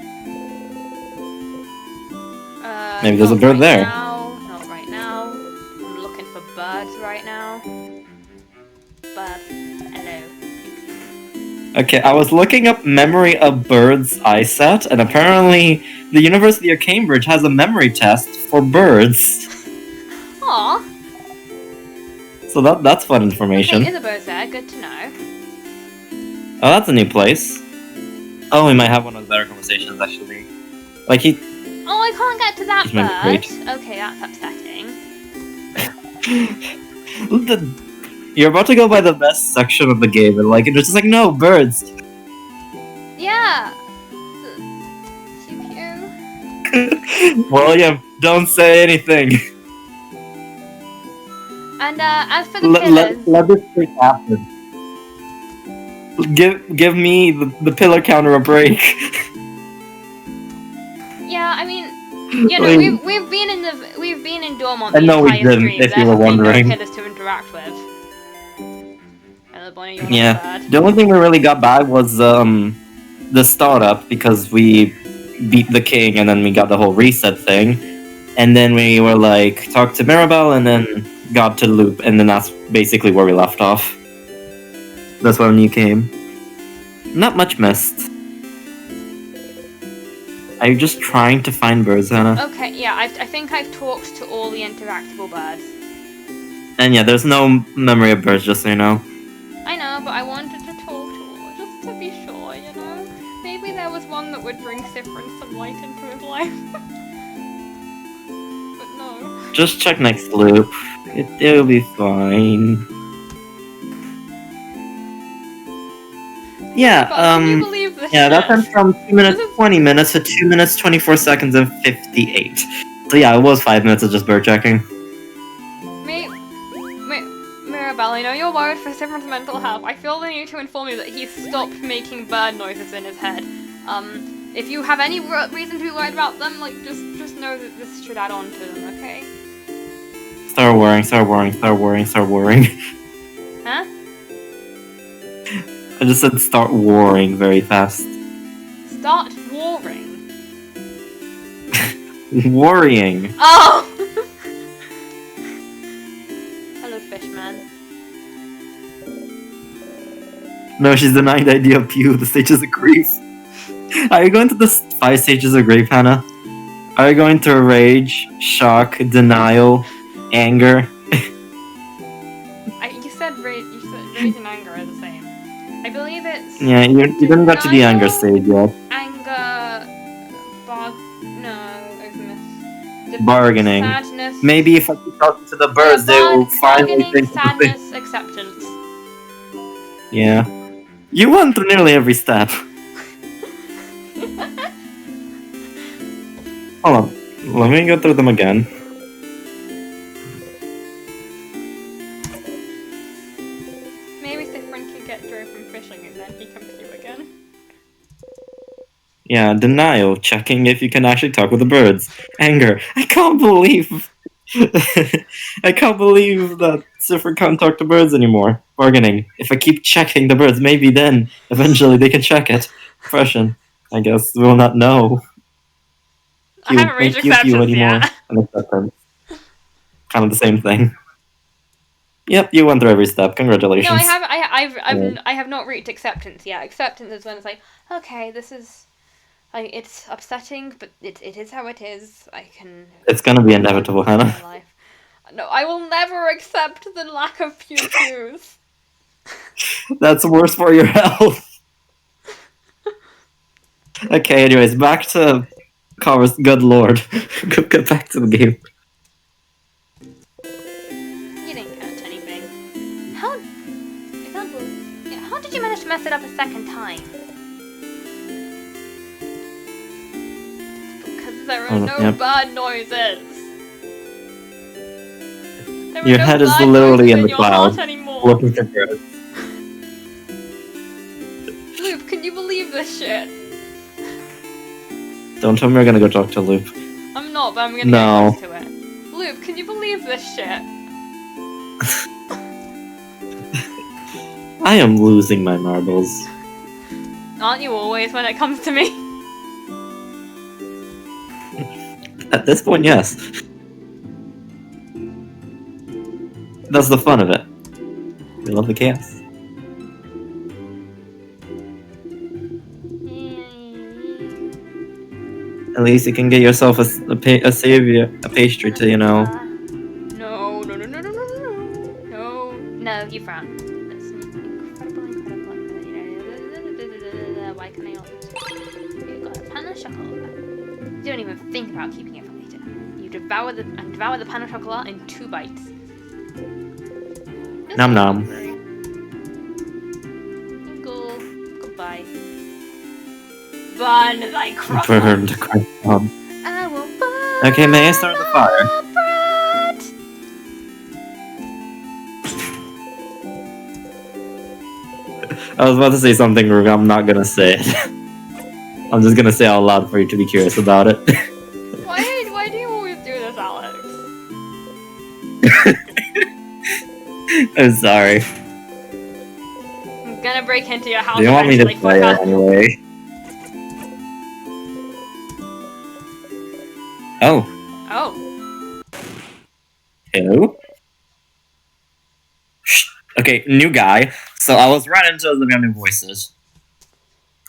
Maybe there's a not bird right there. Now, not right now. I'm looking for birds right now. Birds, hello. Okay, I was looking up memory of birds iSet, and apparently the University of Cambridge has a memory test for birds. Aww. So that's fun information. Okay, is a bird there, good to know. Oh, that's a new place. Oh, we might have one of the better conversations, actually. Like, Oh, I can't get to that He's meant bird. to Okay, that's upsetting. You're about to go by the best section of the game, and like, it's just like, no, birds. Yeah. Pew-pew. William, don't say anything. And as for the pillars, Let this thing happen. Give me the pillar counter a break. yeah, I mean, you know, we've been in Dormont the I know we entire didn't, stream. if you There were have been no wondering. pillars to interact with. Hello, Bonnie, you're Yeah, not bad. the only thing we really got by was the startup, because we beat the king and then we got the whole reset thing, and then we were like talked to Mirabelle and then got to loop, and then that's basically where we left off. That's when you came. Not much missed. Are you just trying to find birds, Hannah? Okay, yeah, I think I've talked to all the interactable birds. And yeah, there's no memory of birds, just so you know. I know, but I wanted to talk to all, just to be sure, you know? Maybe there was one that would bring Sifrin some light into his life. But no. Just check next loop. It'll be fine. Yeah, But can you believe this yeah, that shit? went from 2 minutes 20 minutes to 2 minutes 24 seconds and 58. So yeah, it was 5 minutes of just bird checking. Mirabelle, I know you're worried for Sifrin's mental health. I feel the need to inform you that he's stopped making bird noises in his head. If you have any reason to be worried about them, like, just know that this should add on to them, okay? Start worrying. Huh? I just said start worrying very fast. Start warring. Worrying. Oh! Hello, Fishman. No, she's denying the idea of Pew, the stages of grief. Are you going to the 5 stages of grief, Hannah? Are you going to rage, shock, denial, anger? You said rage and anger are the same. I believe it's... Yeah, you didn't get to the anger stage yet. Anger... Bog... No, I've missed... bargaining. Sadness. Maybe if I keep talking to the birds, they will finally bargaining, think something. sadness, acceptance. Yeah. You went through nearly every step. Hold on. Let me go through them again. Maybe Sifrin can get Joe from fishing and then he comes to you again. Yeah, denial, checking if you can actually talk with the birds. Anger, I can't believe... I can't believe that Sifrin can't talk to birds anymore. Bargaining, if I keep checking the birds, maybe then, eventually they can check it. Depression, I guess we'll not know. I haven't reached Thank you acceptance anymore. yet. And acceptance. Kind of the same thing. Yep, you went through every step. Congratulations. No, I have not reached acceptance yet. Acceptance is when it's like, okay, this is, like, it's upsetting, but it is how it is. I can. It's gonna be inevitable, Hannah. Life. No, I will never accept the lack of pew-pews. That's worse for your health. Okay, anyways, back to Cars. Good lord. Get back to the game. You didn't catch anything. How did you manage to mess it up a second time? Because there are no bad noises. Your head is literally in the clouds, anymore. looking for birds. Loop, can you believe this shit? Don't tell me you're gonna go talk to Loop. I'm not, but I'm gonna get close to it. Loop, can you believe this shit? I am losing my marbles. Aren't you always when it comes to me? At this point, yes. That's the fun of it. We love the chaos. At least you can get yourself a savior, a pastry to, you know. No, you frown. That's incredible. Why can I not? You've got a pan of chocolate. You don't even think about keeping it for later. You devour the pan of chocolate in 2 bites. Nom nom. Goodbye. Burn thy cross. Burn the cross. I will burn. Okay, may I start the fire? Bread. I was about to say something rude. I'm not gonna say it. I'm just gonna say it out loud for you to be curious about it. Why do you always do this, Alex? I'm sorry. I'm gonna break into your house. Do you want me to play it anyway? Oh. Oh. Hello? Shh. Okay, new guy. So I was right into the new voices.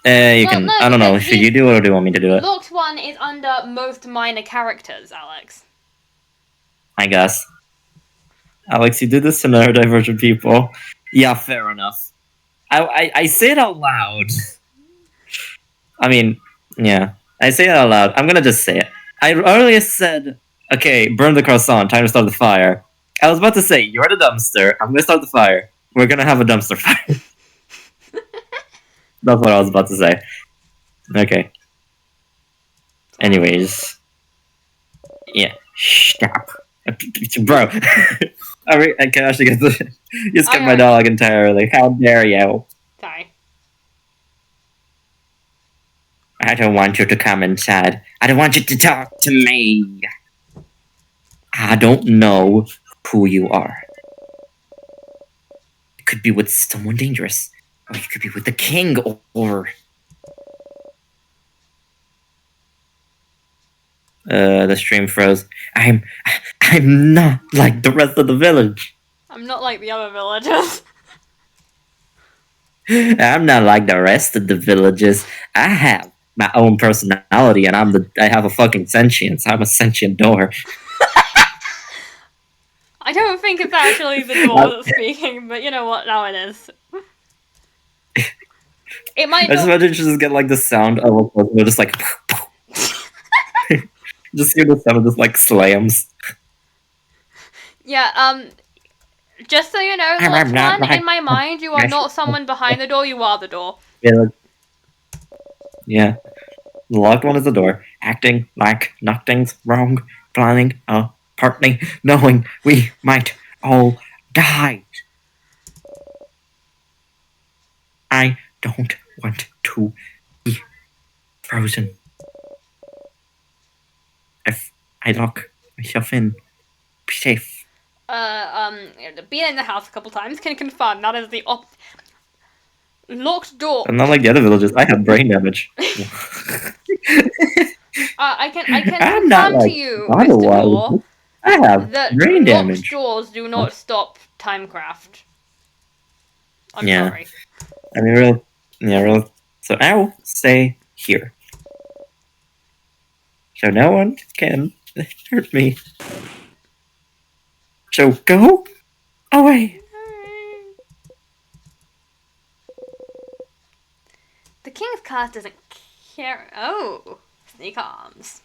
I don't know. Should you do it or do you want me to do it? Locked one is under most minor characters, Alex. I guess. Alex, you did this to neurodivergent people. Yeah, fair enough. I say it out loud. I mean, yeah. I say it out loud. I'm gonna just say it. I earlier said, okay, burn the croissant, time to start the fire. I was about to say, you're the dumpster, I'm gonna start the fire. We're gonna have a dumpster fire. That's what I was about to say. Okay. Anyways. Yeah. Stop. Bro. I can actually get the... You skipped my dialogue entirely. How dare you? Sorry. I don't want you to come inside. I don't want you to talk to me. I don't know who you are. You could be with someone dangerous. Or you could be with the king, or... The stream froze. I'm not like the rest of the village. I'm not like the other villagers. I'm not like the rest of the villages. I have my own personality, and I have a fucking sentience. I'm a sentient door. I don't think it's actually the door that's speaking, but you know what? Now it is. It might. I just imagine you just get like the sound of a person just like. Just hear the sound of this like slams. Yeah, just so you know, I'm not Lotwan, like- in my mind, you are not someone behind the door, you are the door. Yeah. The locked one is the door. Acting like nothing's wrong. Planning a party, knowing we might all die. I don't want to be frozen. If I lock myself in, be safe. Being in the house a couple times can confirm that is the locked door. I'm not like the other villagers. I have brain damage. I can I'm not confirm to like you, bottle Mr. wise. Door, I have that brain locked damage. doors do not stop timecraft. I'm Yeah. sorry. I mean, real. So I'll stay here. So no one can hurt me. So go away. The King's Curse doesn't care. Oh, sneak arms.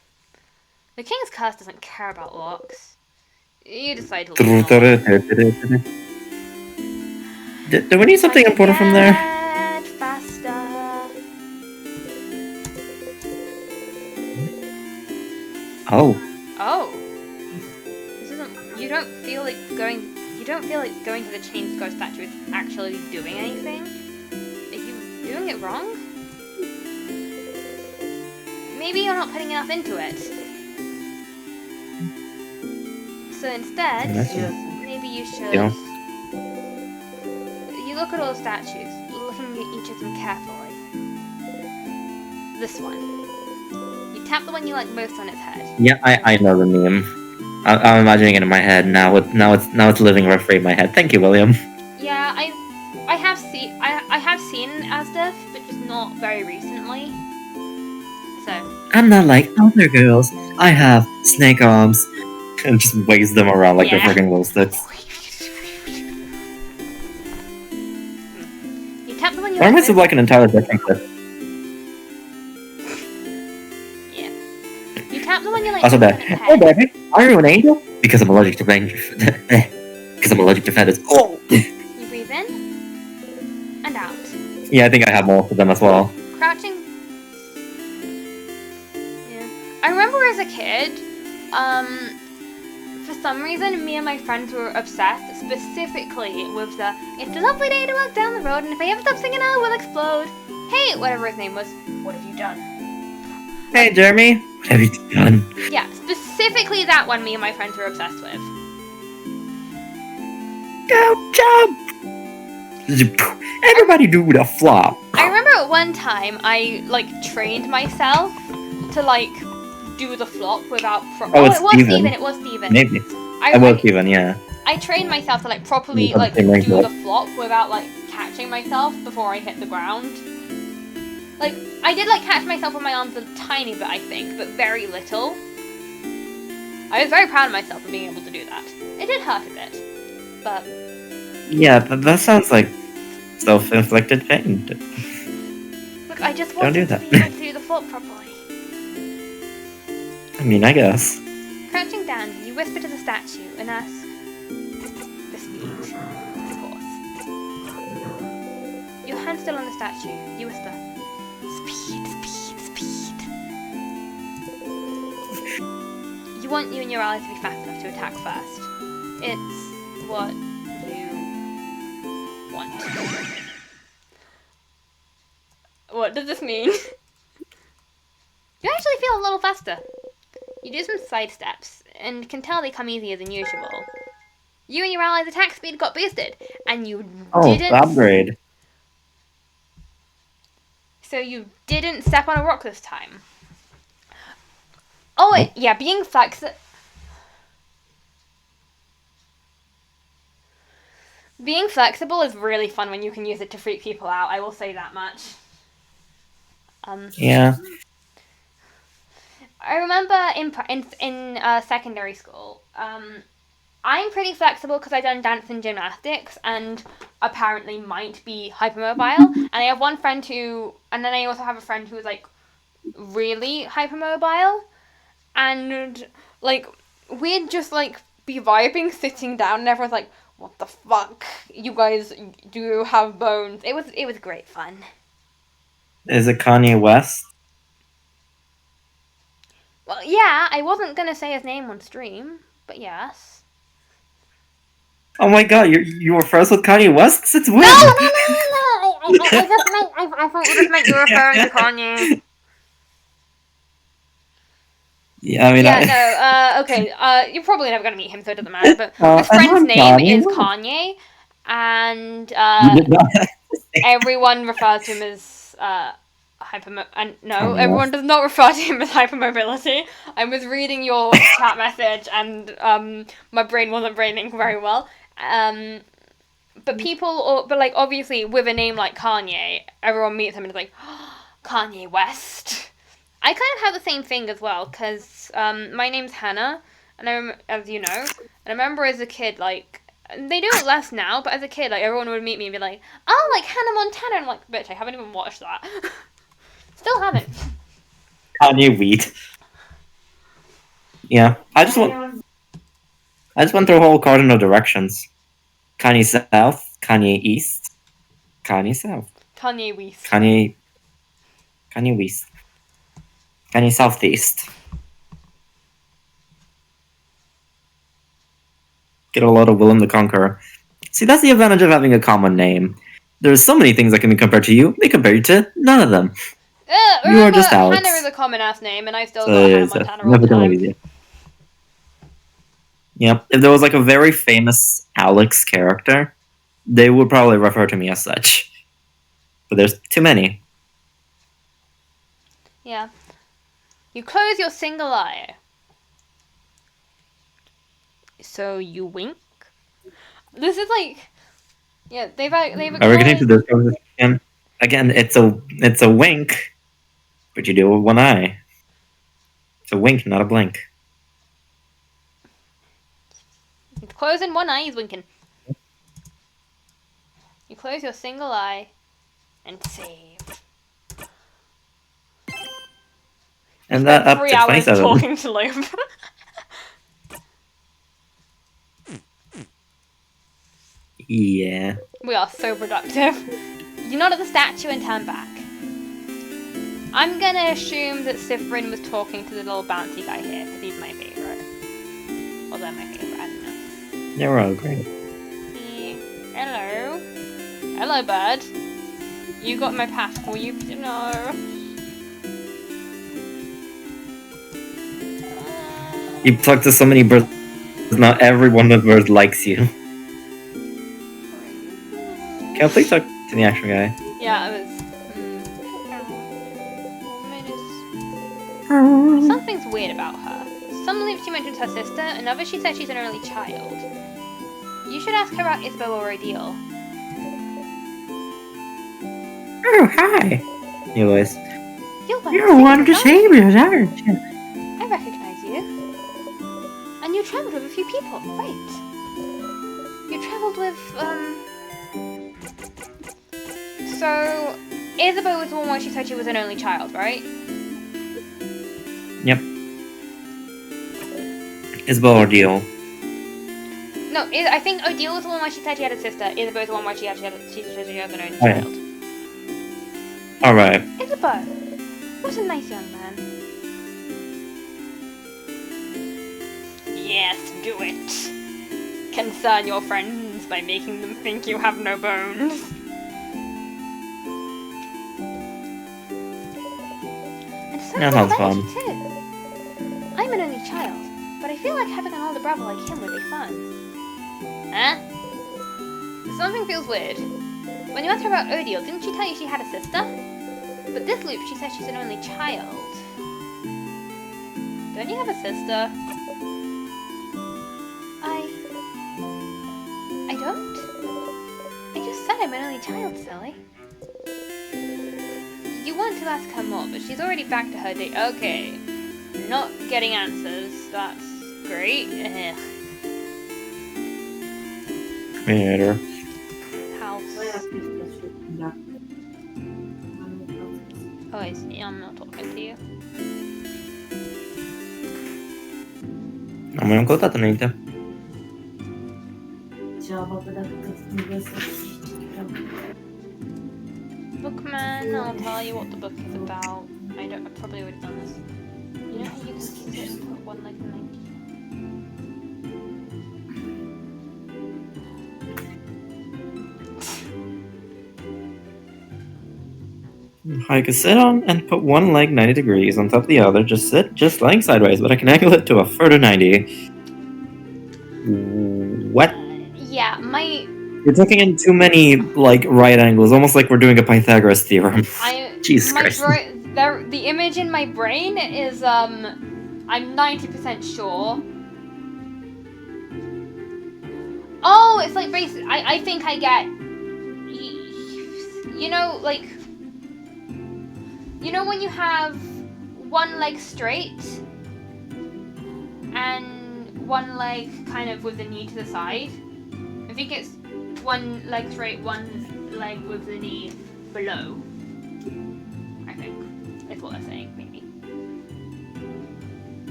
The King's Curse doesn't care about locks. You decide to leave. Do we need something important from there? Get faster. Oh. Oh. This isn't. You don't feel like going. You don't feel like going to the Chain Scar statue is actually doing anything. Are you doing it wrong? Maybe you're not putting enough into it. So instead, maybe you should. Yeah. You look at all the statues, looking at each of them carefully. This one. You tap the one you like most on its head. Yeah, I know the meme. I'm imagining it in my head now. Now it's living rent free in my head. Thank you, William. Yeah, I have seen Asdef, but just not very recently. So I'm not like other girls. I have snake arms. And just waves them around like they're Yeah. freaking glow sticks. you tap the one you Why am I like so most. like an entirely different clip? Yeah. You tap the one you like Also most on that. its Hey, head. baby, are you an angel? Because I'm allergic to because I'm allergic to feathers. Oh. You breathe in and out. Yeah, I think I have most of them as well. Crouching. Yeah. I remember as a kid, for some reason, me and my friends were obsessed specifically with the "It's a lovely day to walk down the road, and if I ever stop singing, I will explode." Hey, whatever his name was, what have you done? Hey, Jeremy, what have you done? Yeah, specifically that one me and my friends were obsessed with. Go jump! Everybody do the flop. I remember at one time I trained myself to do the flop without. It's it was Steven. Steven. It was Steven. Maybe. I I was even, yeah. I trained myself to properly Yeah, do same the flop without catching myself before I hit the ground. I did catch myself with my arms a tiny bit, I think, but very little. I was very proud of myself for being able to do that. It did hurt a bit, but Yeah, that sounds like self-inflicted pain. look, I just Don't wanted do to that. be able to do the flop properly. I mean, I guess. Crouching down, you whisper to the statue and ask the speed, of course. Your hand still on the statue. You whisper, "Speed, speed, speed." You want you and your allies to be fast enough to attack first. It's what you want. What does this mean? You actually feel a little faster. You do some side steps, and can tell they come easier than usual. You and your allies' attack speed got boosted, and you didn't. Upgrade. So you didn't step on a rock this time. Oh, yeah, being flexible. Being flexible is really fun when you can use it to freak people out. I will say that much. Yeah. I remember in secondary school, I'm pretty flexible because I've done dance and gymnastics and apparently might be hypermobile. And I have one friend and then I also have a friend who is really hypermobile. and like we'd just like be vibing, sitting down, and everyone's like, "What the fuck? You guys do have bones?" It was great fun. Is it Kanye West? Well, yeah, I wasn't gonna say his name on stream, but yes. Oh my god, you were friends with Kanye West since when? No. I thought you just meant you were referring to Kanye. Yeah, I mean, Okay. You're probably never gonna meet him, so it doesn't matter. But his I'm friend's name Kanye is West. Kanye, and You did not. everyone refers to him as no, Kanye everyone West. does not refer to him as hypermobility. I was reading your chat message, and my brain wasn't braining very well. But like obviously with a name like Kanye, everyone meets him and is like, oh, Kanye West. I kind of have the same thing as well, because my name's Hannah, and as you know, and I remember as a kid, like, they do it less now, but as a kid, like, everyone would meet me and be like, oh, like Hannah Montana, and I'm like, bitch, I haven't even watched that. Still haven't. Kanye Wheat. Yeah, I just went through a whole cardinal directions. Kanye South, Kanye East, Kanye South, Kanye West. Kanye West, Kanye Southeast. Get a lot of Willem the Conqueror. See, that's the advantage of having a common name. There's so many things that can be compared to you. They compare you to none of them. You are just Alex. Hannah is a common ass name, and I still So got Hannah Montana all the time. Yep. If there was like a very famous Alex character, they would probably refer to me as such. But there's too many. Yeah. You close your single eye. So you wink. This is like, yeah, they've. Are we getting to this conversation? Again, it's a wink, but you do it with one eye. It's a wink, not a blink. He's closing one eye, he's winking. You close your single eye and save. And that up 3 to hours 27. talking to Loom. Yeah. We are so productive. You nod at the statue and turn back. I'm gonna assume that Sifrin was talking to the little bouncy guy here, because he's my favourite. Or they're my favourite, I don't know. Yeah, we're all great. Hello. Hello, bird. You got my passport, you know. You talk to so many birds, not every one of the birds likes you. Can I please talk to the actual guy? Yeah, it was... Something's weird about her. Some believe she mentions her sister, and others she said she's an only child. You should ask her about Isabel or Ideal. Oh, hi! New voice. You're one of the saviors, aren't you? I recognize you. And you travelled with a few people, right? You travelled with, So, Isabel was the one where she said she was an only child, right? Yep. Isabel or Deal? No, I think Odile was the one where she said she had a sister. Isabel was the one where she said she had an only Oh, yeah. child. Alright. Isabel! What a nice young man. Yes, do it. Concern your friends by making them think you have no bones. And so Yeah, about sounds fun. you too. I'm an only child, but I feel like having an older brother like him would be fun. Huh? Something feels weird. When you asked her about Odile, didn't she tell you she had a sister? But this loop, she says she's an only child. Don't you have a sister? I don't? I just said I'm an only child, silly. You want to ask her more, but she's already back to her day. Okay. Not getting answers. That's great. Creator. House. Oh, I see. I'm not talking to you. Amanhã eu contato, né, então. Bookman, I'll tell you what the book is about. I've probably already done this. You know how you can keep it and put one leg in 90. I can sit on and put one leg 90 degrees on top of the other. Just lying sideways, but I can angle it to a further 90. What? Yeah, You're taking in too many, like, right angles, almost like we're doing a Pythagoras theorem. Jesus Christ. The image in my brain is, I'm 90% sure. Oh, it's like basically, I think I get, you know, like, you know when you have one leg straight and one leg kind of with the knee to the side? I think it's one leg straight, one leg with the knee below. I think is what they're saying, maybe.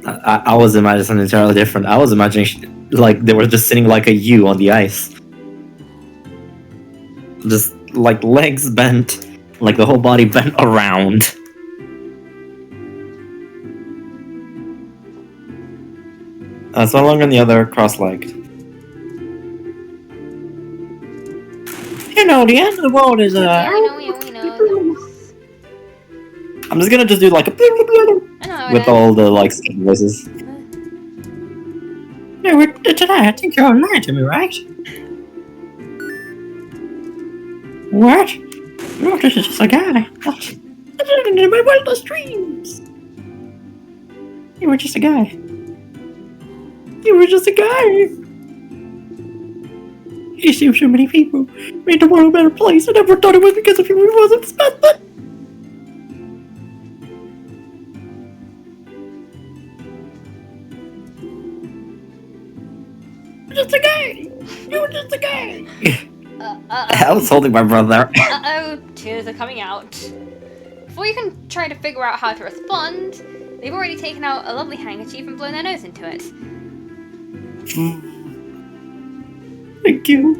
I was imagining something entirely different. I was imagining like they were just sitting like a U on the ice. Just like legs bent, like the whole body bent around. It's no longer on the other cross-legged. You know, the end of the world is Yeah, we know. I'm just gonna just do like a with all the like skin voices. No, today I think you're lying to me, right? What? No, this is just a guy. I didn't in my wildest dreams. You were just a guy. You were just a guy. You saved so many people, made the world a better place. I never thought it was because of you. It wasn't spent, but. Just a guy. You were just a guy. I was holding my brother. Uh-oh, tears are coming out. Before you can try to figure out how to respond, they've already taken out a lovely handkerchief and blown their nose into it. Thank you.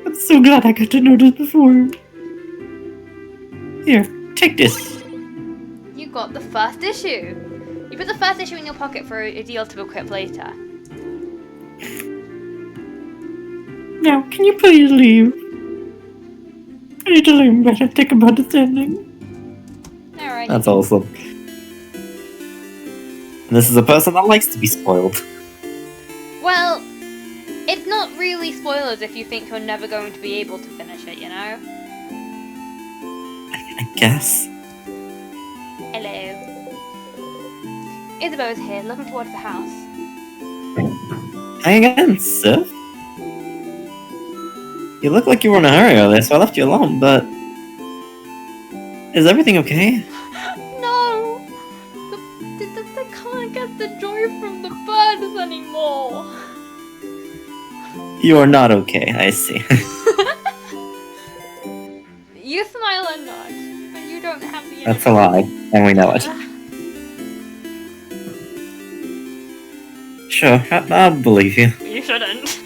I'm so glad I got to know this before. Here, take this. You got the first issue. You put the first issue in your pocket for a deal to equip later. Now, can you please leave? I need to learn better. Think about this ending. Alright. That's awesome. And this is a person that likes to be spoiled. Well, it's not really spoilers if you think you're never going to be able to finish it, you know? I guess. Hello. Isabeau's here, looking towards the house. Hi again, sir. You look like you were in a hurry earlier, so I left you alone, but... Is everything okay? No! I can't get the joy from the birds anymore! You are not okay, I see. You smile and nod, but you don't have the energy. That's a lie, and we know it. Sure, I'll believe you. You shouldn't.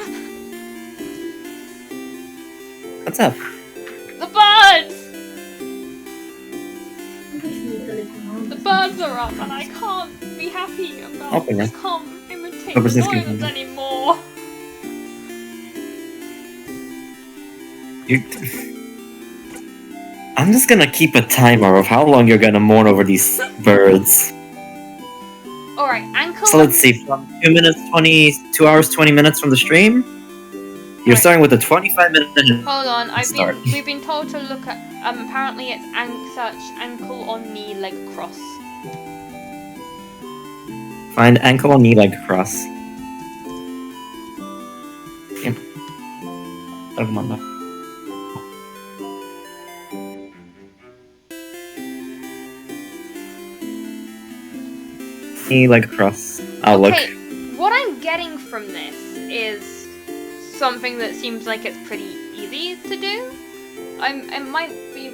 What's up? The birds! The birds are up and I can't be happy about Okay, I can't imitate Goobers the is noises good. anymore. I'm just gonna keep a timer of how long you're gonna mourn over these birds. Alright, ankle. So let's see, from 2 hours 20 minutes from the stream, you're Right. starting with a 25-minute. Hold on, Start. we've been told to look at apparently it's search ankle on knee leg cross. Find ankle or knee leg cross. Yeah. Oh, come on, no. Knee leg cross. I'll look. Okay, what I'm getting from this is something that seems like it's pretty easy to do. I might be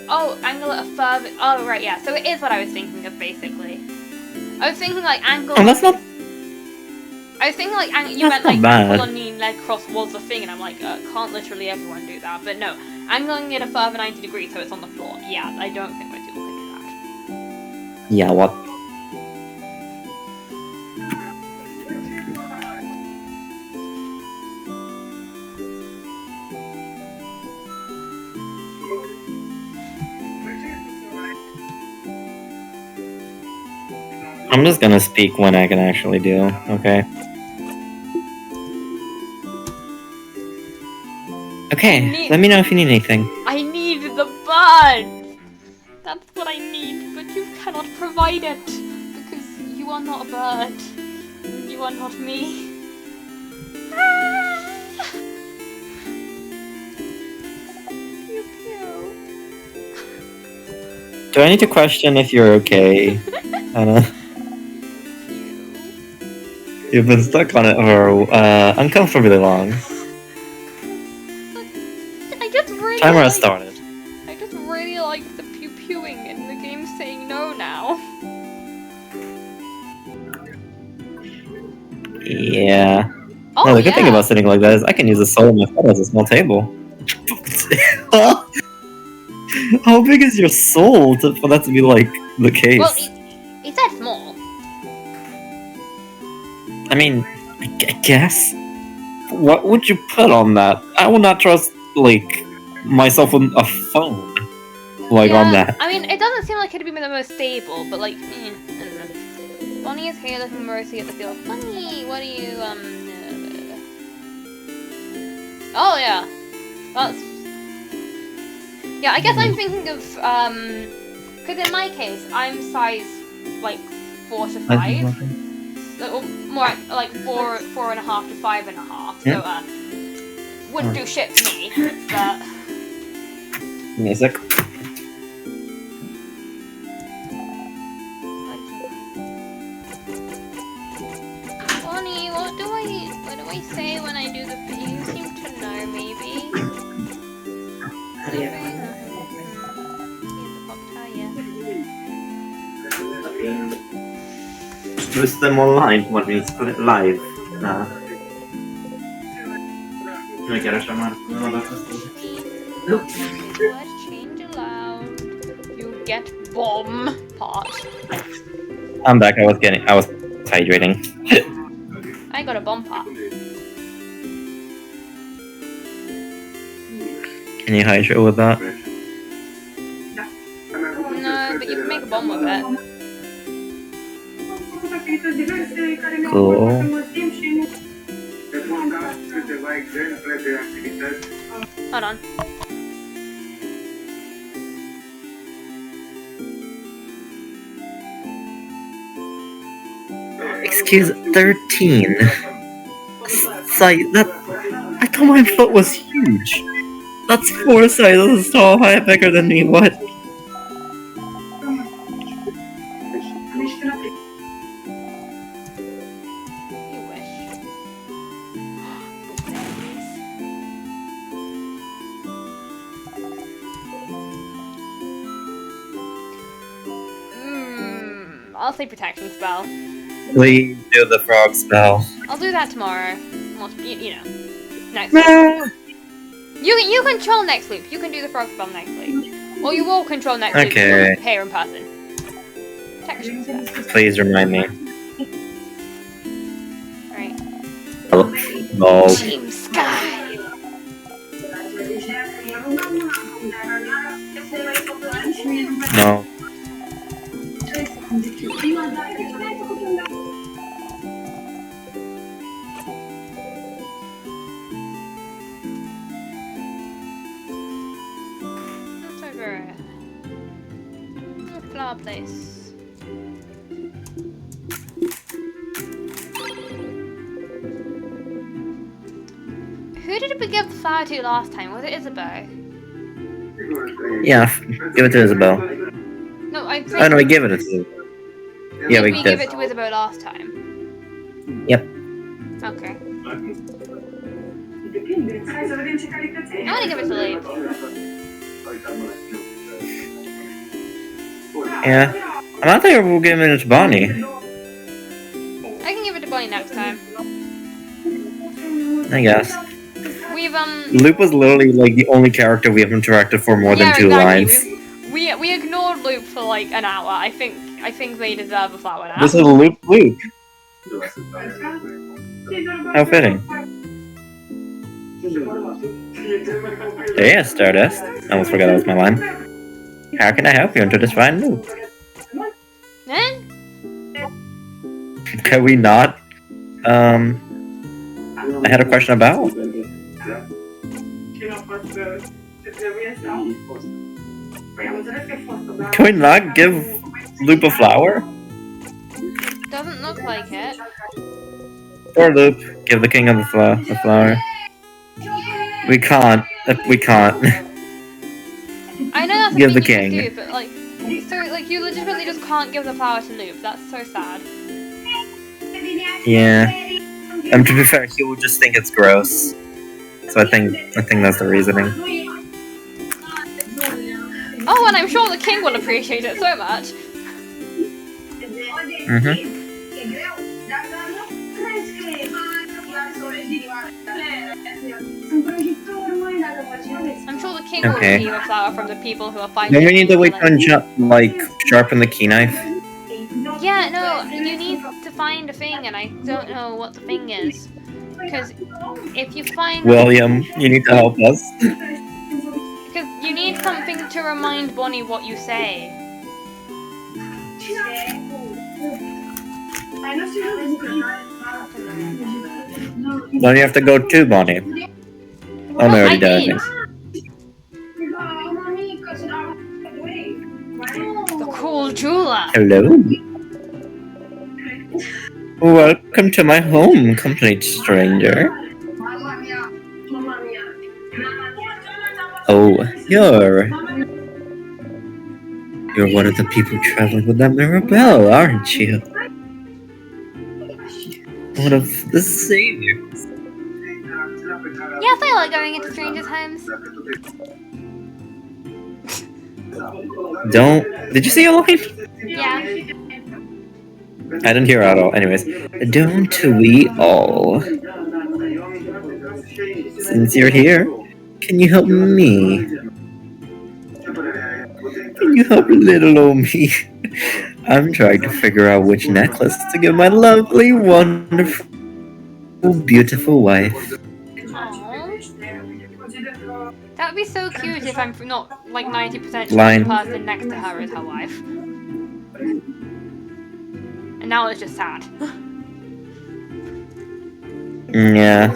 Oh, angle it a further. Oh, right, yeah. So it is what I was thinking of, basically. I was thinking like angle. Oh, that's not. I was thinking like you That's meant like not bad. ankle on knee and leg cross was the thing, and I'm like, can't literally everyone do that? But no, angling it a further 90 degrees so it's on the floor. Yeah, I don't think most people can do that. Yeah, what? I'm just gonna speak when I can actually do, okay? Okay, let me know if you need anything. I need the bird! That's what I need, but you cannot provide it, because you are not a bird. You are not me. Pew pew. Do I need to question if you're okay, Anna? You've been stuck on it for uncomfortably long. I just really Timer has started. I just really like the pew pewing and the game's saying no now. Yeah. Oh, No, the good thing about sitting like that is I can use the sole of my foot as a small table. How big is your soul for that to be like the case? Well, it said small. I mean, I guess. What would you put on that? I would not trust like myself with a phone like on that. I mean, it doesn't seem like it'd be the most stable, but like, I don't know. Bonnie is here looking mercy at the field. Bonnie, what are you Oh yeah, that's. Yeah, I guess I'm thinking of, because in my case, I'm size, like, 4 to 5. Or more like 4.5 to 5.5. So, wouldn't do shit to me, but. Music. Bonnie, what do I say when I do the thing? You seem to know, maybe. Boost them online. What means put it live? Nu quero chamar uma das pessoas. Word change allowed. You get bomb part. I'm back. I was hydrating. I got a bomb part. Can you hydrate with that? No, but you can make a bomb with it. Cool. Hold on. Excuse 13. That I thought my foot was huge. That's 4 sizes tall, high, bigger than me. What? I'll say protection spell. Please do the frog spell. I'll do that tomorrow. Well, you know, next loop. You control next loop. You can do the frog spell next loop. Or you will control next loop here in person. Protection spell. Please remind me. Alright. No. Team Sky! No. That's over. Flower place. Who did we give the flower to last time? Was it Isabel? Yeah, give it to Isabel. No, I think. Oh no, we gave it to Isabel. Yeah, we did. did. Give it to Isabel last time. Yep. Okay. I want to give it to Lee. Yeah. I'm not thinking we'll give it to Bonnie. I can give it to Bonnie next time. I guess. We've Loop was literally like the only character we have interacted for more than 2 lines. We ignored Loop for like an hour. I think they deserve a flower now. This is Loop. How fitting. Hey, Stardust. I almost forgot that was my line. How can I help you into this fine loop? Eh? Can we not? I had a question about. Can we not give Loop a flower? Doesn't look like it. Or Loop, give the king of the flower. We can't. We can't. I know that's a Give thing the you king. can do, but like, so like you legitimately just can't give the flower to Loop. That's so sad. Yeah. And to be fair, he would just think it's gross. So I think that's the reasoning. Oh, and I'm sure the king will appreciate it so much. I'm sure the king will receive a flower from the people who are fighting. Then we need to wait to sharpen the key knife. Yeah, no, you need to find a thing, and I don't know what the thing is. Because if you find... William, you need to help us. Because you need something to remind Bonnie what you say. Don't you have to go to Bonnie? Oh no, I already did. The cool jeweler. Hello. Welcome to my home, complete stranger. Oh, you're one of the people traveling with that Mirabelle, aren't you? One of the saviors. Yes, I like going into strangers' homes. Did you see a line? Yeah. I didn't hear it at all. Anyways, don't we all? Since you're here, can you help me? Can you help little old me? I'm trying to figure out which necklace to give my lovely, wonderful, beautiful wife. Aww. That would be so cute if I'm not like 90% sure Line. the person next to her is her wife. And now it's just sad. Yeah.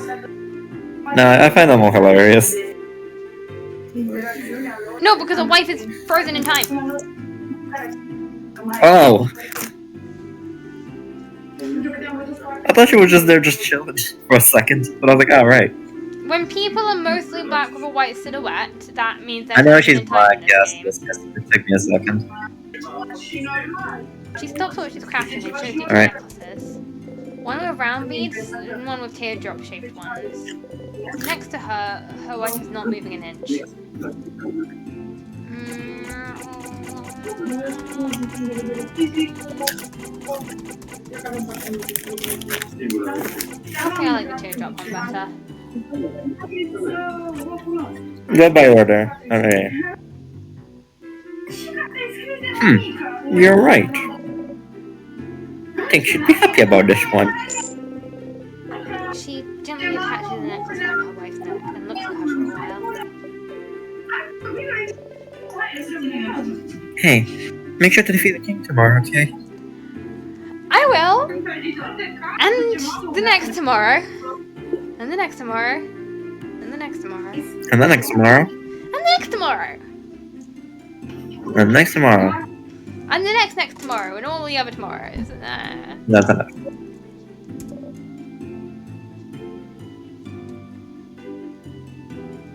No, I find that more hilarious. No, because a wife is frozen in time. Oh. I thought she was just there just chilling for a second, but I was like, oh, right. When people are mostly black with a white silhouette, that means they're I know frozen she's in time black, in yes. this game. It took me a second. She stops what she's crafting and shows you two Alright. necklaces. One with round beads and one with teardrop shaped ones. Next to her, her wife is not moving an inch. I think I like the teardrop one better. Go by order. Okay. You're right. I think she'd be happy about this one. She gently attaches the necklace around her wife's neck and looks at her for a while. Hey, make sure to defeat the king tomorrow, okay? I will! And the next tomorrow. And the next tomorrow. And the next tomorrow. And the next tomorrow. And the next tomorrow. And the next tomorrow. And the next tomorrow. And all the other tomorrows. That's enough.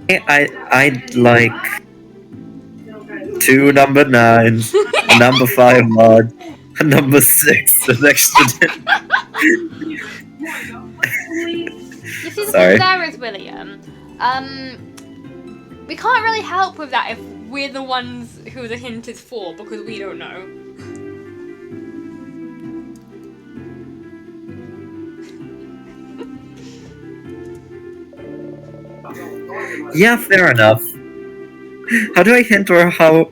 I'd like 2 number 9s, a number 5 mod, a number 6, an extra. You see, the Sorry. thing there is, William, we can't really help with that if we're the ones who the hint is for, because we don't know. Yeah, fair enough. How do I hint or how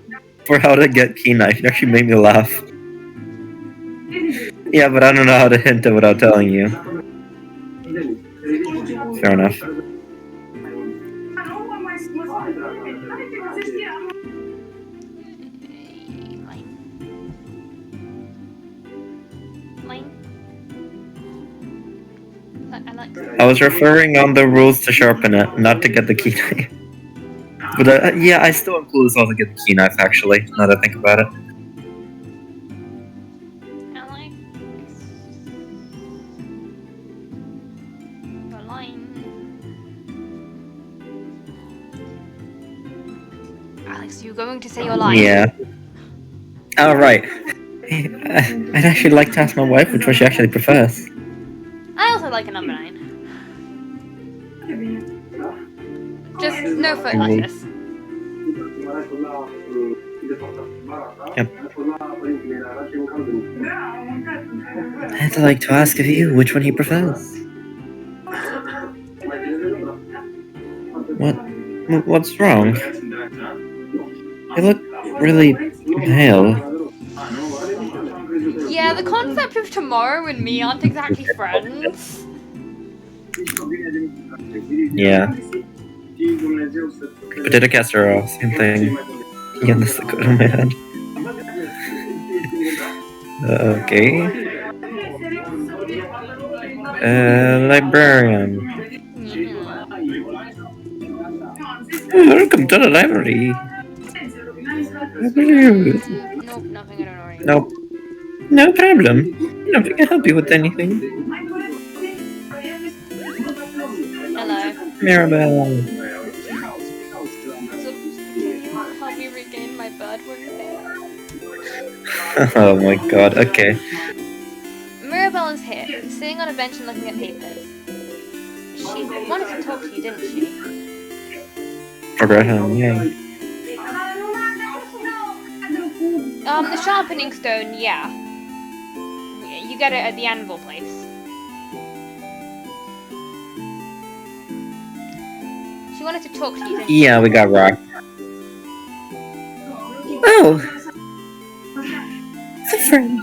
to get key knife? You actually made me laugh. Yeah, but I don't know how to hint it without telling you. Fair enough. I was referring on the rules to sharpen it, not to get the key knife. But yeah, I still include as well to get the key knife, actually, now that I think about it. Alex, you going to say your line? Yeah. Alright. I'd actually like to ask my wife which one she actually prefers. I also like a number 9. Just no foot lettuce. Yep. I'd like to ask of you which one he prefers. What's wrong? You look really pale. Yeah, the concept of tomorrow and me aren't exactly friends. Yeah. Potato casserole, same thing. Yeah, that's the code on my head. Okay. Librarian. Welcome to the library. Nope, nothing I don't already. Nope. No problem. Nothing can help you with anything. Hello. Mirabelle. So, can you help me regain my bird wing thing? Oh my god, okay. Mirabelle is here, sitting on a bench and looking at papers. She wanted to talk to you, didn't she? Progression, yay. The sharpening stone, yeah. You get it at the anvil place. She wanted to talk to you, didn't she? Yeah, we got rocked. Oh! A friend.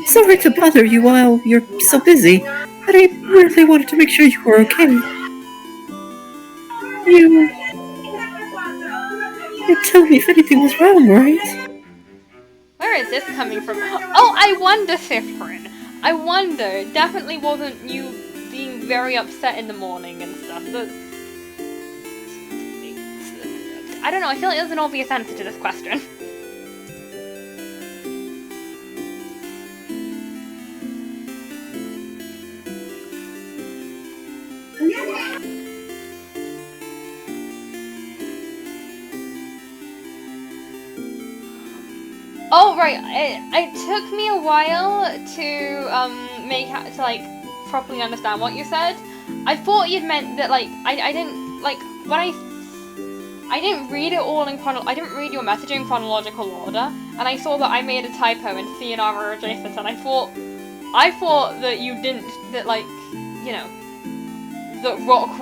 Sorry to bother you while you're so busy, but I really wanted to make sure you were okay. You'd tell me if anything was wrong, right? Where is this coming from? Oh, I wonder, Sifrin. I wonder. Definitely wasn't you being very upset in the morning and stuff. I don't know, I feel like there's an obvious answer to this question. Oh right, it took me a while to properly understand what you said. I thought you'd meant that I didn't I didn't read it all in I didn't read your message in chronological order, and I saw that I made a typo in CNR or adjacent, and I thought that you didn't that rock.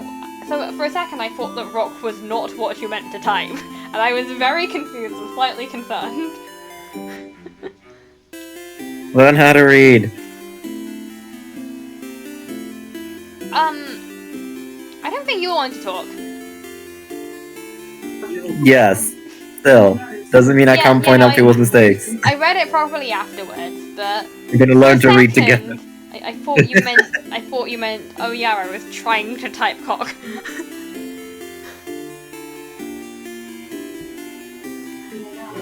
So for a second I thought that rock was not what you meant to type, and I was very confused and slightly concerned. Learn how to read. I don't think you want to talk. Yes. Still. Doesn't mean I can't point out people's mistakes. I read it properly afterwards, but We're gonna learn to read together. I thought you meant oh yeah, I was trying to type cock.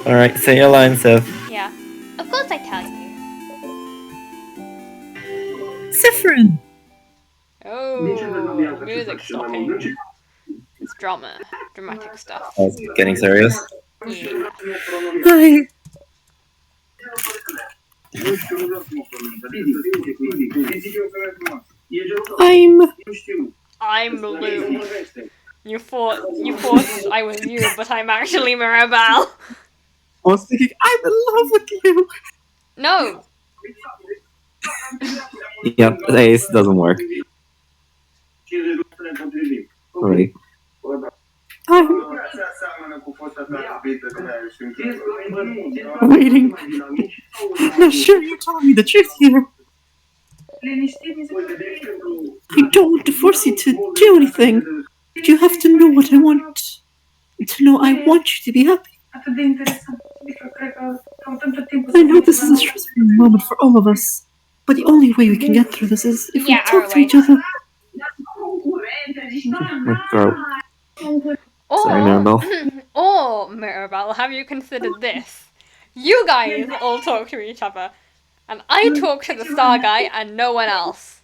Alright, say your line, Sif. Yeah. Of course I tell you. Sifrin! Oh, music stopping. It's dramatic stuff. Oh, it's getting serious. Yeah. Hi. I'm Lou. You thought I was you, but I'm actually Mirabelle. I was thinking, I'm in love with you! No! Yep, Ace doesn't work. Right. I'm waiting. I'm not sure you're telling me the truth here. I don't want to force you to do anything. But you have to know what I want. To know I want you to be happy. I know this is a stressful moment for all of us. But the only way we can get through this is if we talk to each other. My throat. Sorry, Mirabelle. Or, Mirabelle, have you considered this? You guys all talk to each other, and I talk to the star guy and no one else.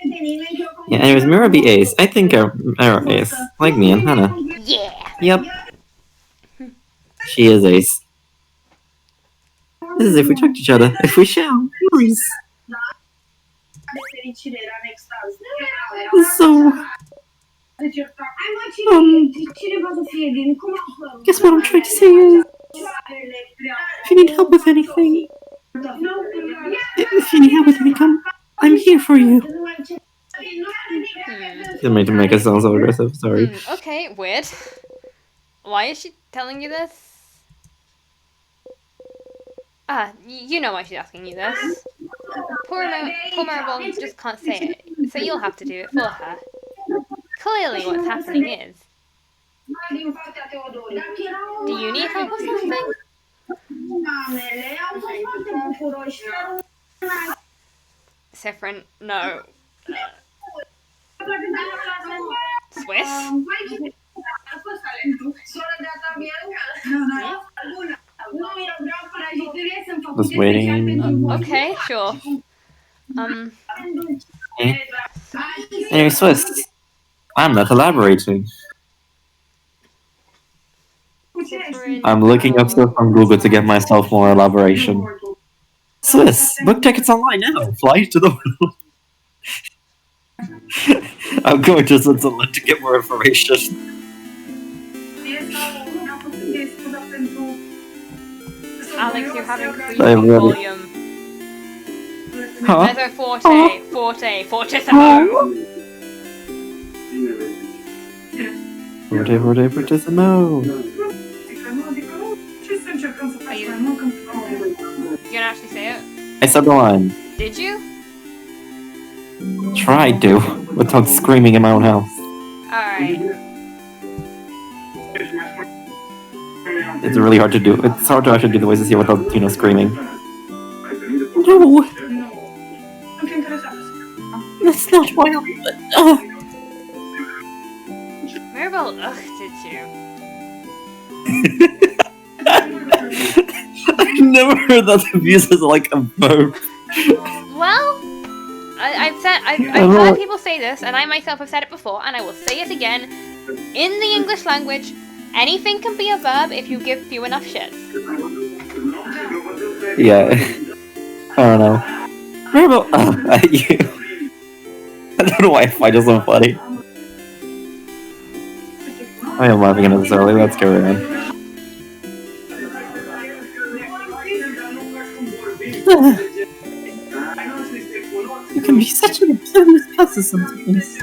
Yeah, anyways, Mira be ace. I think Mira ace. Like me and Hannah. Yeah. Yep. She is ace. This is if we talk to each other. If we shall. Please. So... guess what I'm trying to say is... if you need help with anything... if you need help with anything, I'm here for you. Didn't mean to make it sound so aggressive, sorry. Okay, weird. Why is she telling you this? You know why she's asking you this. Poor Maribel just can't say it, so you'll have to do it for her. Clearly what's happening is... do you need help with something? Sifrin, no. Swiss? Just waiting. Okay, sure. Anyway, Swiss. I'm not elaborating. Sifrin, I'm looking up stuff on Google to get myself more elaboration. Swiss, book tickets online now. Fly to the world. I'm going to Switzerland to get more information. Alex, you have increased your volume. Huh? There's a fortissimo. Fortissimo. You gonna actually say it? I said the line. Did you? Tried to, without screaming in my own house. Alright. It's really hard to do. It's hard to actually do the voices here without, screaming. No! That's not why Maribel, did you? I've never heard that abused as like a verb. Well, I've heard people say this, and I myself have said it before, and I will say it again. In the English language, anything can be a verb if you give few enough shits. Yeah. I don't know. Maribel, you. I don't know why I find it so funny. I am laughing unnecessarily, let's carry on. you can be such an oblivious person sometimes.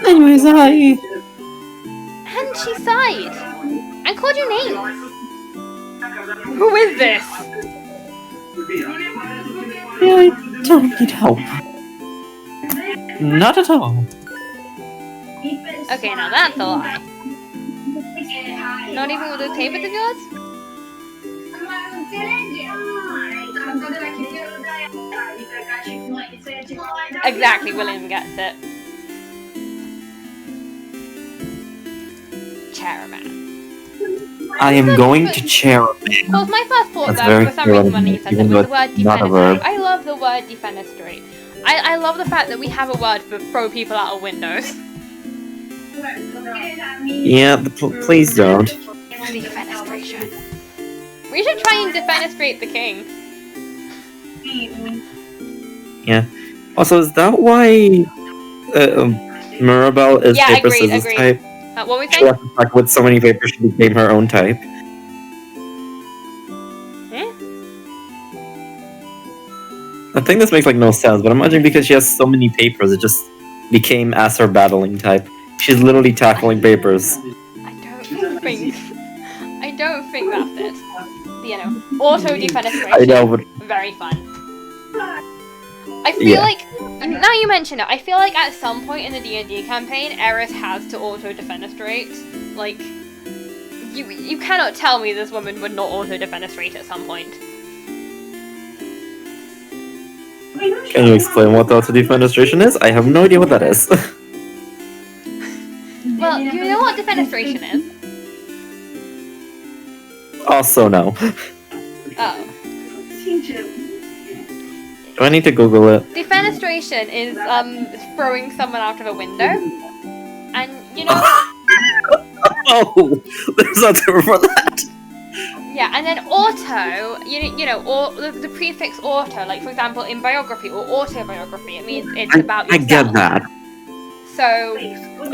Anyways, And she sighed. And called your name. Who is this? I don't need help. Not at all. Okay, now that's a lie. Not even with those papers of yours? Exactly, William gets it. Chairman. I am going to chair a man. Well, my first thought That's there very for some reason when you said that even was though the word it's not a defenestrate. verb. I love the word defenestrate. I love the fact that we have a word for throw people out of windows. Yeah, please don't. Defenestration. We should try and defenestrate the king. Yeah. Also, is that why Mirabelle is paper scissors type? What were we She saying? left the pack with so many papers she became her own type. I think this makes like no sense, but I'm imagining because she has so many papers, it just became as her battling type. She's literally tackling papers. I don't think that's it. You know, auto defenestration. I know, but Very fun. I feel like now you mention it, I feel like at some point in the D&D campaign, Eris has to auto defenestrate. Like, you cannot tell me this woman would not auto defenestrate at some point. can you explain what the auto defenestration is? I have no idea what that is. Well, you know what defenestration is? Also no. Oh. Do I need to Google it? Defenestration is throwing someone out of a window. And you know Oh, there's a term for that. yeah, and then auto, you know, or the prefix auto, like for example in biography or autobiography, it means it's about yourself. I get that. So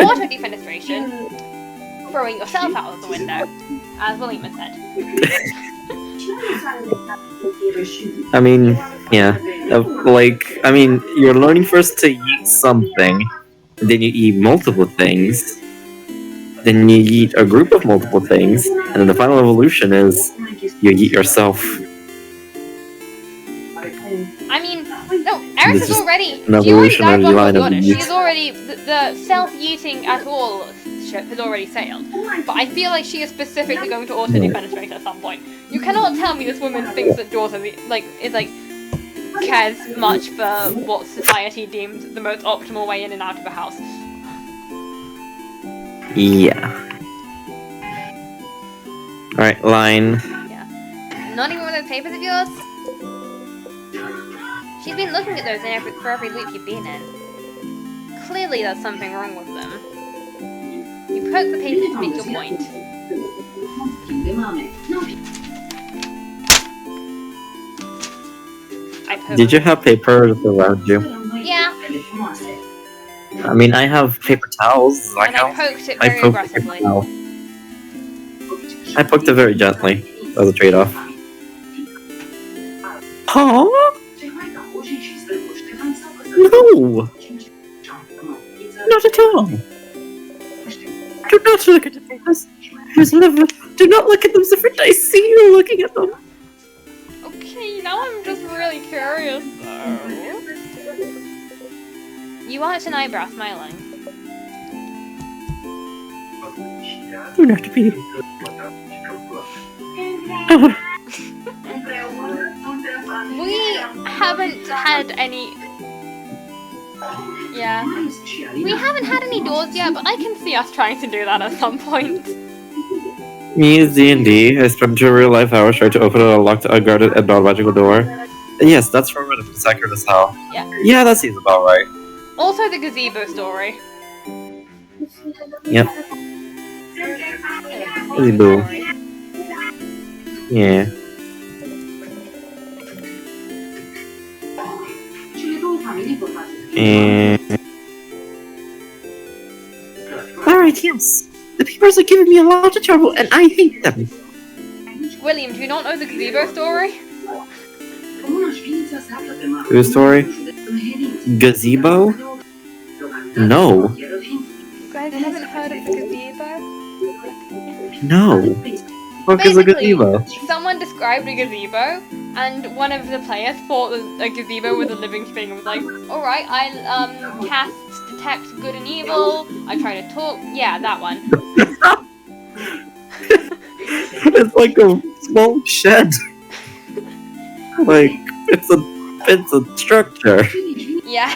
auto defenestration, throwing yourself out of the window, as William has said. I mean, yeah. I mean, you're learning first to eat something, then you eat multiple things, then you eat a group of multiple things, and then the final evolution is you eat yourself. I mean, no, Eris is already. an She already evolutionary died line of on yeast. She's already the self-eating at all ship has already sailed. But I feel like she is specifically going to auto defenestrate at some point. You cannot tell me this woman thinks that Dawson cares much for what society deems the most optimal way in and out of a house. Yeah. Alright, line. Yeah. Not even with those papers of yours? She's been looking at those for every loop you've been in. Clearly there's something wrong with them. You poke the paper to make your point. Did you have paper around you? Yeah. I mean, I have paper towels. Does that And I count? poked it I very poked the paper aggressively. towel. I poked it very gently. As a trade-off. Huh? No! Not at all! Do not look at the papers! Do not look at them, Zephyr! I see you looking at them! Okay, now I'm just really curious though. You arch an eyebrow, smiling. Do not be. We haven't had any. Yeah. We haven't had any doors yet, but I can see us trying to do that at some point. Me is D&D. I spent 2 real-life hours trying to open a locked, unguarded, and non-magical door. And yes, that's from it. It's accurate as hell. Yeah. Yeah, that seems about right. Also the gazebo story. Yep. Gazebo. Yeah. And... Alright, yes. The papers are giving me a lot of trouble, and I hate them. William, do you not know the gazebo story? Whose story? Gazebo? No. You guys haven't heard of the gazebo? No. What is a gazebo? Someone described a gazebo, and one of the players thought that a gazebo was a living thing and was like, alright, I cast detect good and evil, I try to talk, yeah, that one. It's like a small shed. Like, it's a structure. Yeah.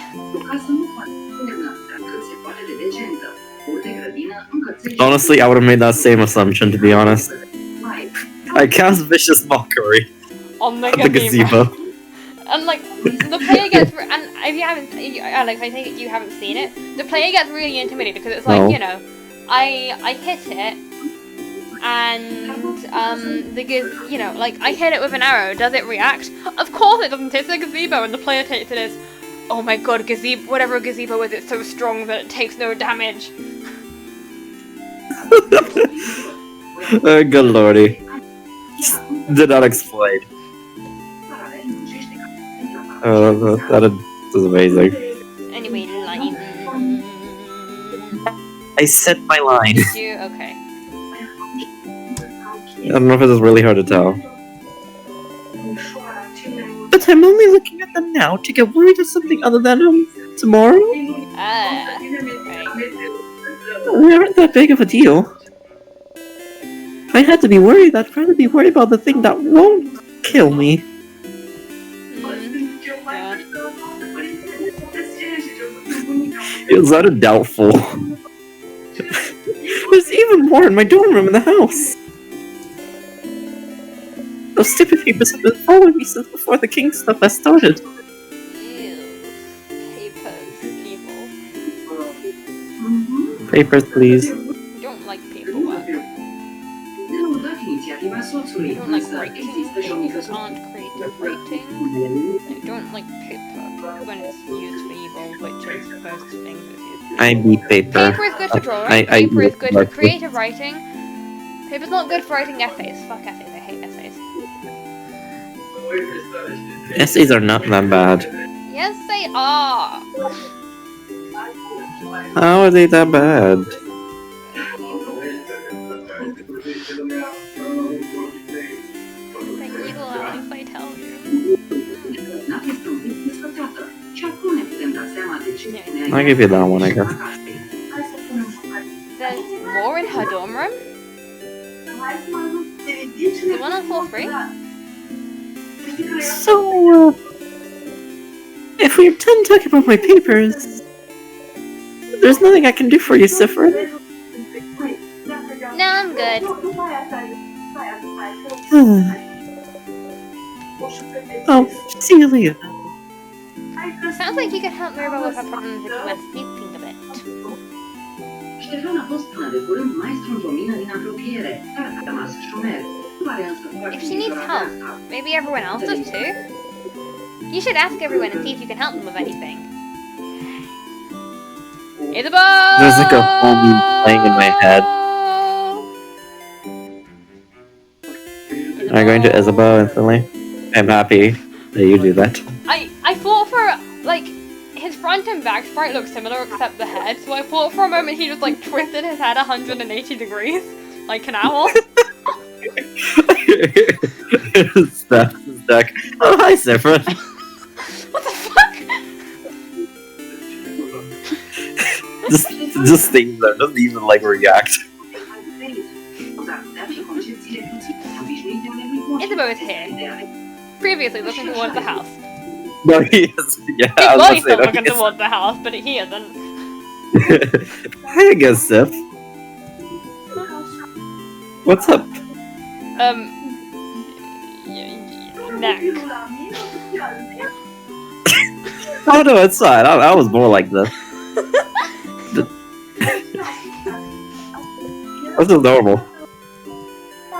Honestly, I would have made that same assumption, to be honest. I cast Vicious Mockery On the at the gazebo. gazebo. And like, the player gets, and if you haven't, Alex, I take it you haven't seen it, the player gets really intimidated because it's like, No. you know, I hit it, and, you know, like, I hit it with an arrow, does it react? Of course it doesn't, it's a gazebo, and the player takes it as, oh my god, gazebo, whatever a gazebo is, it's so strong that it takes no damage. Good lordy. Did not explain. That is amazing. Anyway, line. I said my line. Did you? Okay. I don't know if it is really hard to tell. But I'm only looking at them now to get worried of something other than tomorrow. Ah, right. They aren't that big of a deal. If I had to be worried, I'd rather be worried about the thing that won't kill me. Yeah. Is that a doubtful? There's even more in my dorm room in the house. Those stupid papers have been following me since before the king stuff has started. Ew. Papers, evil. Papers, please. I don't like paperwork. I don't like writing things that aren't creative writing. I don't like paper when it's used for evil, which is most things it's used for. I need paper. Paper is good for drawing. Paper is good for creative writing. Paper's not good for writing essays. Fuck essays. I hate essays. Essays are not that bad. Yes, they are. How are they that bad? They're evil if I tell you. I'll give you that one, I guess. There's more in her dorm room? The one on floor 3? So, if we're done talking about my papers, there's nothing I can do for you, Sifrin. No, I'm good. Oh, see you later. Sounds like you could help Mirabelle with her problems if you went sleeping a bit. If she needs help, maybe everyone else does too? You should ask everyone and see if you can help them with anything. Isabel! There's like a whole meme playing in my head. Am I going to Isabel instantly? I'm happy that you do that. I thought for, like, his front and back sprite look similar except the head, so I thought for a moment he just, like, twisted his head 180 degrees, like an owl. Stuck. Oh, hi, Zephyr. What the fuck? just staying there, doesn't even, like, react. Isabel is here. Previously looking towards the house. No, he is. Yeah, He's I was always gonna say, looking towards the house, but he isn't. Hey again, Sif. What's up? Neck. Oh no, it's fine. I was more like this. This is normal.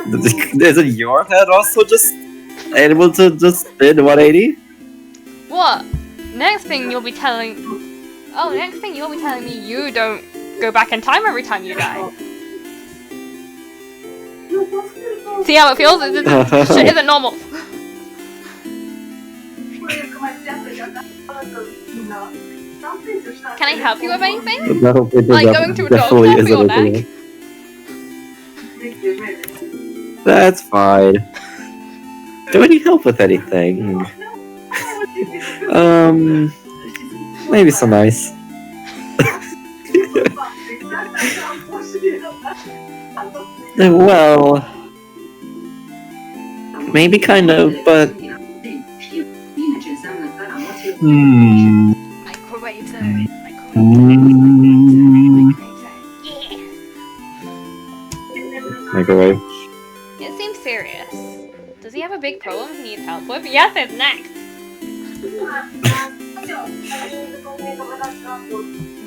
Is it your head also just able to just spin 180? What? Next thing you'll be telling... Oh, next thing you'll be telling me you don't go back in time every time you die. See how it feels? Shit isn't normal. Can I help you with anything? Like going to a doctor for your neck? That's fine. Do I need help with anything? Maybe some ice. Well, maybe kind of, but Microwave zone. Yeah. microwave. It seems serious. Does he have a big problem he needs help with? Yes, it's next.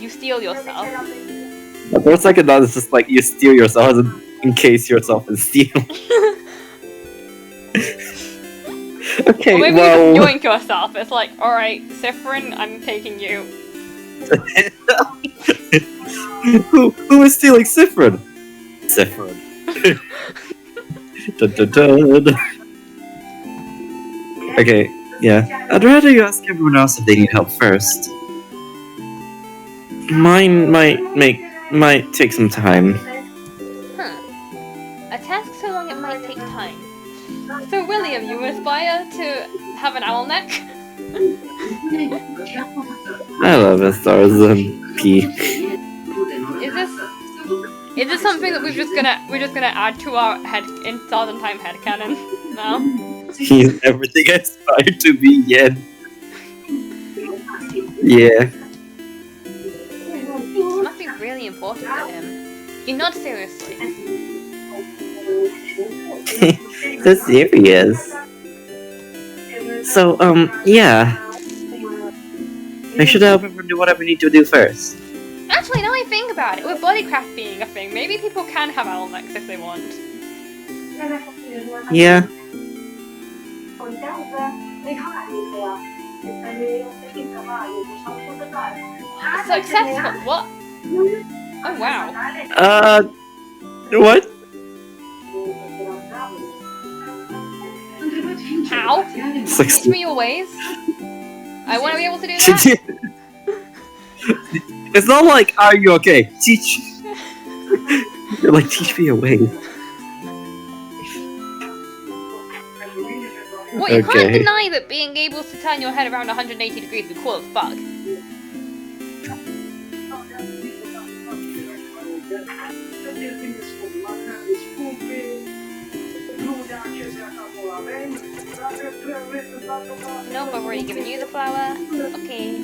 You steal yourself. For a second, that is just like you steal yourself as in case yourself is steal. Okay, Or maybe well. you just yoink yourself. It's like, alright, Sifrin, I'm taking you. Who is stealing Sifrin? Sifrin. Dun, dun, dun. Okay, Yeah, I'd rather you ask everyone else if they need help first. Mine might take some time. Huh. A task so long it might take time. So William, you aspire to have an owl neck? I love a stars and peak. Is this something that we're just gonna add to our head in Thousand Time headcanon now? He's everything I aspire to be yet. Yeah. This must be really important to him. You nod seriously. So serious. So, yeah. I should help everyone do whatever we need to do first. Actually, now I think about it, with bodycraft being a thing, maybe people can have owl necks if they want. Yeah. Successful? What? Oh wow. What? How? Teach me your ways. I want to be able to do that. It's not like, are you okay? Teach. You're like, teach me your ways. What, you can't deny that being able to turn your head around 180 degrees would be cool as fuck. Nope, I've already given you the flower. Okay.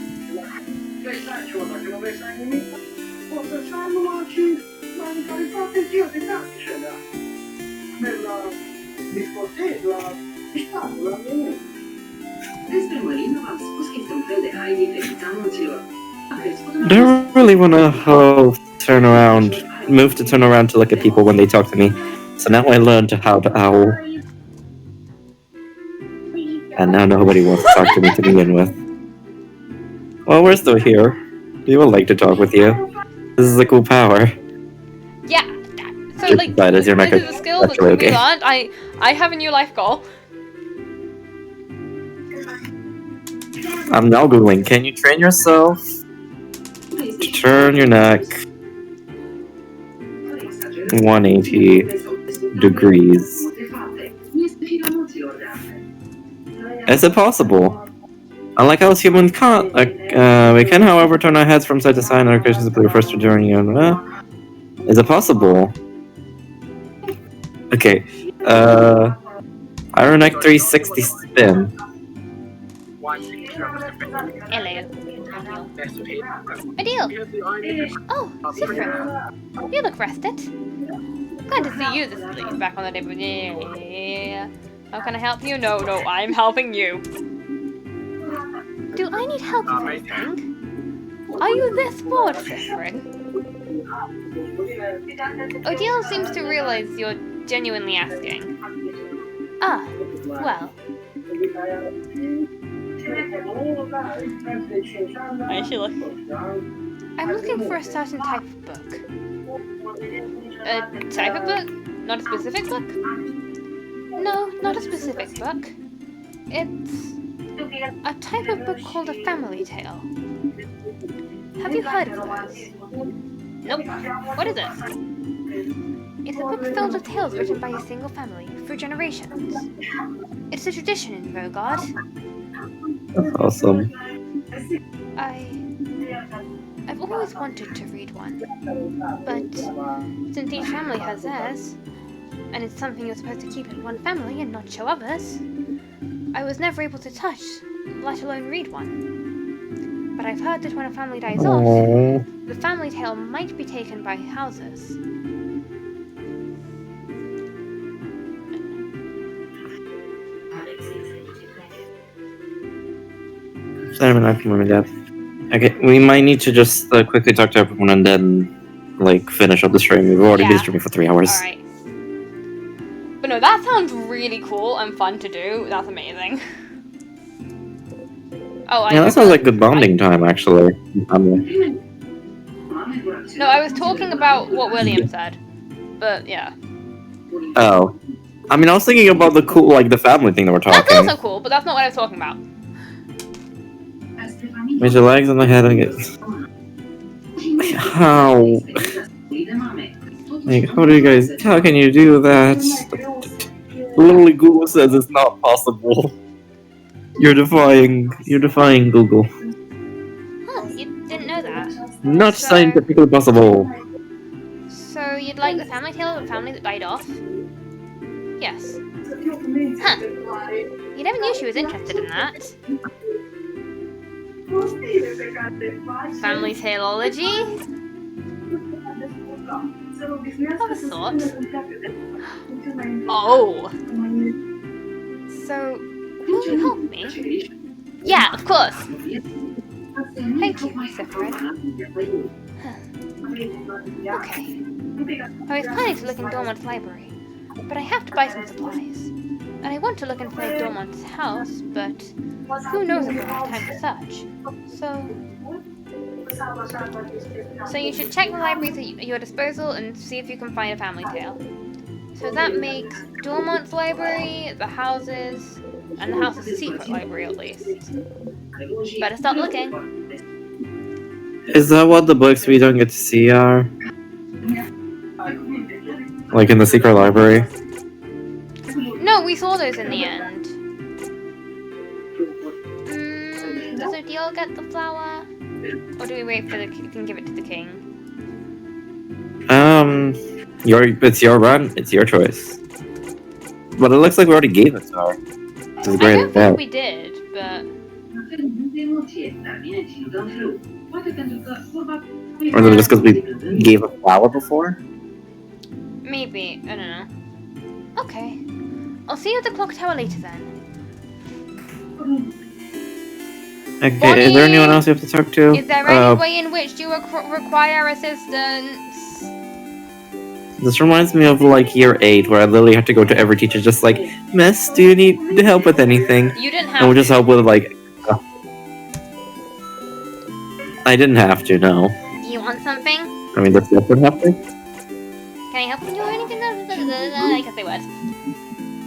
Don't really want to move to turn around to look at people when they talk to me. So now I learned how to owl. And now nobody wants to talk to me to begin with. Well, we're still here. We would like to talk with you. This is a cool power. Yeah, so like, this is a skill that we learned. I have a new life goal. I'm now Googling, can you train yourself to turn your neck 180 degrees? Is it possible? Unlike us humans can't, we can, however, turn our heads from side to side and our creations simply refers to journey on. Is it possible? Okay, Iron Neck 360 spin. Hello. Ideal. Oh, Sifra. You look rested. Glad to see you this place back on the table. Yeah. How can I help you? No, I'm helping you. Do I need help with anything? Are you this bored, Sifrin? Odile seems to realize you're genuinely asking. Ah, well. Why is she looking? I'm looking for a certain type of book. A type of book? Not a specific book? No, not a specific book. It's a type of book called a family tale. Have you heard of those? Nope. What is it? It's a book filled with tales written by a single family for generations. It's a tradition in Vogard. That's awesome. I've always wanted to read one, but since each family has theirs, and it's something you're supposed to keep in one family and not show others, I was never able to touch, let alone read one. But I've heard that when a family dies off, the family tale might be taken by houses. Okay, we might need to just quickly talk to everyone and then, like, finish up the stream. We've already been streaming for 3 hours. Alright. But no, that sounds really cool and fun to do. That's amazing. Oh, yeah, that sounds like good bonding time, actually. No, I was talking about what William said. But, yeah. Oh. I mean, I was thinking about the cool, like, the family thing that we're talking. That's also cool, but that's not what I was talking about. With your legs on the head and get... How? Like, how do you guys... How can you do that? Literally, Google says it's not possible. You're defying Google. Huh, you didn't know that. Not So- scientifically possible. So you'd like the family tale of a family that died off? Yes. Huh. You never knew she was interested in that. Family taleology? Have a thought. Oh! So, will you help me? Yeah, of course! Thank you, Sephiroth. Okay. I was planning to look in Dormont's library, but I have to buy some supplies. And I want to look inside Dormont's house, but who knows if we'll have time to search. So you should check the libraries at your disposal and see if you can find a family tale. So that makes Dormont's library, the houses, and the house's secret library at least. Better start looking. Is that what the books we don't get to see are? Like in the secret library? No, we saw those in the end. Does Odile get the flower? Or do we wait for the king and give it to the king? It's your run, it's your choice. But it looks like we already gave it to her. Which is I great. don't think we did, but... Or is it just because we gave a flower before? Maybe, I don't know. Okay. I'll see you at the clock tower later then. Okay, Bonnie! is there anyone else you have to talk to? Is there any way in which you require assistance? This reminds me of like year 8, where I literally had to go to every teacher just like, Miss, do you need help with anything? You didn't have And we'll just help with like... I didn't have to, no. Do you want something? I mean, that's what happened. Can I help you with anything? I guess they would.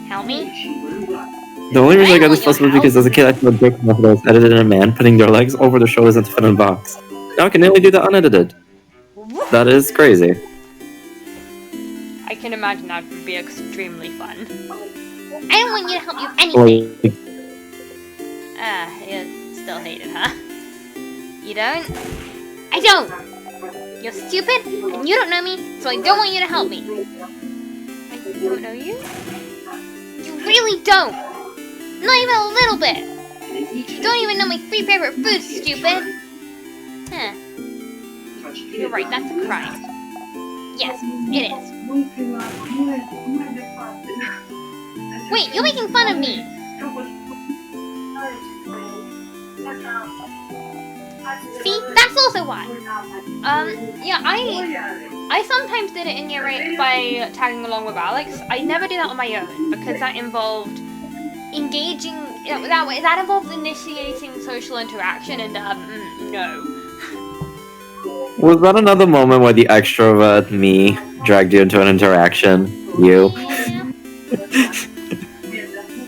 Help me? The only reason I got want this fuss your was because as a kid I thought joke that was edited in a man putting their legs over their shoulders and fit in a box. Now I can nearly do that unedited. That is crazy. I can imagine that would be extremely fun. I don't want you to help you with anything. Like, You still hate it, huh? You don't? I don't! You're stupid, and you don't know me, so I don't want you to help me. I don't know you? You really don't! Not even a little bit! You don't even know my 3 favorite foods, stupid! Huh. You're right, that's a crime. Yes, it is. Wait, you're making fun of me! See, that's also why. Yeah, I sometimes did it in year 8 by tagging along with Alex. I never do that on my own because that involved engaging. That involved initiating social interaction, and no. was that another moment where the extrovert me dragged you into an interaction? You?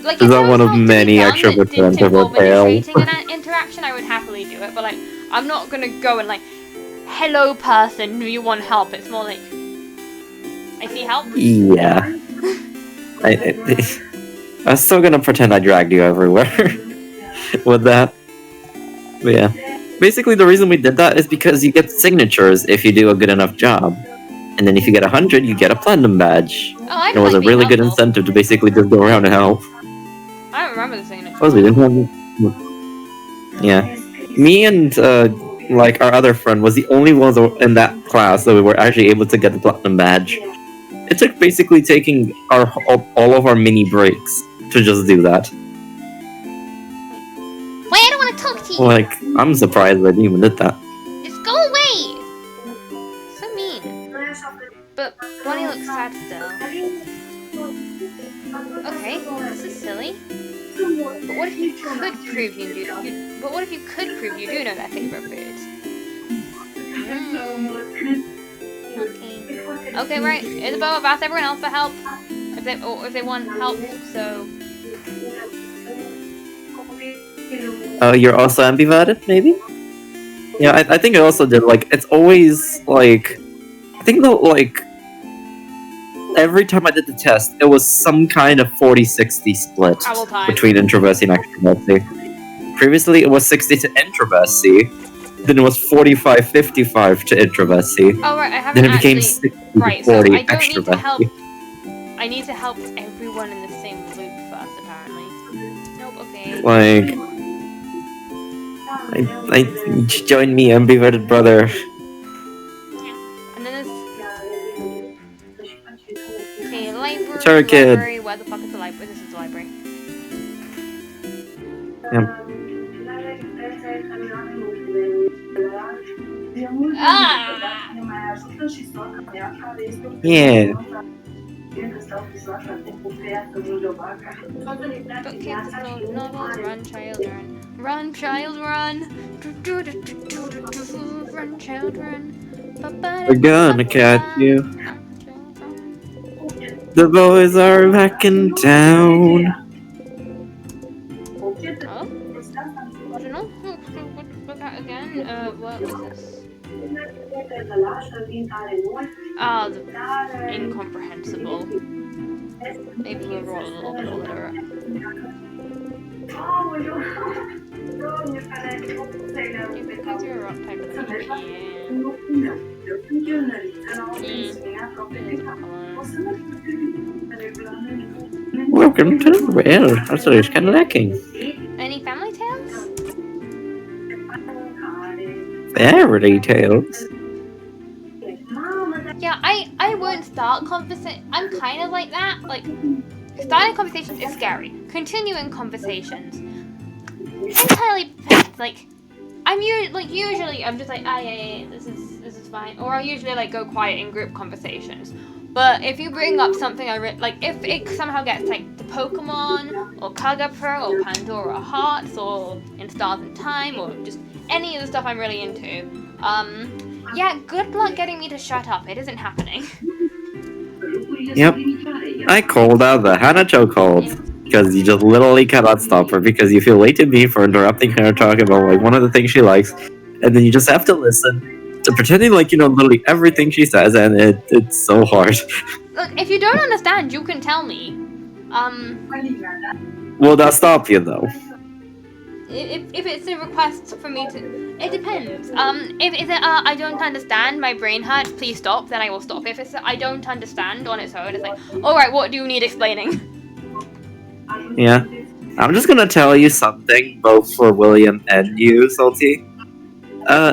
Like, Is if that there one was of something to be many done extrovert that didn't involve fails? initiating an interaction, I would happily do it. But like, I'm not gonna go and like, hello person, do you want help? It's more like, I see help. Yeah. I'm still gonna pretend I dragged you everywhere with that. But yeah. Basically, the reason we did that is because you get signatures if you do a good enough job. And then if you get 100, you get a platinum badge. Oh, I And it was a being really good helpful. incentive to basically just go around and help. I don't remember the signature. Suppose we didn't have... Yeah. Me and, like, our other friend was the only ones in that class that we were actually able to get the platinum badge. It took basically taking all of our mini breaks to just do that. Wait, I don't want to talk to you! Like, I'm surprised that you even did that. Just go away! So mean. But Bonnie looks sad still. Okay, this is silly. But what if you could prove you do? But what if you could prove you do know their favorite foods? Okay. Okay, right. Isabel, I've asked everyone else for help. If if they want help. So Oh, you're also ambiverted, maybe? Yeah, I think I also did. Like, it's always like, I think like every time I did the test, it was some kind of 40-60 split Owl time. between introversy and extroversy. Previously, it was 60 to introversy. Then it was 45-55 to introversy. Oh right, I haven't Then it became actually. 60 Right, to so 40 I don't need to help. extroversy. I need to help everyone in the same loop first, apparently. Nope. Okay. Like, I join me, ambiverted brother. And then there's. Okay, library. Sorry, kid. Library. Where the fuck is the library? This is the library. Ah! Yeah. Bookcases of novels. Run, child, run. Run, child, run. Run, child, run. We're gonna catch you. The boys are back in town. Oh? I don't know. Look at again. What was this? Ah, the incomprehensible. Maybe we're all a little bit illiterate. Because you're a rock type of Welcome to the world. Also, it's kind of lacking. Any family tales? Fairy tales. Yeah, I won't start conversation. I'm kind of like that. Like, starting conversations is scary. Continuing conversations entirely depends. Like, usually I'm just like, yeah, this is fine. Or I usually like go quiet in group conversations. But if you bring up something like, if it somehow gets like the Pokémon or Kagapur or Pandora Hearts or in Stars in Time or just any of the stuff I'm really into, yeah, good luck getting me to shut up. It isn't happening. Yep. I called out the Hannah chokehold. Because you just literally cannot stop her because you feel way too mean for interrupting her talking about like one of the things she likes, and then you just have to listen to pretending like you know literally everything she says, and it's so hard. Look, if you don't understand, you can tell me. Will that stop you though? If it's a request for me to, it depends. If it's I don't understand, my brain hurts, please stop, then I will stop. If it's I don't understand on its own, it's like, alright, what do you need explaining? Yeah. I'm just gonna tell you something, both for William and you, Salty.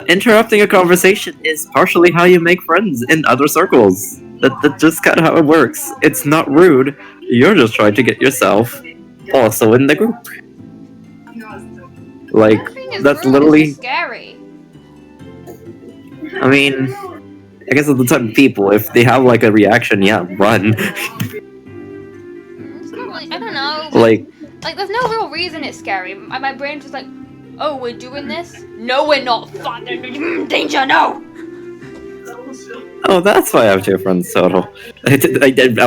Interrupting a conversation is partially how you make friends in other circles. That's just kind of how it works. It's not rude. You're just trying to get yourself also in the group. Like, that's rude, literally... it's scary. I mean, I guess at the time people, if they have like a reaction, yeah, run. It's not really, I don't know. Like, there's no real reason it's scary. My brain's just like, oh, we're doing this? No, we're not. Fuck, danger, no! oh, that's why I have two friends total. I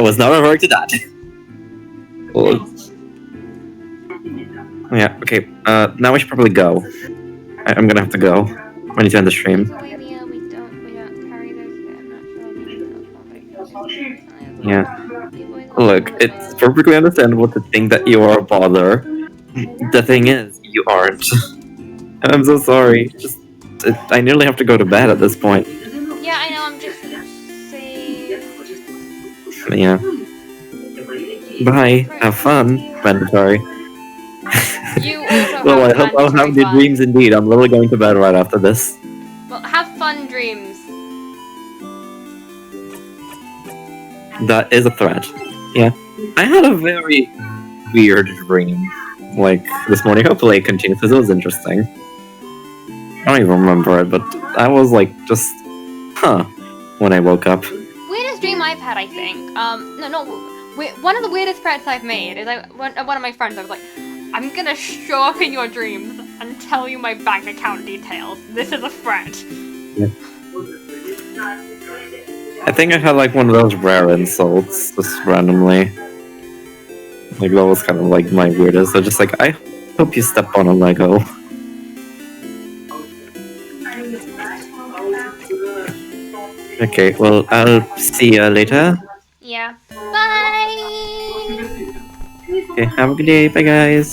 was not referring to that. Well, yeah, okay. Now we should probably go. I'm gonna have to go. I need to end the stream. We don't carry those yet. I'm not sure. Yeah. Look, it's perfectly understandable to think that you are a bother. The thing is, you aren't. I'm so sorry. I nearly have to go to bed at this point. Yeah, I know, I'm just saying... Yeah. Bye. Have fun. Mandatory. You also well, have I hope I'll have the fun. dreams indeed. I'm literally going to bed right after this. Well, have fun dreams. That is a threat. Yeah. I had a very weird dream. Like, this morning. Hopefully it continues, because it was interesting. I don't even remember it, but I was like, just... Huh. When I woke up. Weirdest dream I've had, I think. One of the weirdest threats I've made is one of my friends, I was like, I'm gonna show up in your dreams and tell you my bank account details. This is a threat. Yeah. I think I had like one of those rare insults, just randomly. Like that was kind of like my weirdest. So just like, I hope you step on a Lego. Okay, well, I'll see you later. Yeah. Bye! Okay, have a good day. Bye, guys.